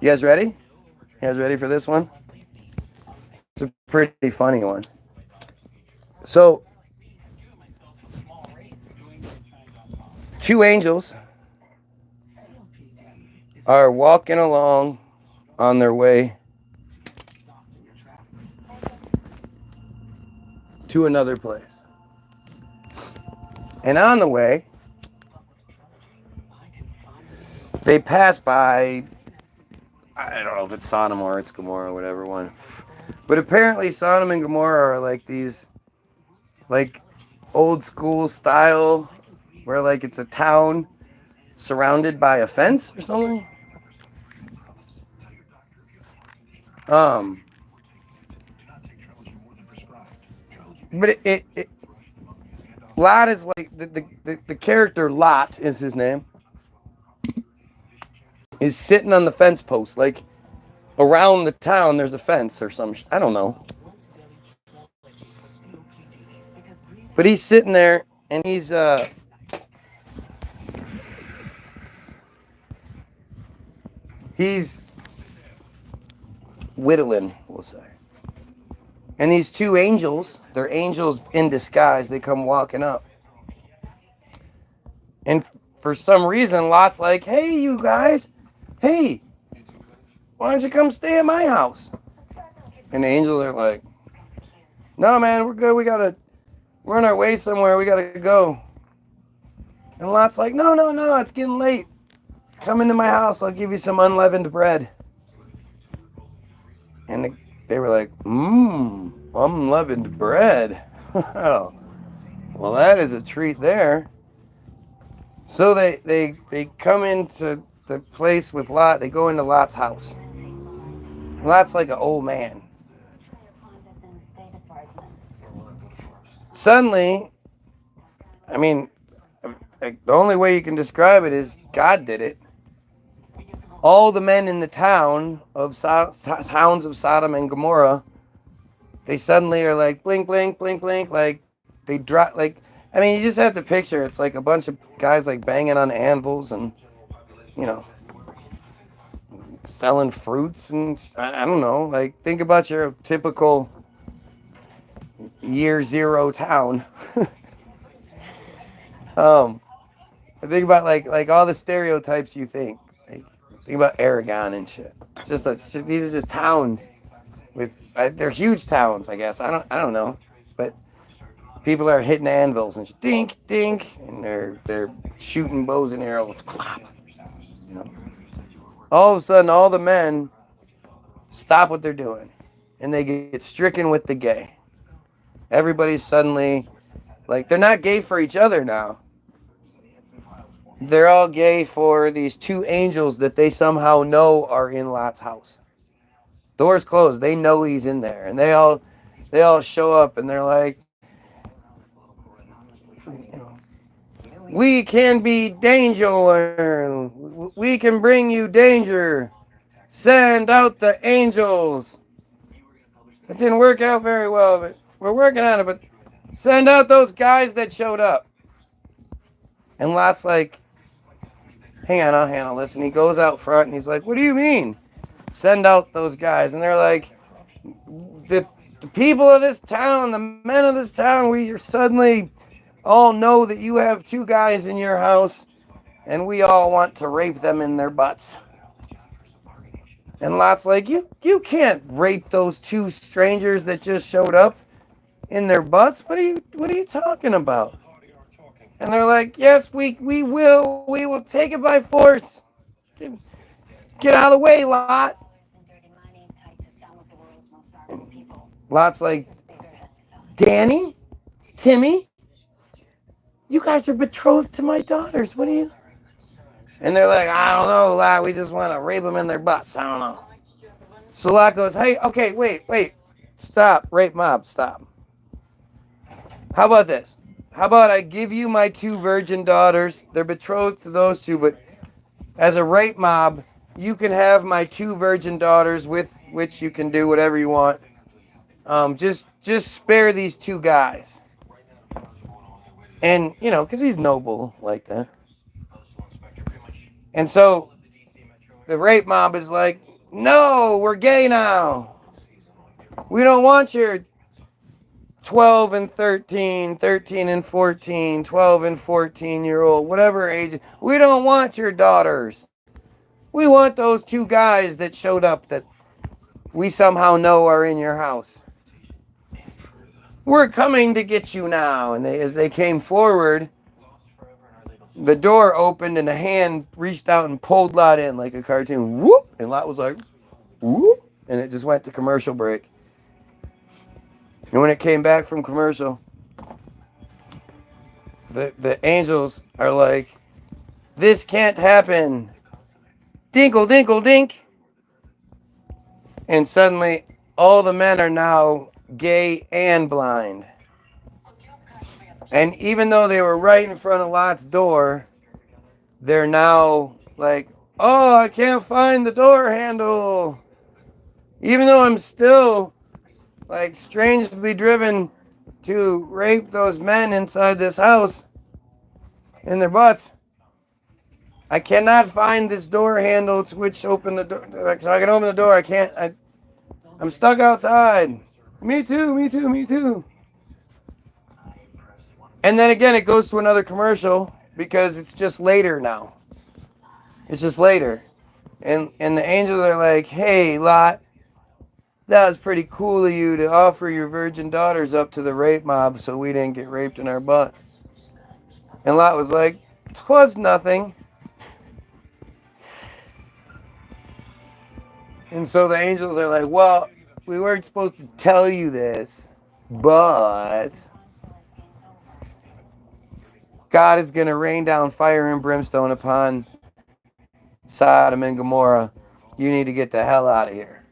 You guys ready? You guys ready for this one? It's a pretty funny one. So, two angels are walking along on their way to another place. And on the way, they pass by, I don't know if it's Sodom or it's Gomorrah, whatever one. But apparently Sodom and Gomorrah are like these, like, old school style, where, like, it's a town surrounded by a fence or something. But Lot is like, the character Lot is his name, is sitting on the fence post. Like, around the town there's a fence or some, I don't know. But he's sitting there and he's whittling, we'll say. And these two angels, they're angels in disguise, they come walking up. And for some reason, Lot's like, hey, you guys, hey, why don't you come stay at my house? And the angels are like, no, man, we're good. We're on our way somewhere. We got to go. And Lot's like, no, it's getting late. Come into my house. I'll give you some unleavened bread. And they were like, unleavened bread. Well, that is a treat there. So they come into the place with Lot. They go into Lot's house. Lot's like an old man. Suddenly, I mean, the only way you can describe it is God did it. All the men in the towns of Sodom and Gomorrah, they suddenly are like blink, blink, blink, blink, like they drop, like, I mean, you just have to picture it's like a bunch of guys like banging on anvils and, you know, selling fruits and I don't know, like think about your typical year zero town. Think about like all the stereotypes you think. Like, think about Aragon and shit. These are just towns with they're huge towns, I guess. I don't know, but people are hitting anvils and dink dink, and they're shooting bows and arrows. You know, all of a sudden, all the men stop what they're doing, and they get stricken with the gay. Everybody's suddenly like they're not gay for each other now. They're all gay for these two angels that they somehow know are in Lot's house. Doors closed. They know he's in there, and they all show up, and they're like, "We can be danger. We can bring you danger. Send out the angels." It didn't work out very well, but we're working on it. But send out those guys that showed up. And Lot's like, hang on, I'll handle this. And he goes out front and he's like, what do you mean? Send out those guys. And they're like, the people of this town, the men of this town, we suddenly all know that you have two guys in your house and we all want to rape them in their butts. And Lot's like, you can't rape those two strangers that just showed up in their butts. What are you talking about? And they're like, yes, we will take it by force. Get out of the way, Lot. And Lot's like, Danny, Timmy, you guys are betrothed to my daughters. What are you? And they're like, I don't know, Lot. We just want to rape them in their butts. I don't know. So Lot goes, hey, okay, wait. Stop, rape mob, stop. How about this? How about I give you my two virgin daughters? They're betrothed to those two, but as a rape mob, you can have my two virgin daughters with which you can do whatever you want. Just spare these two guys. And, you know, because he's noble like that. And so the rape mob is like, no, we're gay now. We don't want your 12 and 13, 13 and 14, 12 and 14-year-old, whatever age. We don't want your daughters. We want those two guys that showed up that we somehow know are in your house. We're coming to get you now. And as they came forward, the door opened and a hand reached out and pulled Lot in like a cartoon. Whoop! And Lot was like, whoop! And it just went to commercial break. And when it came back from commercial, the angels are like, this can't happen. Dinkle, dinkle, dink. And suddenly, all the men are now gay and blind. And even though they were right in front of Lot's door, they're now like, oh, I can't find the door handle. Even though I'm still like strangely driven to rape those men inside this house in their butts, I cannot find this door handle to which open the door. Like, so I can open the door. I can't. I'm stuck outside. Me too. And then again, it goes to another commercial because it's just later now. It's just later. And the angels are like, hey, Lot, that was pretty cool of you to offer your virgin daughters up to the rape mob so we didn't get raped in our butts. And Lot was like, 'twas nothing. And so the angels are like, well, we weren't supposed to tell you this, but God is going to rain down fire and brimstone upon Sodom and Gomorrah. You need to get the hell out of here.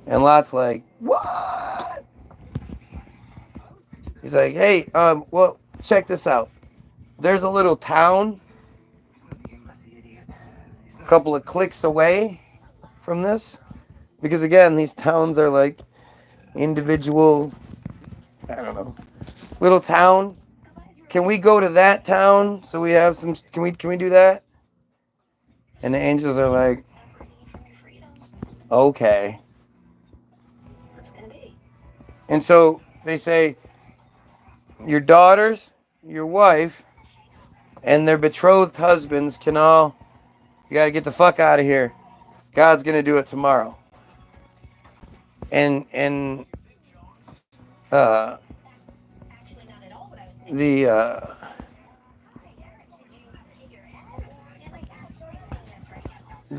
And Lot's like, what? He's like, hey, well, check this out. There's a little town a couple of clicks away from this. Because again, these towns are like individual, I don't know, little town. Can we go to that town so we have some, can we do that? And the angels are like, okay. And so they say, your daughters, your wife, and their betrothed husbands can all, you got to get the fuck out of here. God's going to do it tomorrow. And the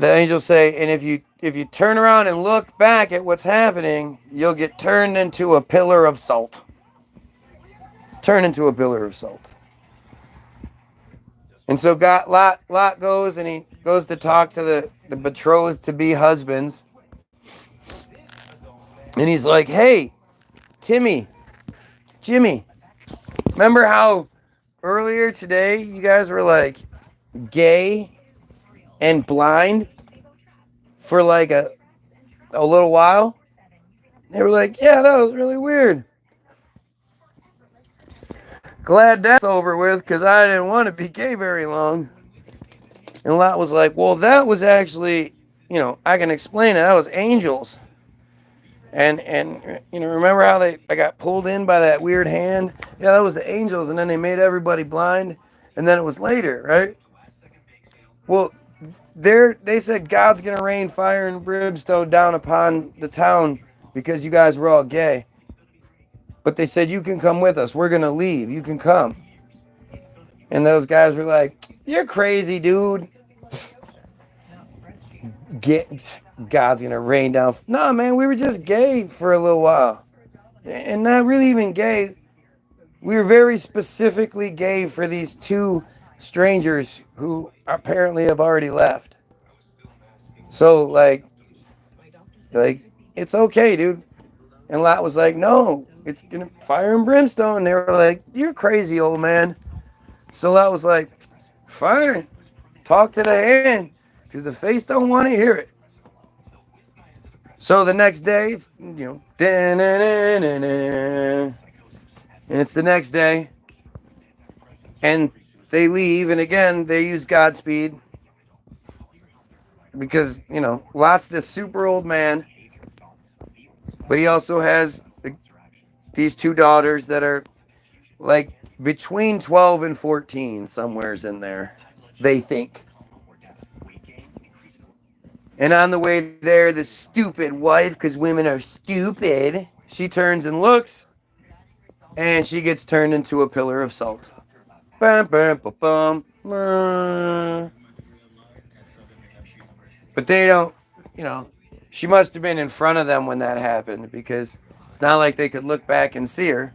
angels say, and if you turn around and look back at what's happening, you'll get turned into a pillar of salt. Turn into a pillar of salt. And so Lot goes and he goes to talk to the betrothed to be husbands. And he's like, hey, Jimmy, remember how earlier today you guys were like gay and blind for like a little while? They were like, yeah, that was really weird. Glad that's over with because I didn't want to be gay very long. And Lot was like, well, that was actually, I can explain it. That was angels. And remember how I got pulled in by that weird hand? Yeah, that was the angels, and then they made everybody blind, and then it was later, right? Well, they said God's going to rain fire and brimstone down upon the town because you guys were all gay. But they said, you can come with us. We're going to leave. You can come. And those guys were like, you're crazy, dude. God's going to rain down. Nah, man, we were just gay for a little while. And not really even gay. We were very specifically gay for these two strangers who apparently have already left. So, like, it's okay, dude. And Lot was like, no, it's going to fire and brimstone. And they were like, you're crazy, old man. So Lot was like, fine, talk to the hand, because the face don't want to hear it. So the next day, and it's the next day, and they leave, and again, they use Godspeed, because, Lot's this super old man, but he also has these two daughters that are, like, between 12 and 14, somewhere's in there, they think. And on the way there, the stupid wife, because women are stupid, she turns and looks, and she gets turned into a pillar of salt. Bam, bam, bam, bam. But they don't, she must have been in front of them when that happened, because it's not like they could look back and see her.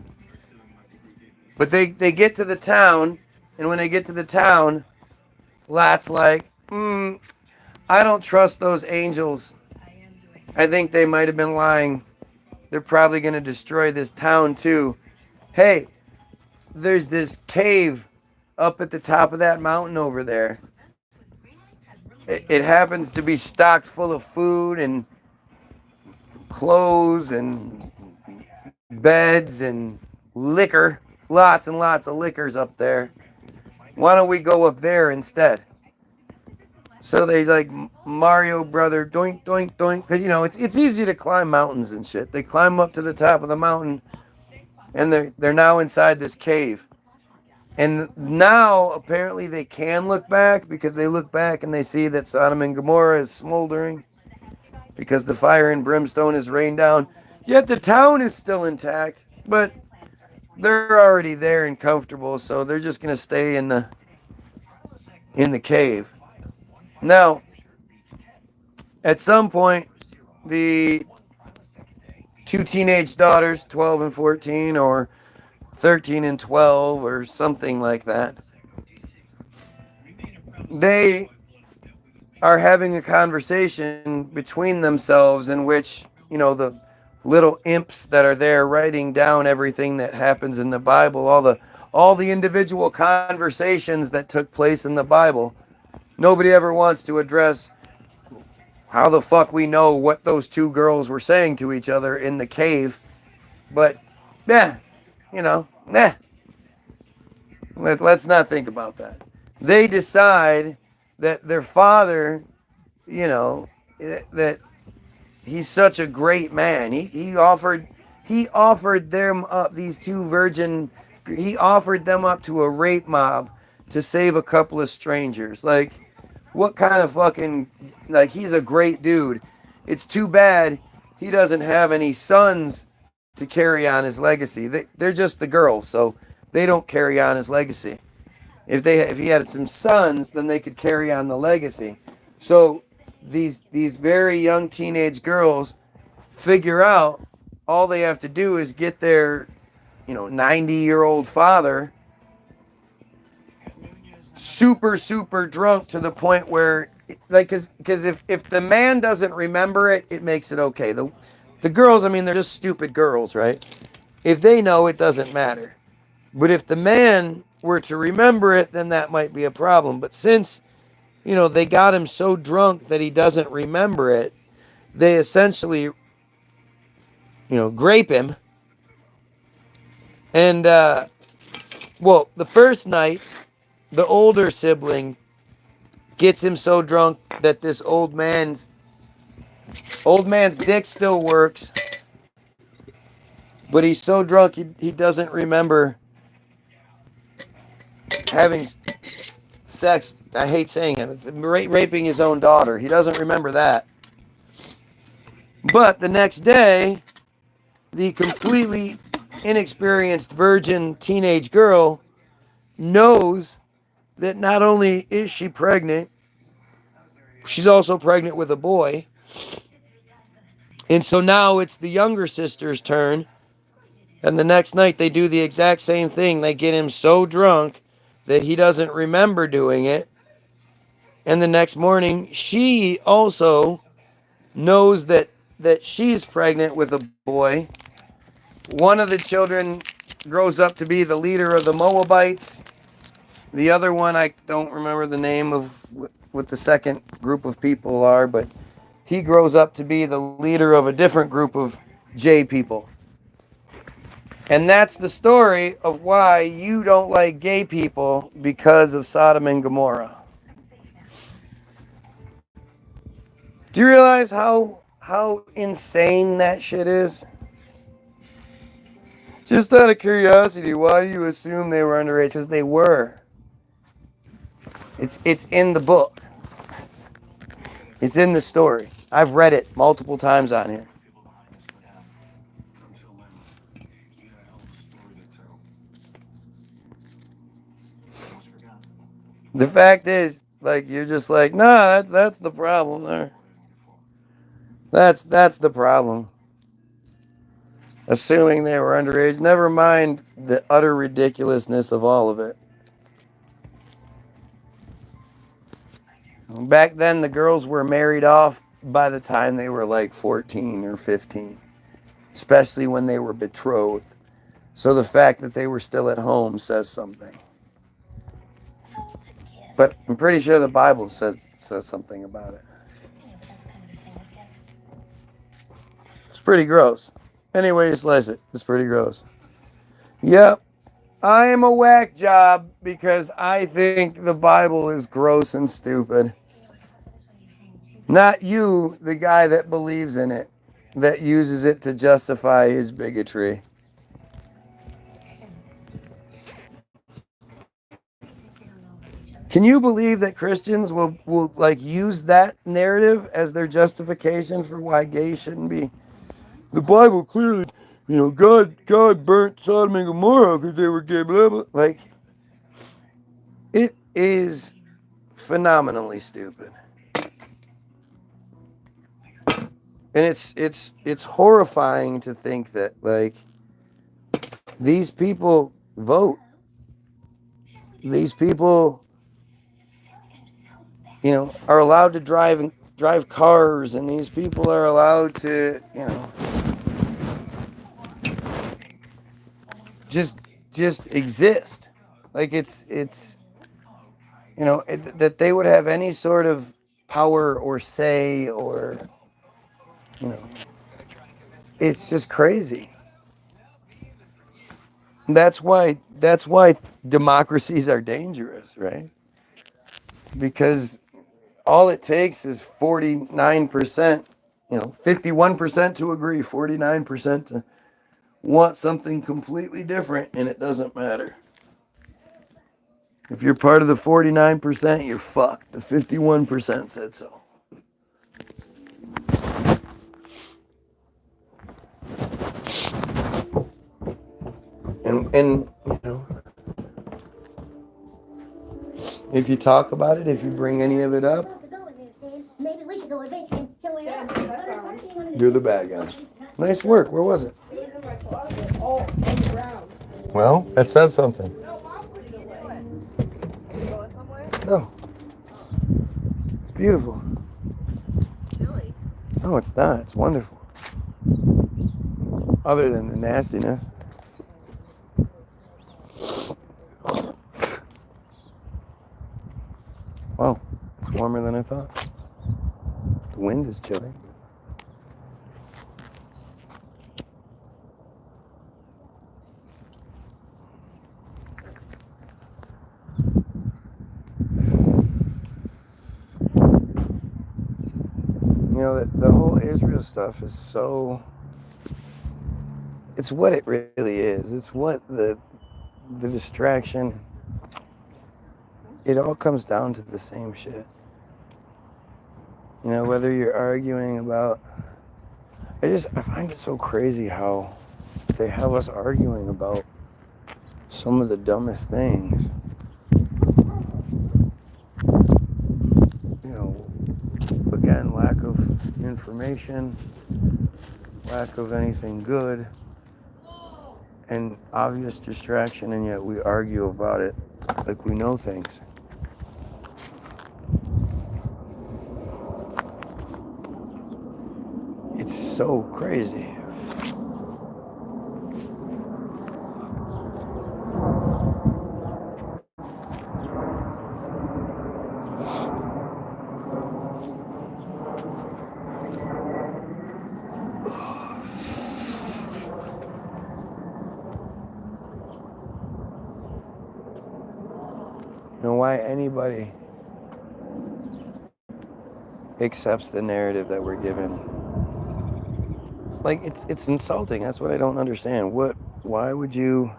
But they get to the town, and when they get to the town, Lot's like, I don't trust those angels. I think they might have been lying. They're probably going to destroy this town too. Hey, there's this cave up at the top of that mountain over there. It happens to be stocked full of food and clothes and beds and liquor. Lots and lots of liquors up there. Why don't we go up there instead? So they like Mario brother, doink, doink, doink. Because, it's easy to climb mountains and shit. They climb up to the top of the mountain, and they're now inside this cave. And now, apparently, they can look back because they look back and they see that Sodom and Gomorrah is smoldering because the fire and brimstone is rained down. Yet the town is still intact, but they're already there and comfortable, so they're just going to stay in the cave. Now, at some point, the two teenage daughters, 12 and 14, or 13 and 12, or something like that, they are having a conversation between themselves in which, the little imps that are there writing down everything that happens in the Bible, all the individual conversations that took place in the Bible. Nobody ever wants to address how the fuck we know what those two girls were saying to each other in the cave. But, yeah, let's not think about that. They decide that their father, that he's such a great man. He offered them up, these two he offered them up to a rape mob to save a couple of strangers. Like, what kind of fucking, like, he's a great dude. It's too bad he doesn't have any sons to carry on his legacy. They're just the girls, so they don't carry on his legacy. If he had some sons, then they could carry on the legacy. So these very young teenage girls figure out all they have to do is get their 90-year-old father super, super drunk to the point where, like, because if the man doesn't remember it, it makes it okay. The girls, I mean, they're just stupid girls, right? If they know, it doesn't matter. But if the man were to remember it, then that might be a problem. But since, they got him so drunk that he doesn't remember it, they essentially, grape him. And, the first night, the older sibling gets him so drunk that this old man's dick still works, but he's so drunk he doesn't remember having sex. I hate saying it, raping his own daughter. He doesn't remember that. But the next day, the completely inexperienced virgin teenage girl knows that not only is she pregnant, she's also pregnant with a boy. And so now it's the younger sister's turn. And the next night they do the exact same thing. They get him so drunk that he doesn't remember doing it. And the next morning, she also knows that she's pregnant with a boy. One of the children grows up to be the leader of the Moabites. The other one, I don't remember the name of what the second group of people are, but he grows up to be the leader of a different group of J people. And that's the story of why you don't like gay people, because of Sodom and Gomorrah. Do you realize how insane that shit is? Just out of curiosity, why do you assume they were underage? Because they were. It's in the book. It's in the story. I've read it multiple times on here. The fact is, like, you're just like, nah, that's the problem there. That's the problem. Assuming they were underage. Never mind the utter ridiculousness of all of it. Back then, the girls were married off by the time they were like 14 or 15. Especially when they were betrothed. So the fact that they were still at home says something. But I'm pretty sure the Bible says something about it. It's pretty gross. Anyway you slice it, it's pretty gross. Yep, I am a whack job because I think the Bible is gross and stupid. Not you, the guy that believes in it, that uses it to justify his bigotry. Can you believe that Christians will like use that narrative as their justification for why gay shouldn't be? The Bible clearly, God burnt Sodom and Gomorrah because they were gay, blah, blah. Like, it is phenomenally stupid. And it's horrifying to think that, like, these people vote. These people, are allowed to drive cars, and these people are allowed to, just exist. Like that they would have any sort of power or say or, it's just crazy. That's why democracies are dangerous, right? Because all it takes is 49%, 51% to agree, 49% to want something completely different, and it doesn't matter. If you're part of the 49%, you're fucked. The 51% said so. And if you talk about it, if you bring any of it up, you're the bad guy. Nice work. Where was it? It was in my closet. Oh, on the ground. Well, that says something. No, Mom put it away. You going somewhere? No. It's beautiful. Chilly. No, it's not. It's wonderful. Other than the nastiness. Wow, it's warmer than I thought. The wind is chilly. The whole Israel stuff is so... It's what it really is. It's what the distraction... It all comes down to the same shit. Whether you're arguing about... I find it so crazy how they have us arguing about some of the dumbest things. Again, lack of information, lack of anything good, and obvious distraction, and yet we argue about it like we know things. It's so crazy. Why anybody accepts the narrative that we're given. Like, it's insulting. That's what I don't understand. Why would you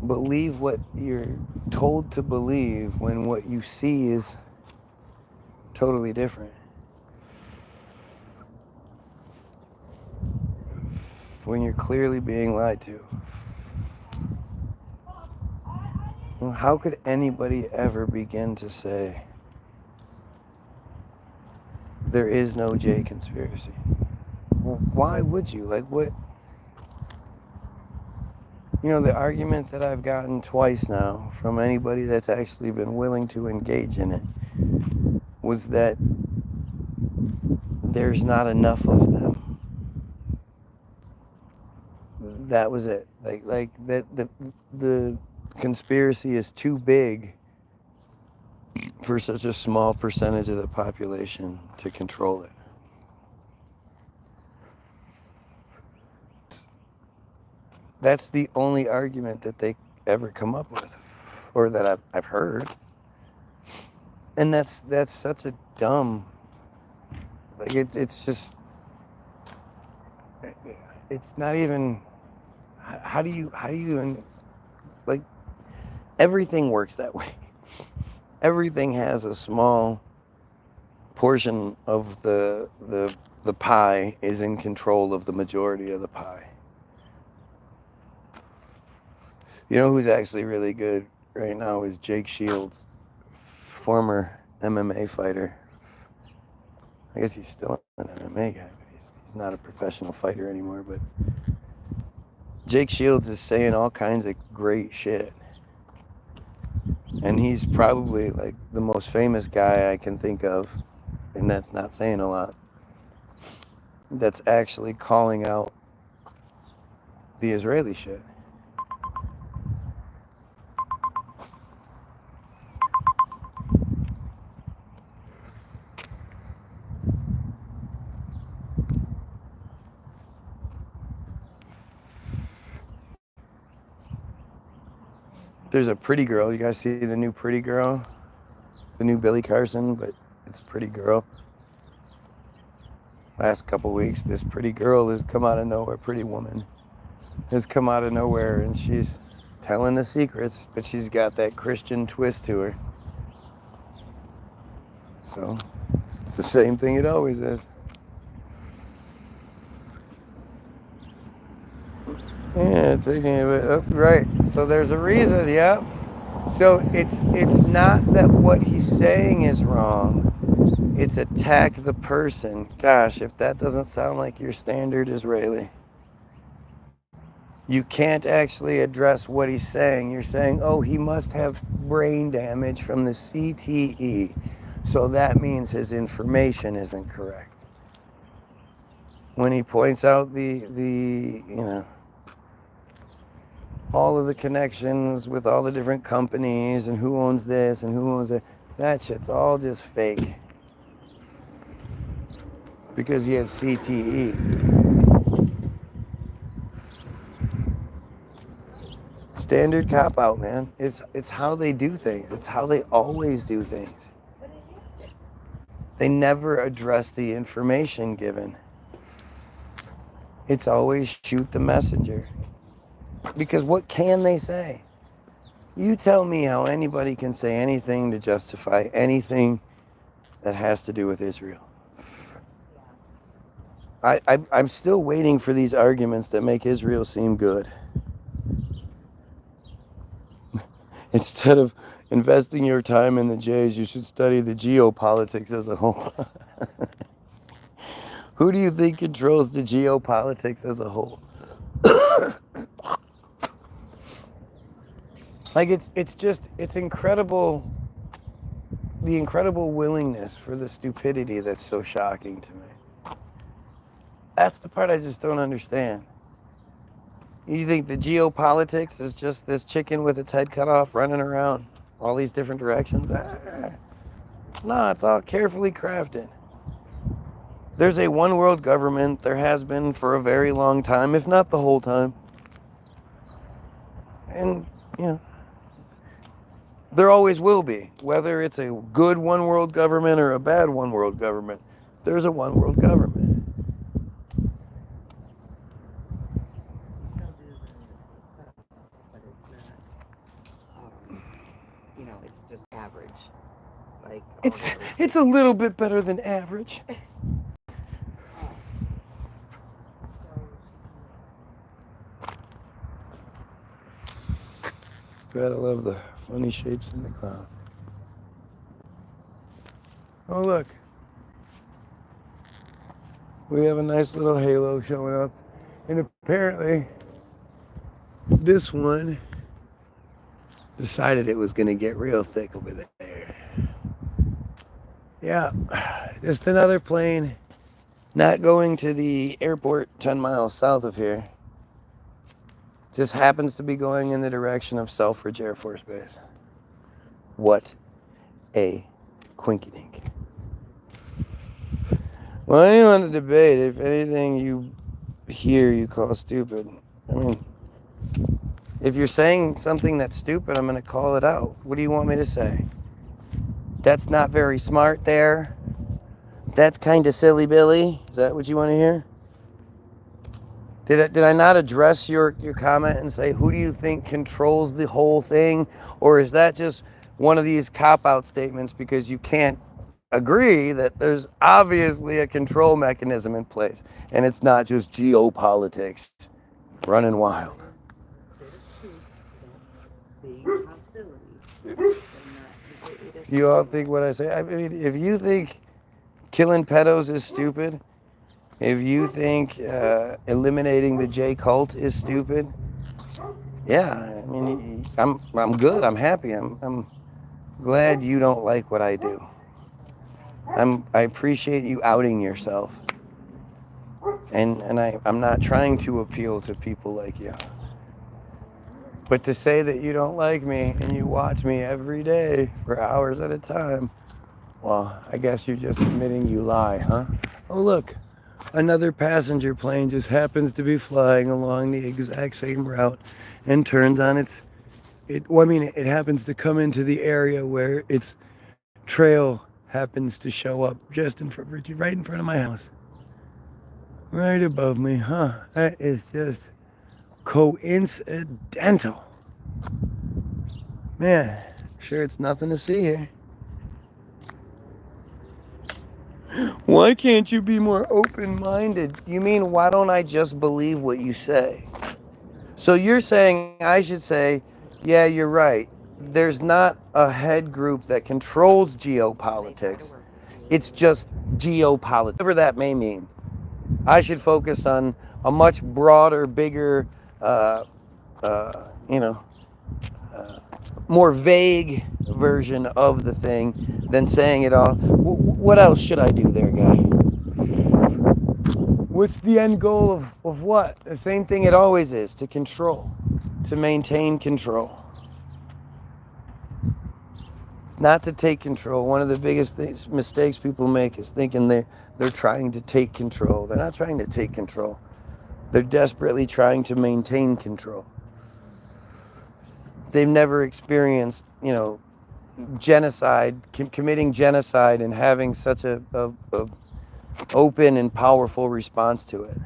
believe what you're told to believe when what you see is totally different? When you're clearly being lied to. Well, how could anybody ever begin to say there is no J conspiracy? Well, why would you? Like, what? The argument that I've gotten twice now from anybody that's actually been willing to engage in it was that there's not enough of them. That was it. Like that the conspiracy is too big for such a small percentage of the population to control it. That's the only argument that they ever come up with, or that I've heard. And that's such a dumb, like it's just, it's not even, how do you even, like, everything works that way. Everything has a small portion of the pie is in control of the majority of the pie. You know who's actually really good right now is Jake Shields, former MMA fighter. I guess he's still an MMA guy, but he's not a professional fighter anymore. But Jake Shields is saying all kinds of great shit. And he's probably like the most famous guy I can think of, and that's not saying a lot, that's actually calling out the Israeli shit. There's a pretty girl. You guys see the new pretty girl? The new Billy Carson, but it's a pretty girl. Last couple weeks, this pretty girl has come out of nowhere, pretty woman, has come out of nowhere, and she's telling the secrets, but she's got that Christian twist to her. So, it's the same thing it always is. Yeah, taking it up, right. So there's a reason, yeah. So it's not that what he's saying is wrong. It's attack the person. Gosh, if that doesn't sound like your standard Israeli. You can't actually address what he's saying. You're saying, oh, he must have brain damage from the CTE. So that means his information isn't correct. When he points out the all of the connections with all the different companies and who owns this and who owns that. That shit's all just fake. Because he has CTE. Standard cop out, man. It's how they do things. It's how they always do things. They never address the information given. It's always shoot the messenger. Because what can they say? You tell me how anybody can say anything to justify anything that has to do with Israel. I'm still waiting for these arguments that make Israel seem good. Instead of investing your time in the Jays, you should study the geopolitics as a whole. Who do you think controls the geopolitics as a whole? Like, it's incredible, the incredible willingness for the stupidity that's so shocking to me. That's the part I just don't understand. You think the geopolitics is just this chicken with its head cut off running around all these different directions? No, it's all carefully crafted. There's a one world government. There has been for a very long time, if not the whole time. And, there always will be. Whether it's a good one world government or a bad one world government, there's a one world government. Still do the stuff, but it's not. It's just average. Like It's a little bit better than average. Gotta love the funny shapes in the clouds. Oh, look. We have a nice little halo showing up. And apparently, this one decided it was going to get real thick over there. Yeah, just another plane not going to the airport 10 miles south of here. Just happens to be going in the direction of Selfridge Air Force Base. What a quinkydink. Well, anyone to debate, if anything you hear you call stupid. I mean, if you're saying something that's stupid, I'm going to call it out. What do you want me to say? That's not very smart there. That's kind of silly, Billy. Is that what you want to hear? Did I not address your comment and say, who do you think controls the whole thing? Or is that just one of these cop-out statements because you can't agree that there's obviously a control mechanism in place and it's not just geopolitics running wild? You all think what I say? I mean, if you think killing pedos is stupid, if you think eliminating the J cult is stupid, yeah, I mean, I'm good. I'm happy. I'm glad you don't like what I do. I appreciate you outing yourself, and I'm not trying to appeal to people like you. But to say that you don't like me and you watch me every day for hours at a time, well, I guess you're just admitting you lie, huh? Oh, look, another passenger plane just happens to be flying along the exact same route and turns on it happens to come into the area where its trail happens to show up just right in front of my house. Right above me, huh? That is just coincidental. Man, sure it's nothing to see here. Why can't you be more open-minded? You mean, why don't I just believe what you say? So you're saying I should say, yeah, you're right. There's not a head group that controls geopolitics. It's just geopolitics, whatever that may mean. I should focus on a much broader, bigger, more vague version of the thing than saying it all. What else should I do there, guy? What's the end goal of what? The same thing it always is, to control, to maintain control. It's not to take control. One of the biggest mistakes people make is thinking they're trying to take control. They're not trying to take control. They're desperately trying to maintain control. They've never experienced, genocide, committing genocide and having such a open and powerful response to it.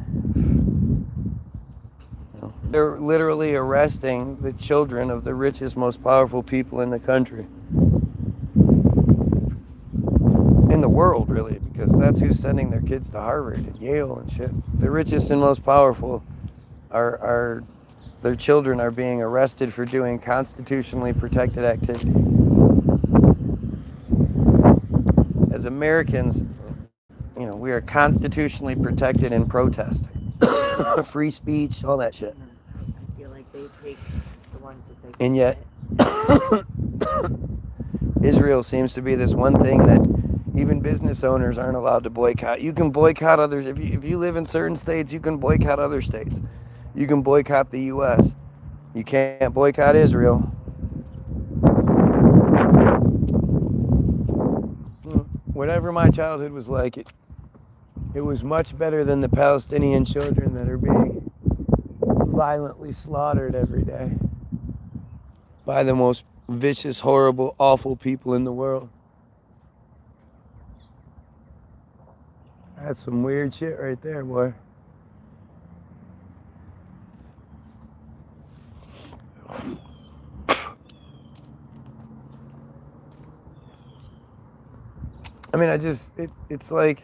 They're literally arresting the children of the richest, most powerful people in the country. In the world, really, because that's who's sending their kids to Harvard and Yale and shit. The richest and most powerful are their children are being arrested for doing constitutionally protected activity. As Americans, we are constitutionally protected in protest. Free speech, all that shit. I feel like they take the ones that they And yet, Israel seems to be this one thing that even business owners aren't allowed to boycott. You can boycott others. If you live in certain states, you can boycott other states. You can boycott the U.S. You can't boycott Israel. Whatever my childhood was like, it was much better than the Palestinian children that are being violently slaughtered every day by the most vicious, horrible, awful people in the world. That's some weird shit right there, boy. I mean, it's like,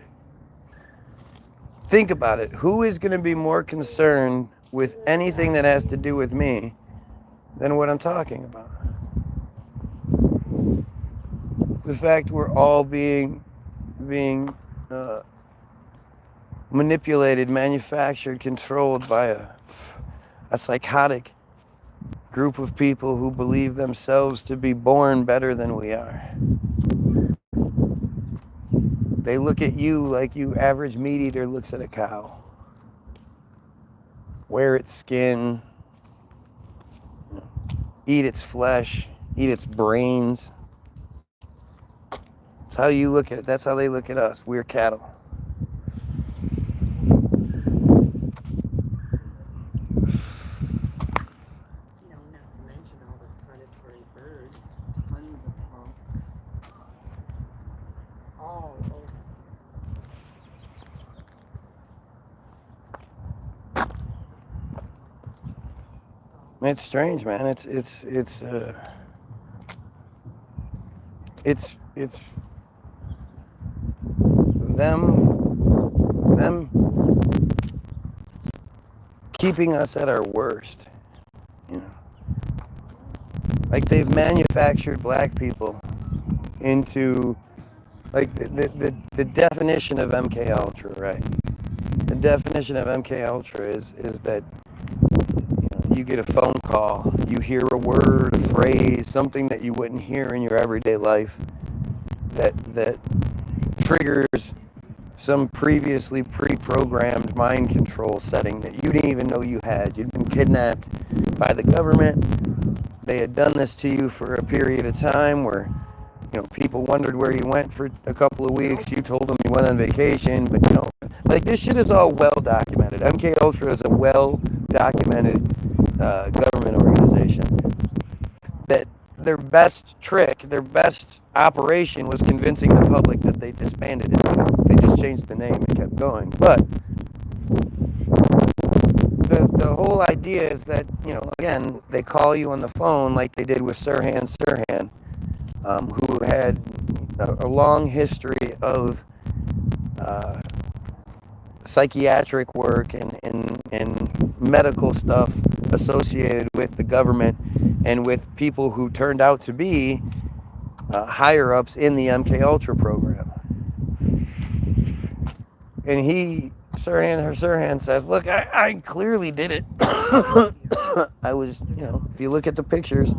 think about it. Who is going to be more concerned with anything that has to do with me than what I'm talking about? The fact we're all being manipulated, manufactured, controlled by a psychotic group of people who believe themselves to be born better than we are. They look at you like you average meat eater looks at a cow. Wear its skin, eat its flesh, eat its brains. That's how you look at it. That's how they look at us. We're cattle. Not to mention all the predatory birds, tons of hawks, all over. It's strange, man. It's them keeping us at our worst. You know, like they've manufactured black people into like the definition of MK Ultra, right? The definition of MK Ultra is that you get a phone call, you hear a word, a phrase, something that you wouldn't hear in your everyday life that triggers some previously pre-programmed mind control setting that you didn't even know you had. You'd been kidnapped by the government. They had done this to you for a period of time where people wondered where you went for a couple of weeks. You told them you went on vacation, but like this shit is all well documented. MK Ultra is a well documented government organization that their best trick, their best operation was convincing the public that they disbanded it. They just changed the name and kept going. But the whole idea is that, again, they call you on the phone like they did with Sirhan Sirhan, who had a long history of psychiatric work and medical stuff associated with the government and with people who turned out to be higher ups in the MK Ultra program. And Sirhan says, look, I clearly did it. I was, if you look at the pictures,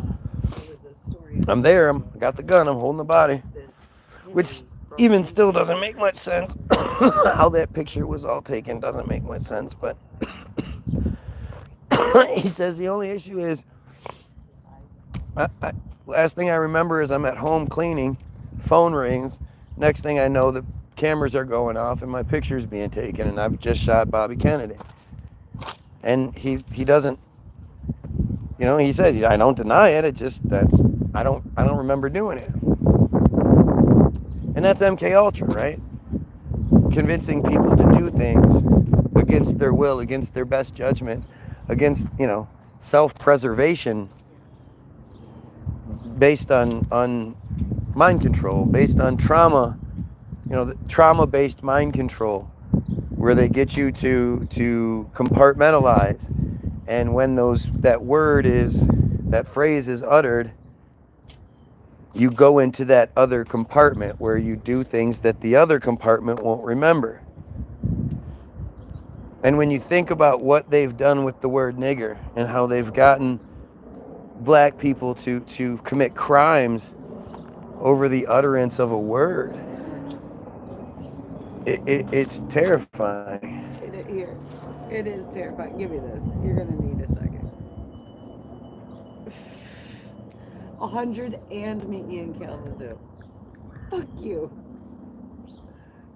I'm there, I got the gun, I'm holding the body, which even still doesn't make much sense. How that picture was all taken doesn't make much sense, but he says the only issue is, last thing I remember is I'm at home cleaning, phone rings, next thing I know the cameras are going off and my picture's being taken and I've just shot Bobby Kennedy. And he doesn't, he says, I don't deny it, I don't remember doing it. And that's MK Ultra, right? Convincing people to do things against their will, against their best judgment, against, self-preservation based on mind control, based on trauma, trauma-based mind control, where they get you to compartmentalize. And when that phrase is uttered, you go into that other compartment where you do things that the other compartment won't remember. And when you think about what they've done with the word nigger and how they've gotten black people to commit crimes over the utterance of a word, it's terrifying. It is terrifying. Give me this. You're going to need a second. 100 and meet me in Kalamazoo. Fuck you.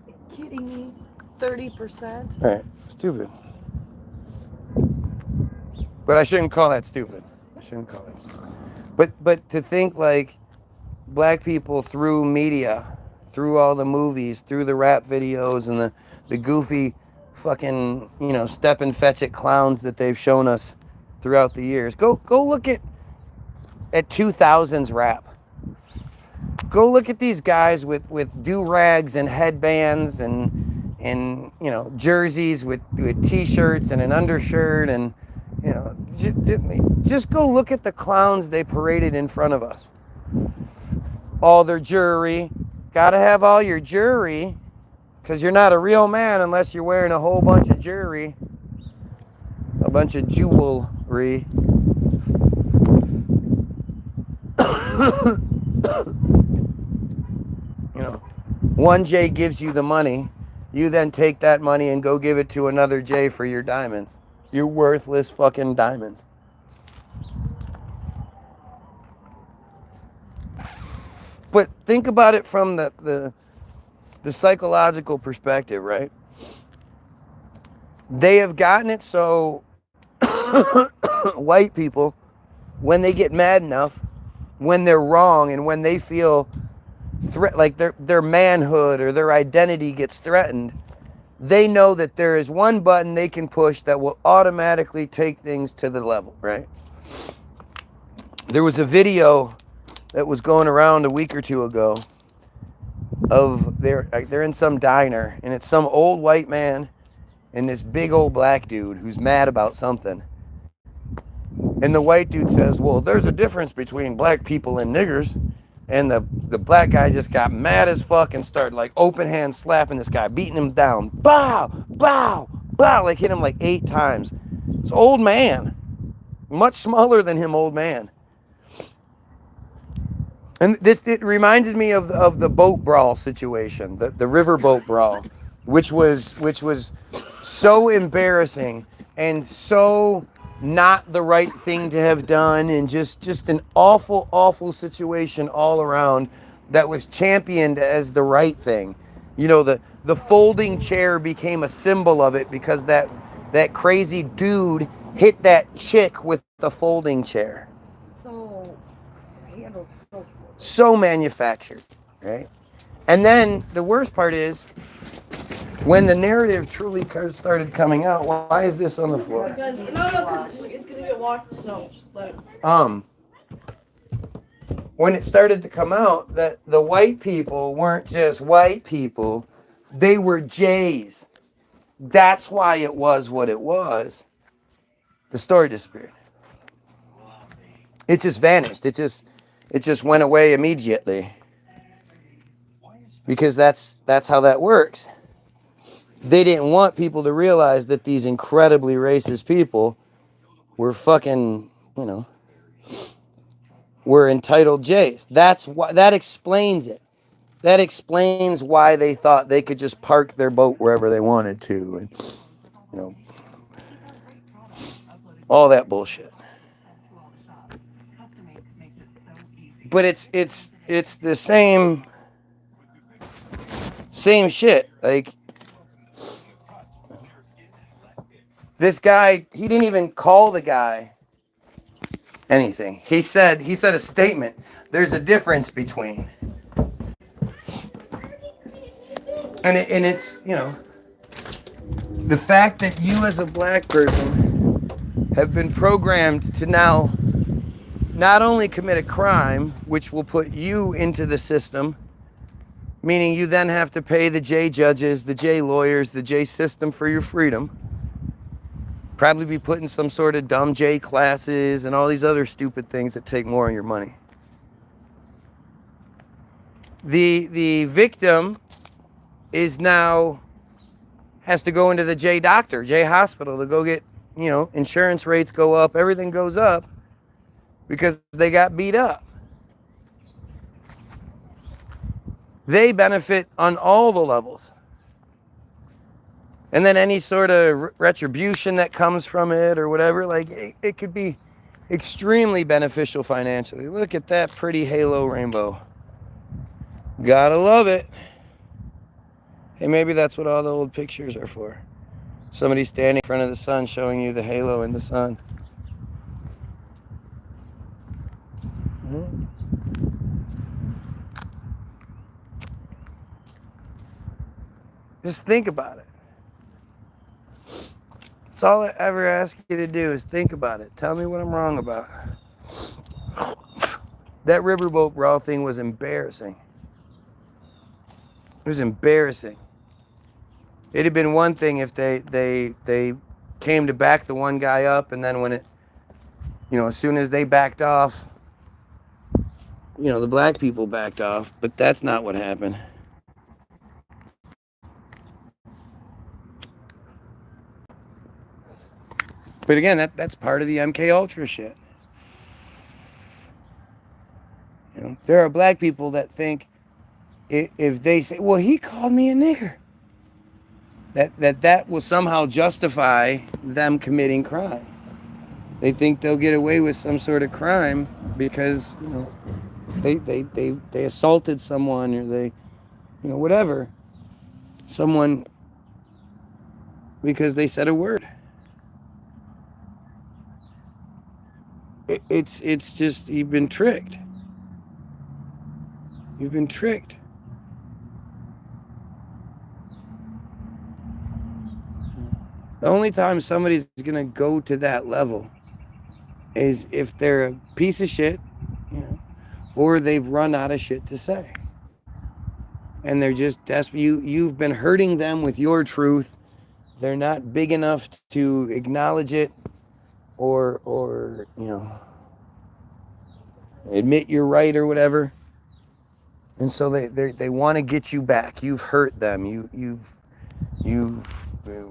Are you kidding me? 30%? All right, stupid. But I shouldn't call that stupid. But to think like black people through media, through all the movies, through the rap videos and the goofy fucking, step and fetch it clowns that they've shown us throughout the years. Go look at 2000s rap. Go look at these guys with do-rags and headbands and jerseys with t-shirts and an undershirt and just go look at the clowns they paraded in front of us. All their jewelry. Gotta have all your jewelry, because you're not a real man unless you're wearing a whole bunch of jewelry. A bunch of jewelry. One J gives you the money. You then take that money and go give it to another J for your diamonds. Your worthless fucking diamonds. But think about it from the psychological perspective, right? They have gotten it so white people, when they get mad enough, when they're wrong and when they feel like their manhood or their identity gets threatened, they know that there is one button they can push that will automatically take things to the level, right? There was a video that was going around a week or two ago of they're in some diner, and it's some old white man and this big old black dude who's mad about something. And the white dude says, well, there's a difference between black people and niggers. And the black guy just got mad as fuck and started like open hand slapping this guy, beating him down. Bow, bow, bow, like hit him like 8 times. It's an old man, much smaller than him, old man. And it reminded me of the boat brawl situation, the river boat brawl, which was so embarrassing and so not the right thing to have done, and just an awful situation all around that was championed as the right thing. You know, the folding chair became a symbol of it because that crazy dude hit that chick with the folding chair. So handled So manufactured, right? And then the worst part is when the narrative truly started coming out. Why is this on the floor? Because it's gonna get washed, so just let it. When it started to come out that the white people weren't just white people, they were Jays. That's why it was what it was. The story disappeared. It just vanished. It just went away immediately. Because that's how that works. They didn't want people to realize that these incredibly racist people were fucking, were entitled Jays. That explains it. That explains why they thought they could just park their boat wherever they wanted to, and all that bullshit. But it's the same shit. Like, this guy, he didn't even call the guy anything. He said a statement. There's a difference between. And it's, the fact that you as a black person have been programmed to now not only commit a crime, which will put you into the system, meaning you then have to pay the J judges, the J lawyers, the J system for your freedom. Probably be put in some sort of dumb J classes and all these other stupid things that take more of your money. The victim is now has to go into the J doctor, J hospital to go get, insurance rates go up, everything goes up because they got beat up. They benefit on all the levels. And then any sort of retribution that comes from it or whatever, like it could be extremely beneficial financially. Look at that pretty halo rainbow. Gotta love it. Hey, maybe that's what all the old pictures are for. Somebody standing in front of the sun showing you the halo in the sun. Just think about it. That's all I ever ask you to do is think about it. Tell me what I'm wrong about. That riverboat brawl thing was embarrassing. It was embarrassing. It'd have been one thing if they came to back the one guy up, and then when it, as soon as they backed off, the black people backed off, but that's not what happened. But again, that's part of the MK Ultra shit. There are black people that think if they say, well, he called me a nigger, that will somehow justify them committing crime. They think they'll get away with some sort of crime because, they assaulted someone or they, whatever. Someone because they said a word. It's just, you've been tricked. You've been tricked. The only time somebody's going to go to that level is if they're a piece of shit, you know, or they've run out of shit to say. And they're just desperate. You've been hurting them with your truth. They're not big enough to acknowledge it or you know, admit you're right or whatever. And so they want to get you back. You've hurt them. You've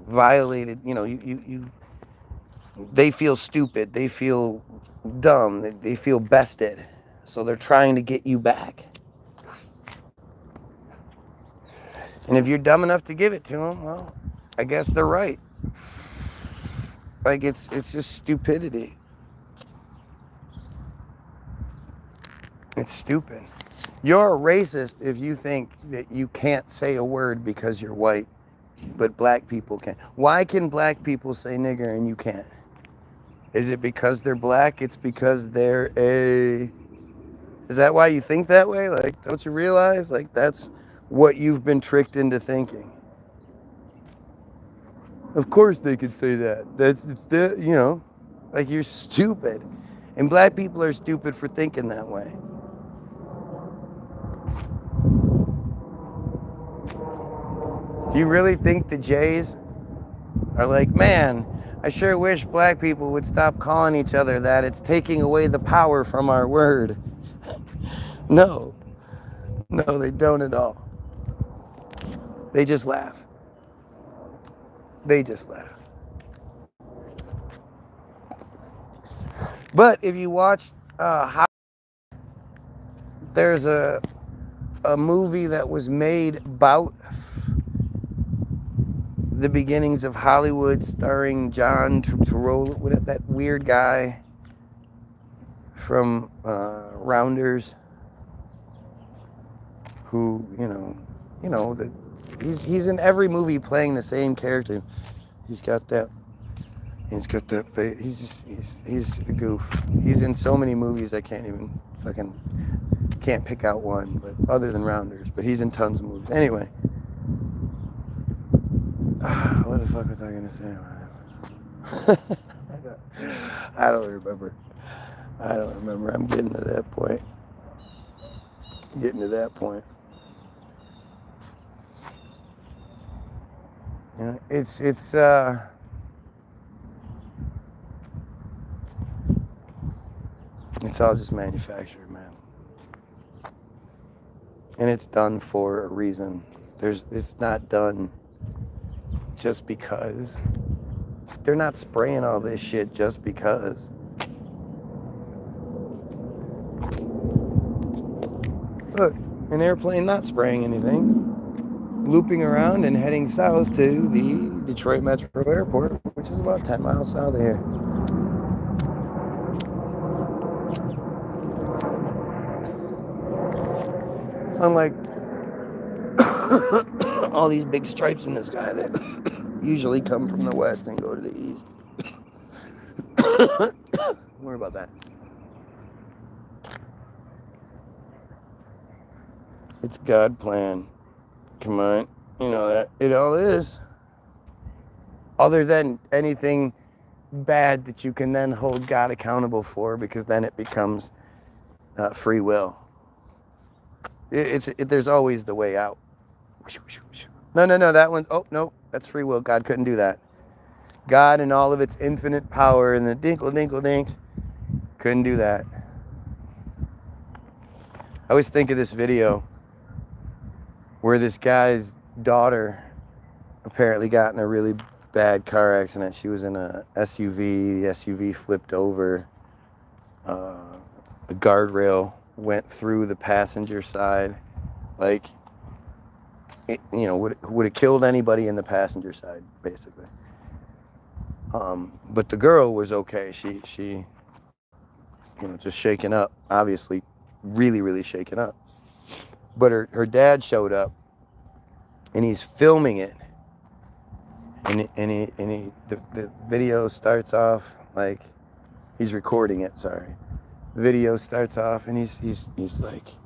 violated, you know, they feel stupid. They feel dumb. They feel bested. So they're trying to get you back. And if you're dumb enough to give it to them, well, I guess they're right. Like, it's just stupidity. It's stupid. You're a racist if you think that you can't say a word because you're white, but black people can. Why can black people say nigger and you can't? Is it because they're black? It's because they're a... Is that why you think that way? Like, don't you realize? Like, that's what you've been tricked into thinking. Of course they could say that. You know, like, you're stupid. And black people are stupid for thinking that way. Do you really think the Jays are like, man, I sure wish black people would stop calling each other that. It's taking away the power from our word. No, they don't at all. They just laugh. They just laugh. But if you watch, there's a movie that was made about the beginnings of Hollywood, starring John Travolta, that weird guy from Rounders, who that he's in every movie playing the same character. He's got that face. He's a goof. He's in so many movies I can't pick out one, but other than Rounders. But he's in tons of movies. Anyway. What the fuck was I gonna say about him? I don't remember. I'm getting to that point. Yeah, it's all just manufactured, man. And it's done for a reason. It's not done just because. They're not spraying all this shit just because. Look, an airplane not spraying anything, looping around and heading south to the Detroit Metro Airport, which is about 10 miles south of here. Unlike all these big stripes in the sky that usually come from the west and go to the east. Don't worry about that. It's God plan. Come on. You know that. It all is. Other than anything bad that you can then hold God accountable for, because then it becomes free will. There's always the way out. No, that one, oh, no, that's free will. God couldn't do that. God in all of its infinite power and the dinkle-dinkle-dink couldn't do that. I always think of this video where this guy's daughter apparently got in a really bad car accident. She was in a SUV. The SUV flipped over. The guardrail went through the passenger side. Like, it, would have killed anybody in the passenger side, basically. But the girl was okay. She just shaken up, obviously, really, really shaken up. But her dad showed up, and he's filming it, and the video starts off like he's recording it. Sorry, the video starts off, and he's like,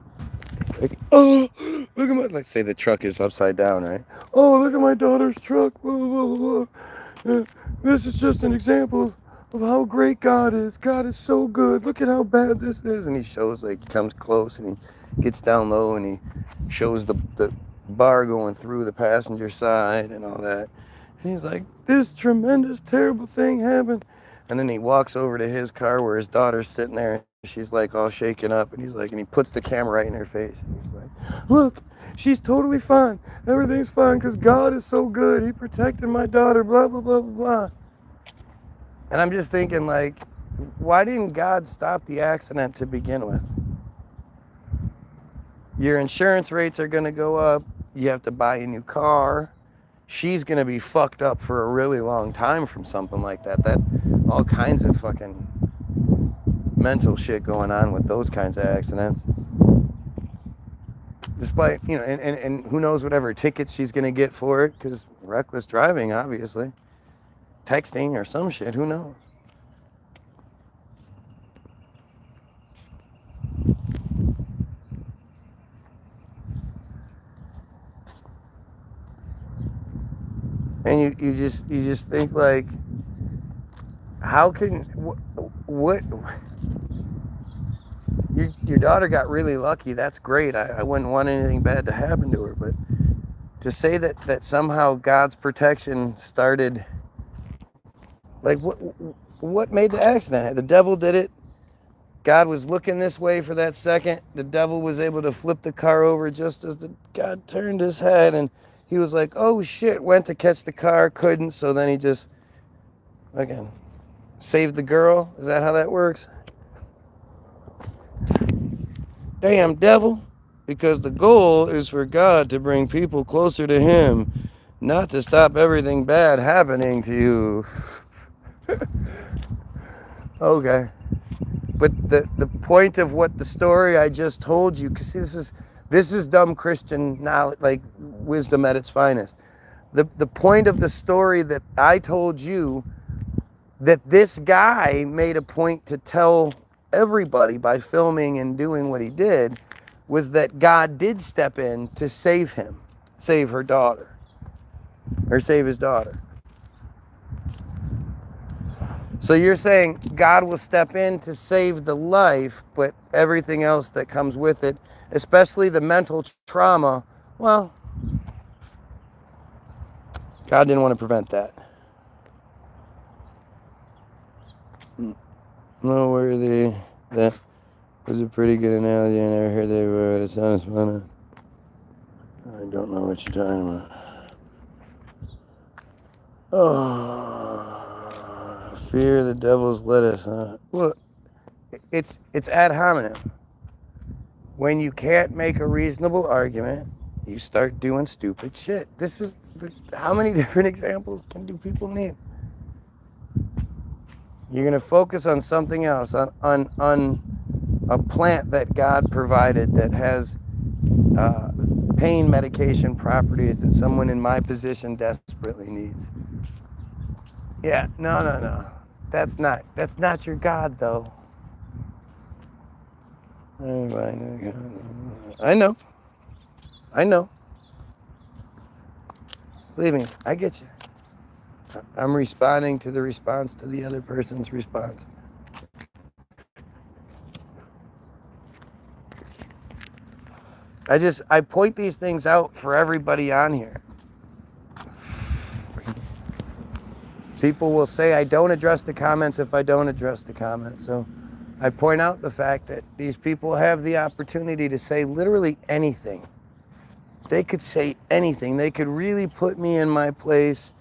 oh, look at my. Let's say the truck is upside down, right? Oh, look at my daughter's truck. Blah, blah, blah, blah. This is just an example of how great God is. God is so good. Look at how bad this is. And he shows, like, he comes close and he gets down low and he shows the bar going through the passenger side and all that. And he's like, this tremendous, terrible thing happened. And then he walks over to his car where his daughter's sitting there. She's like all shaken up. And he's like, and he puts the camera right in her face. And he's like, look, she's totally fine. Everything's fine because God is so good. He protected my daughter, blah, blah, blah, blah, blah. And I'm just thinking, like, why didn't God stop the accident to begin with? Your insurance rates are going to go up. You have to buy a new car. She's going to be fucked up for a really long time from something like that. That all kinds of fucking mental shit going on with those kinds of accidents. Despite, you know, and who knows whatever tickets she's going to get for it, because reckless driving, obviously. Texting or some shit, who knows? And you just think, like, how can what your daughter got really lucky. That's great. I wouldn't want anything bad to happen to her, but to say that somehow God's protection started, like, what made the accident? The devil did it. God was looking this way for that second. The devil was able to flip the car over just as God turned his head, and he was like, oh shit, went to catch the car, couldn't, so then he just, again, saved the girl. Is that how that works? Damn devil. Because the goal is for God to bring people closer to him, not to stop everything bad happening to you. Okay. But the point of what the story I just told you, because this is dumb Christian knowledge, like wisdom at its finest. The point of the story that I told you, that this guy made a point to tell everybody by filming and doing what he did, was that God did step in to save him, save her daughter, or save his daughter. So you're saying God will step in to save the life, but everything else that comes with it, especially the mental trauma, well, God didn't want to prevent that. Noteworthy. That was a pretty good analogy. I never heard that word. It sounds funny. I don't know what you're talking about. Oh, fear the devil's lettuce, huh? Well, it's ad hominem. When you can't make a reasonable argument, you start doing stupid shit. This is how many different examples do people need? You're gonna focus on something else, on a plant that God provided that has pain medication properties that someone in my position desperately needs. Yeah, no. That's not your God, though. I know. Believe me, I get you. I'm responding to the response to the other person's response. I point these things out for everybody on here. People will say I don't address the comments if I don't address the comments. So I point out the fact that these people have the opportunity to say literally anything. They could say anything. They could really put me in my place.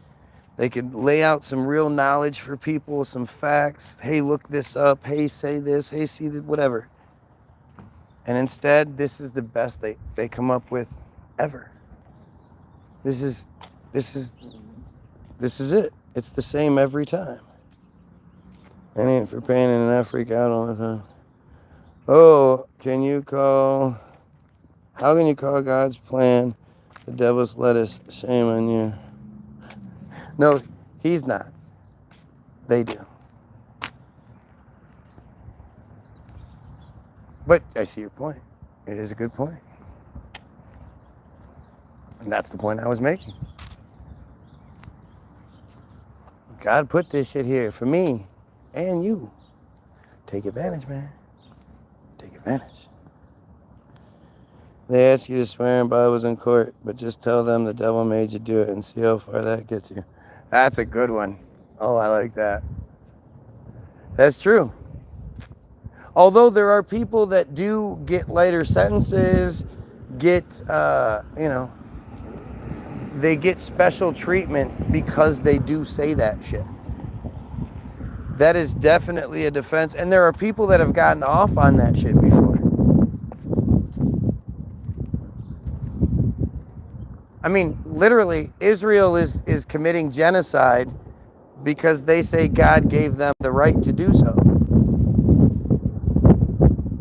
They could lay out some real knowledge for people, some facts. Hey, look this up. Hey, say this. Hey, see that, whatever. And instead, this is the best they come up with ever. This is it. It's the same every time. I ain't for pain and I freak out all the time. Oh, how can you call God's plan the devil's lettuce? Shame on you. No, he's not. They do. But I see your point. It is a good point. And that's the point I was making. God put this shit here for me And you. Take advantage, man. Take advantage. They ask you to swear in Bibles in court, but just tell them the devil made you do it and see how far that gets you. That's a good one. Oh, I like that. That's true. Although there are people that do get lighter sentences, get, they get special treatment because they do say that shit. That is definitely a defense. And there are people that have gotten off on that shit before. I mean, literally, Israel is committing genocide because they say God gave them the right to do so.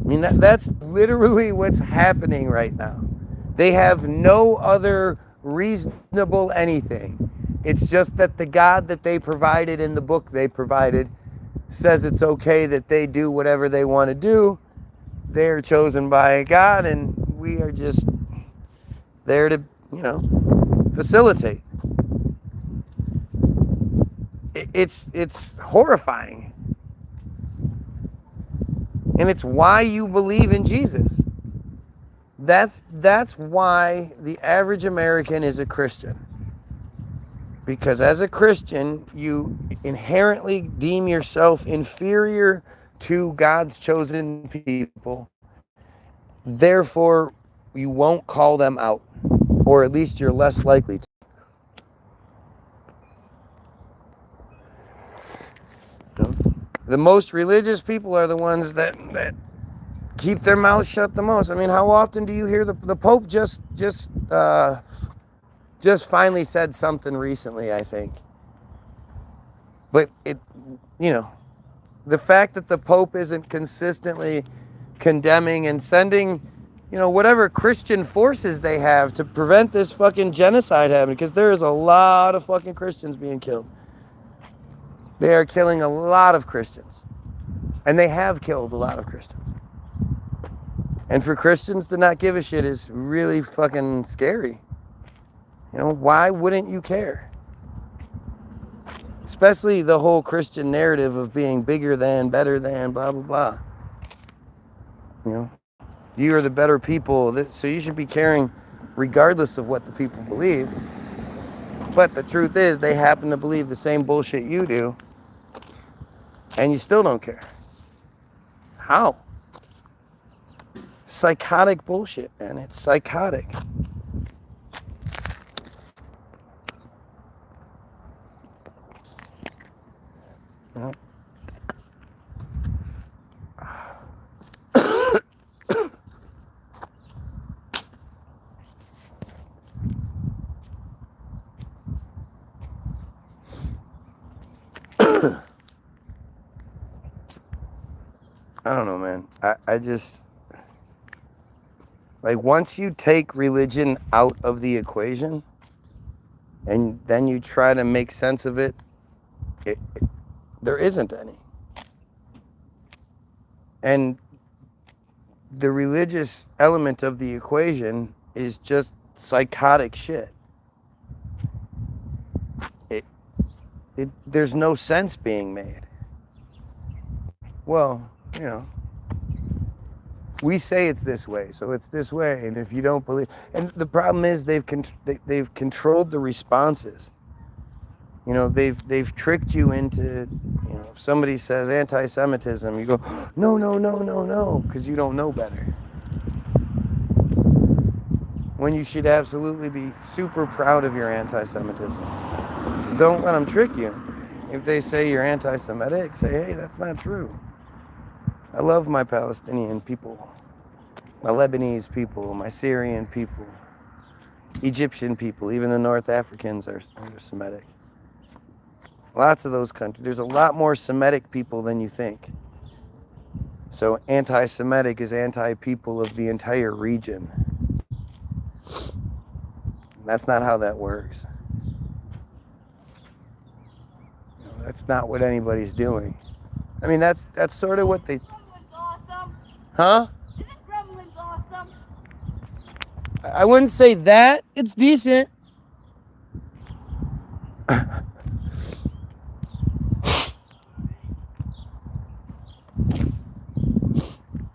I mean, that's literally what's happening right now. They have no other reasonable anything. It's just that the God that they provided in the book they provided says it's okay that they do whatever they want to do. They're chosen by God, and we are just there to, facilitate. It's horrifying. And it's why you believe in Jesus. That's why the average American is a Christian. Because as a Christian, you inherently deem yourself inferior to God's chosen people. Therefore, you won't call them out. Or at least you're less likely to. The most religious people are the ones that keep their mouths shut the most. I mean, how often do you hear the Pope just finally said something recently, I think. But the fact that the Pope isn't consistently condemning and sending, whatever Christian forces they have to prevent this fucking genocide happening, because there is a lot of fucking Christians being killed. They are killing a lot of Christians. And they have killed a lot of Christians. And for Christians to not give a shit is really fucking scary. Why wouldn't you care? Especially the whole Christian narrative of being bigger than, better than, blah, blah, blah. You are the better people, so you should be caring regardless of what the people believe. But the truth is, they happen to believe the same bullshit you do, and you still don't care. How? Psychotic bullshit, man. It's psychotic. I don't know, man. I just, once you take religion out of the equation and then you try to make sense of it, there isn't any. And the religious element of the equation is just psychotic shit. There's no sense being made. Well, we say it's this way, so it's this way, and if you don't believe, and the problem is they've controlled the responses. They've tricked you into, if somebody says anti-Semitism, you go, no, because you don't know better. When you should absolutely be super proud of your anti-Semitism. Don't let them trick you. If they say you're anti-Semitic, say, hey, that's not true. I love my Palestinian people, my Lebanese people, my Syrian people, Egyptian people, even the North Africans are Semitic. Lots of those countries. There's a lot more Semitic people than you think. So anti-Semitic is anti-people of the entire region. That's not how that works. That's not what anybody's doing. I mean, that's sort of what they... Gremlins awesome. Huh? Isn't Gremlins awesome? I wouldn't say that. It's decent.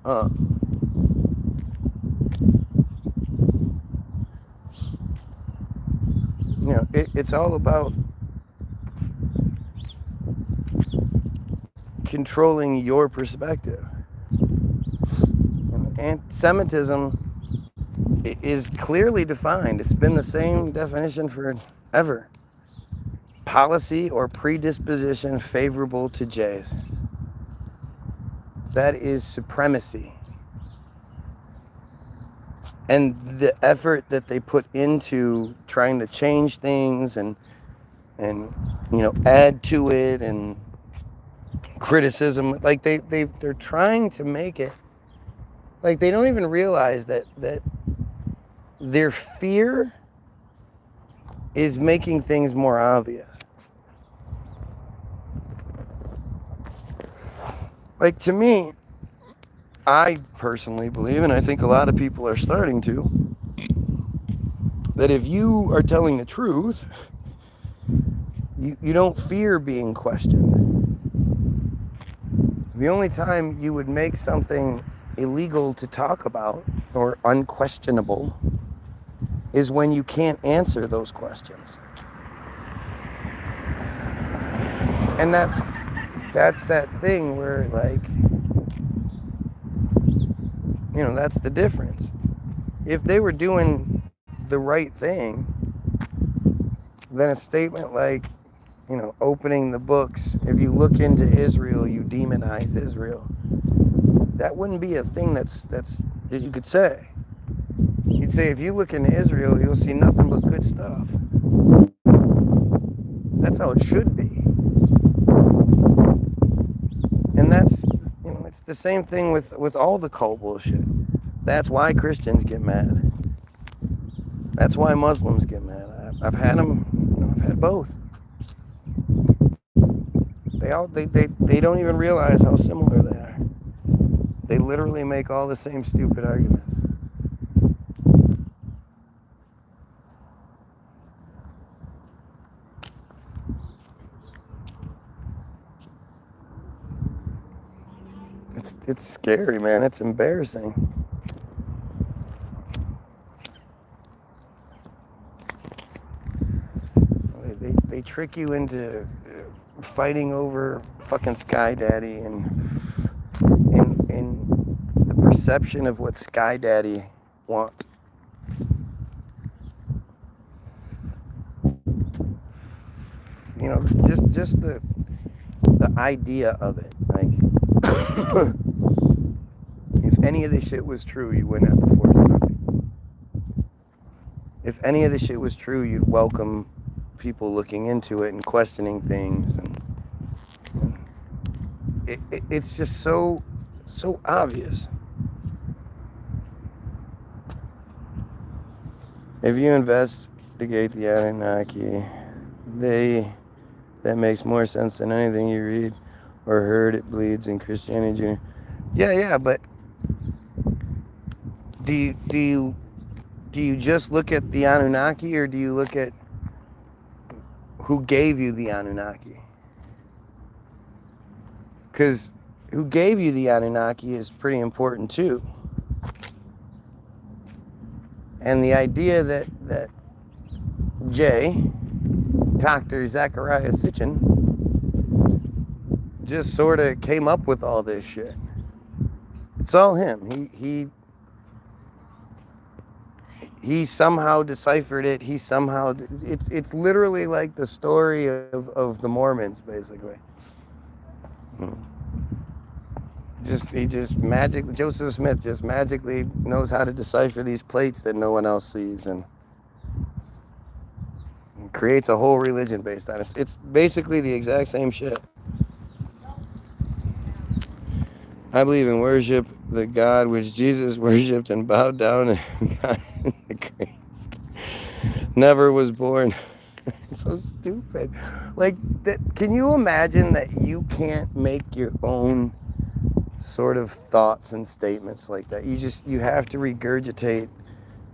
uh, it's all about controlling your perspective. Anti-Semitism is clearly defined. It's been the same definition forever. Policy or predisposition favorable to Jays. That is supremacy. And the effort that they put into trying to change things and add to it, and criticism, like they're trying to make it, like they don't even realize that their fear is making things more obvious. Like, to me, I personally believe, and I think a lot of people are starting to, that if you are telling the truth, you don't fear being questioned. The only time you would make something illegal to talk about or unquestionable is when you can't answer those questions. And that's that thing where, like, that's the difference. If they were doing the right thing, then a statement like, opening the books, if you look into Israel, you demonize Israel. That wouldn't be a thing that you could say. You'd say, if you look into Israel, you'll see nothing but good stuff. That's how it should be. And that's, it's the same thing with all the cult bullshit. That's why Christians get mad. That's why Muslims get mad. I've had them, I've had both. They don't even realize how similar they are. They literally make all the same stupid arguments. It's scary, man. It's embarrassing. They trick you into fighting over fucking Sky Daddy and the perception of what Sky Daddy wants. Just the idea of it. Like, if any of this shit was true, you wouldn't have to force it. If any of this shit was true, you'd welcome people looking into it and questioning things, and it's just so obvious. If you investigate the Anunnaki, that makes more sense than anything you read or heard. It bleeds in Christianity Jr. Yeah, but do you just look at the Anunnaki, or do you look at who gave you the Anunnaki? Because who gave you the Anunnaki is pretty important too. And the idea that Dr. Zachariah Sitchin, just sort of came up with all this shit. It's all him. He somehow deciphered it. It's literally like the story of the Mormons, basically. Joseph Smith just magically knows how to decipher these plates that no one else sees, and creates a whole religion based on it. It's basically the exact same shit. I believe in worship, the God which Jesus worshipped and bowed down, and God in the grace never was born. It's so stupid. Like, that. Can you imagine that you can't make your own sort of thoughts and statements like that? You have to regurgitate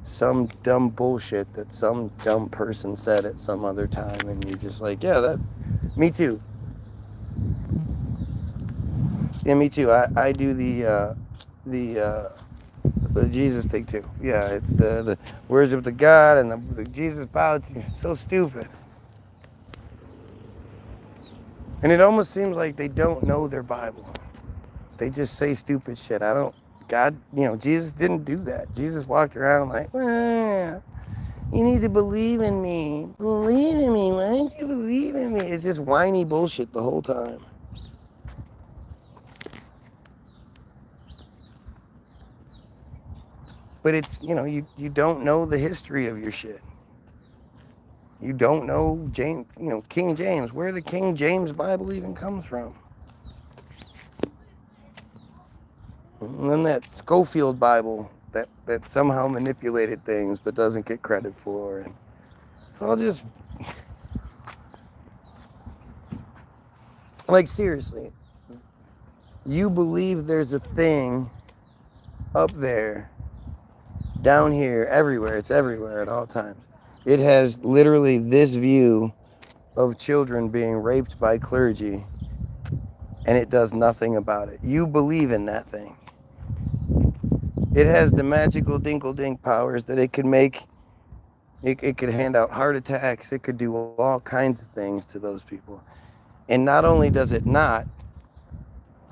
some dumb bullshit that some dumb person said at some other time, and you're just like, yeah, me too. Yeah, me too. I do the the Jesus thing too. Yeah, it's the worship the God and the Jesus bow to. It's so stupid. And it almost seems like they don't know their Bible. They just say stupid shit. God, Jesus didn't do that. Jesus walked around like, well, you need to believe in me. Believe in me. Why don't you believe in me? It's just whiny bullshit the whole time. But it's, you don't know the history of your shit. You don't know King James, where the King James Bible even comes from. And then that Schofield Bible that somehow manipulated things but doesn't get credit for. And it's all just, like, seriously, you believe there's a thing up there, down here, everywhere. It's everywhere at all times. It has literally this view of children being raped by clergy, and it does nothing about it. You believe in that thing. It has the magical dinkle-dink powers that it could make. It could hand out heart attacks. It could do all kinds of things to those people. And not only does it not,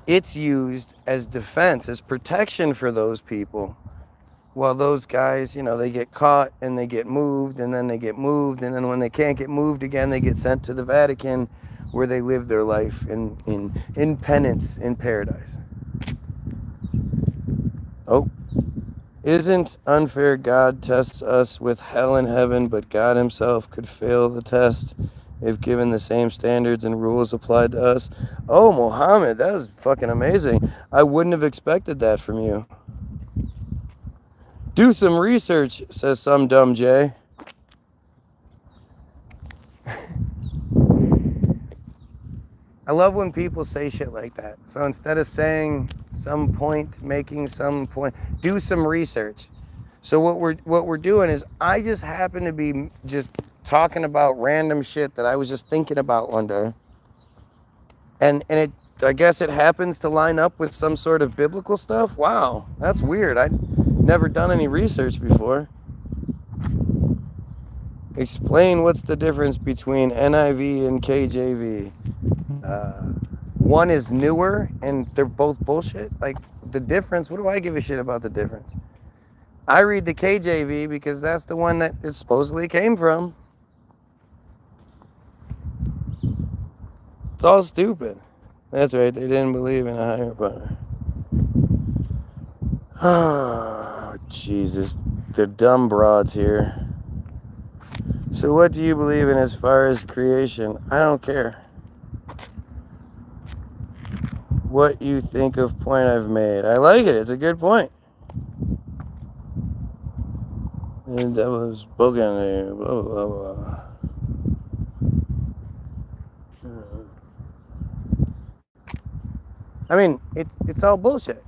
it's used as defense, as protection for those people. While those guys, they get caught and they get moved, and then they get moved, and then when they can't get moved again, they get sent to the Vatican, where they live their life in penance in paradise. Oh, isn't unfair God tests us with hell and heaven, but God himself could fail the test if given the same standards and rules applied to us? Oh, Mohammed, that was fucking amazing. I wouldn't have expected that from you. Do some research, says some dumb Jay. I love when people say shit like that. So instead of saying some point, making some point, do some research. So what we're doing is, I just happen to be just talking about random shit that I was just thinking about one day. And I guess it happens to line up with some sort of biblical stuff. Wow, that's weird. I'd never done any research before. Explain what's the difference between NIV and KJV. One is newer and they're both bullshit. Like, the difference, what do I give a shit about the difference? I read the KJV because that's the one that it supposedly came from. It's all stupid. That's right, they didn't believe in a higher power. Oh, Jesus. They're dumb broads here. So what do you believe in as far as creation? I don't care. What you think of point I've made? I like it. It's a good point. And that was spoken. Blah, blah, blah. I mean, it's all bullshit.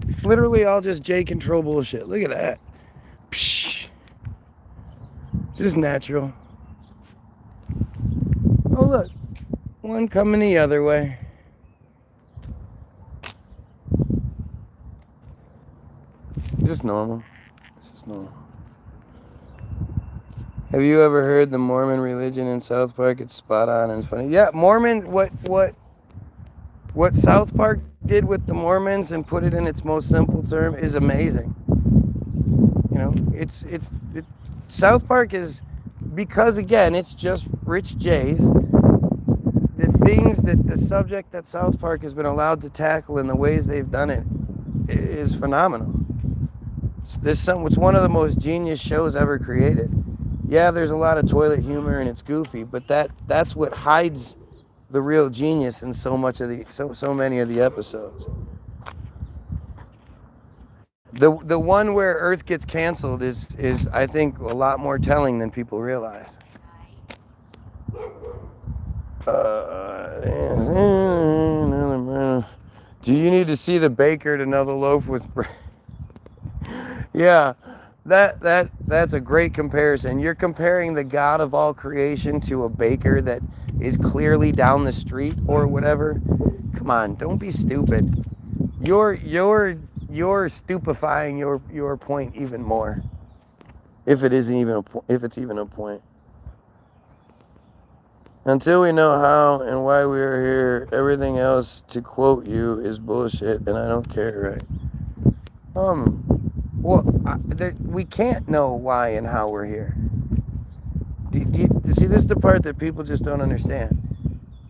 It's literally all just J control bullshit. Look at that. Psh. Just natural. Oh, look. One coming the other way. Just normal. It's just normal. Have you ever heard the Mormon religion in South Park? It's spot on and it's funny. Yeah, Mormon, what South Park did with the Mormons and put it in its most simple term is amazing. South Park is, because again, it's just Rich J's. The things the subject that South Park has been allowed to tackle in the ways they've done it is phenomenal. It's one of the most genius shows ever created. Yeah, there's a lot of toilet humor and it's goofy, but that's what hides the real genius in so many of the episodes. The one where Earth gets canceled is I think a lot more telling than people realize. Do you need to see the baker to know the loaf was bread? Yeah, that's a great comparison. You're comparing the God of all creation to a baker that is clearly down the street or whatever. Come on, don't be stupid. you're stupefying your point even more. If it's even a point. Until we know how and why we are here, everything else, to quote you, is bullshit, and I don't care, right? We can't know why and how we're here. Do you see, this is the part that people just don't understand.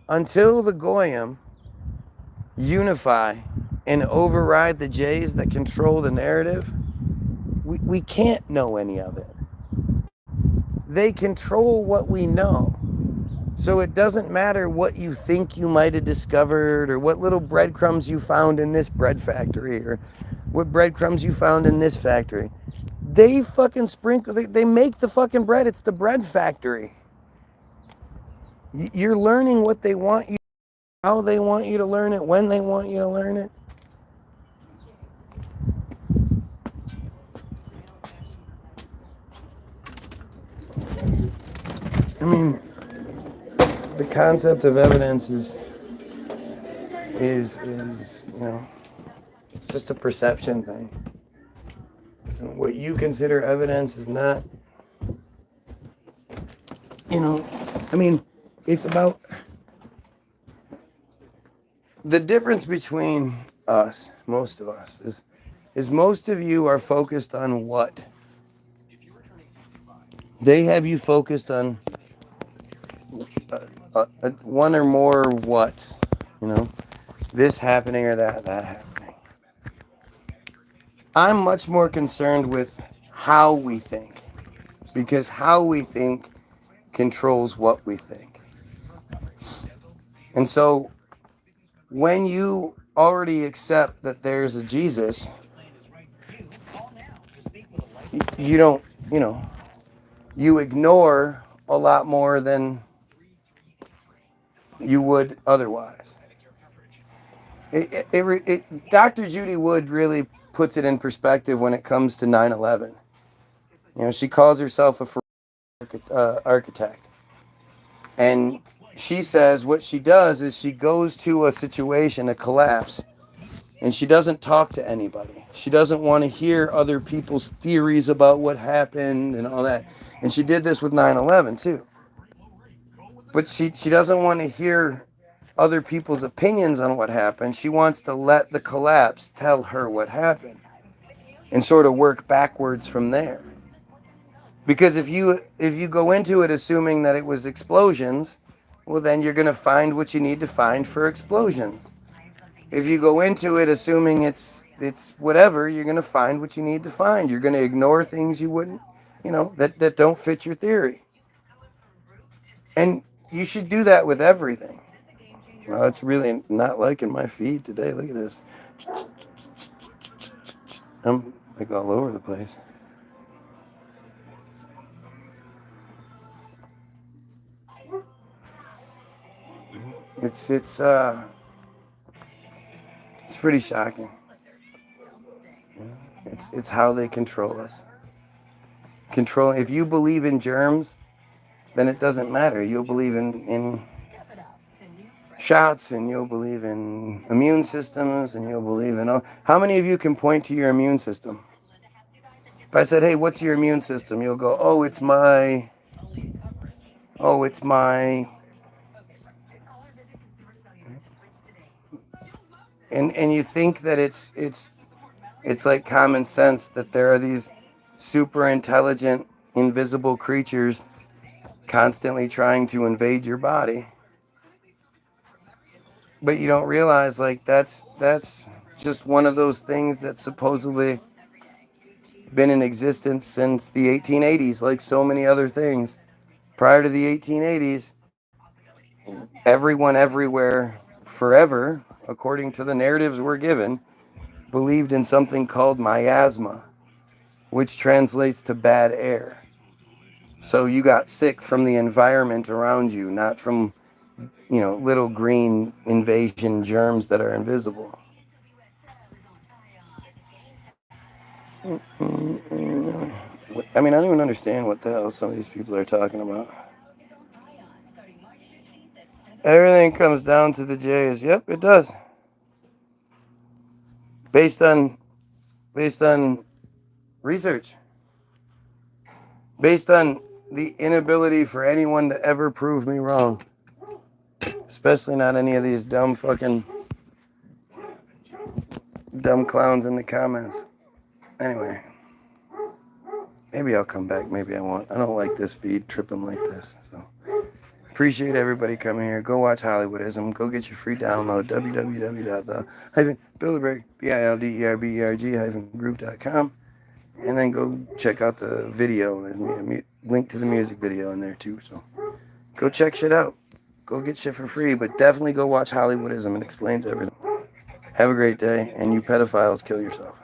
Until the Goyim unify and override the Jays that control the narrative, we can't know any of it. They control what we know. So it doesn't matter what you think you might have discovered, or what little breadcrumbs you found in this bread factory, or what breadcrumbs you found in this factory. They fucking sprinkle, they make the fucking bread. It's the bread factory. You're learning what they want you, how they want you to learn it, when they want you to learn it. I mean, the concept of evidence is it's just a perception thing. And what you consider evidence is not, it's about the difference between us, most of us, is most of you are focused on what? They have you focused on one or more what's, this happening or that happening. I'm much more concerned with how we think, because how we think controls what we think. And so when you already accept that there's a Jesus, you ignore a lot more than you would otherwise. Dr. Judy Wood really puts it in perspective when it comes to 9/11. She calls herself a architect. And she says what she does is she goes to a situation, a collapse, and she doesn't talk to anybody. She doesn't want to hear other people's theories about what happened and all that. And she did this with 9/11 too. But she doesn't want to hear other people's opinions on what happened. She wants to let the collapse tell her what happened and sort of work backwards from there. Because if you go into it assuming that it was explosions, well, then you're going to find what you need to find for explosions. If you go into it assuming it's whatever, you're going to find what you need to find. You're going to ignore things you wouldn't, that don't fit your theory. And you should do that with everything. Well, it's really not liking my feed today. Look at this. I'm like all over the place. It's pretty shocking. It's how they control us. If you believe in germs, then it doesn't matter. You'll believe in shots, and you'll believe in immune systems, and you'll believe in all. How many of you can point to your immune system? If I said, hey, what's your immune system? You'll go, oh, it's my. And you think that it's like common sense that there are these super intelligent, invisible creatures constantly trying to invade your body. But you don't realize, like, that's just one of those things that's supposedly been in existence since the 1880s, like so many other things. Prior to the 1880s, everyone everywhere forever, according to the narratives we're given, believed in something called miasma, which translates to bad air. So you got sick from the environment around you, not from, little green invasion germs that are invisible. I don't even understand what the hell some of these people are talking about. Everything comes down to the J's. Yep, it does. based on research, based on the inability for anyone to ever prove me wrong, especially not any of these dumb clowns in the comments. Anyway, maybe I'll come back, maybe I won't. I don't like this feed tripping like this, so appreciate everybody coming here. Go watch Hollywoodism. Go get your free download, www.bilderberg.group.com, and then go check out the video. There's a link to the music video in there too, so go check shit out. Go get shit for free, but definitely go watch Hollywoodism. It explains everything. Have a great day, and you pedophiles, kill yourself.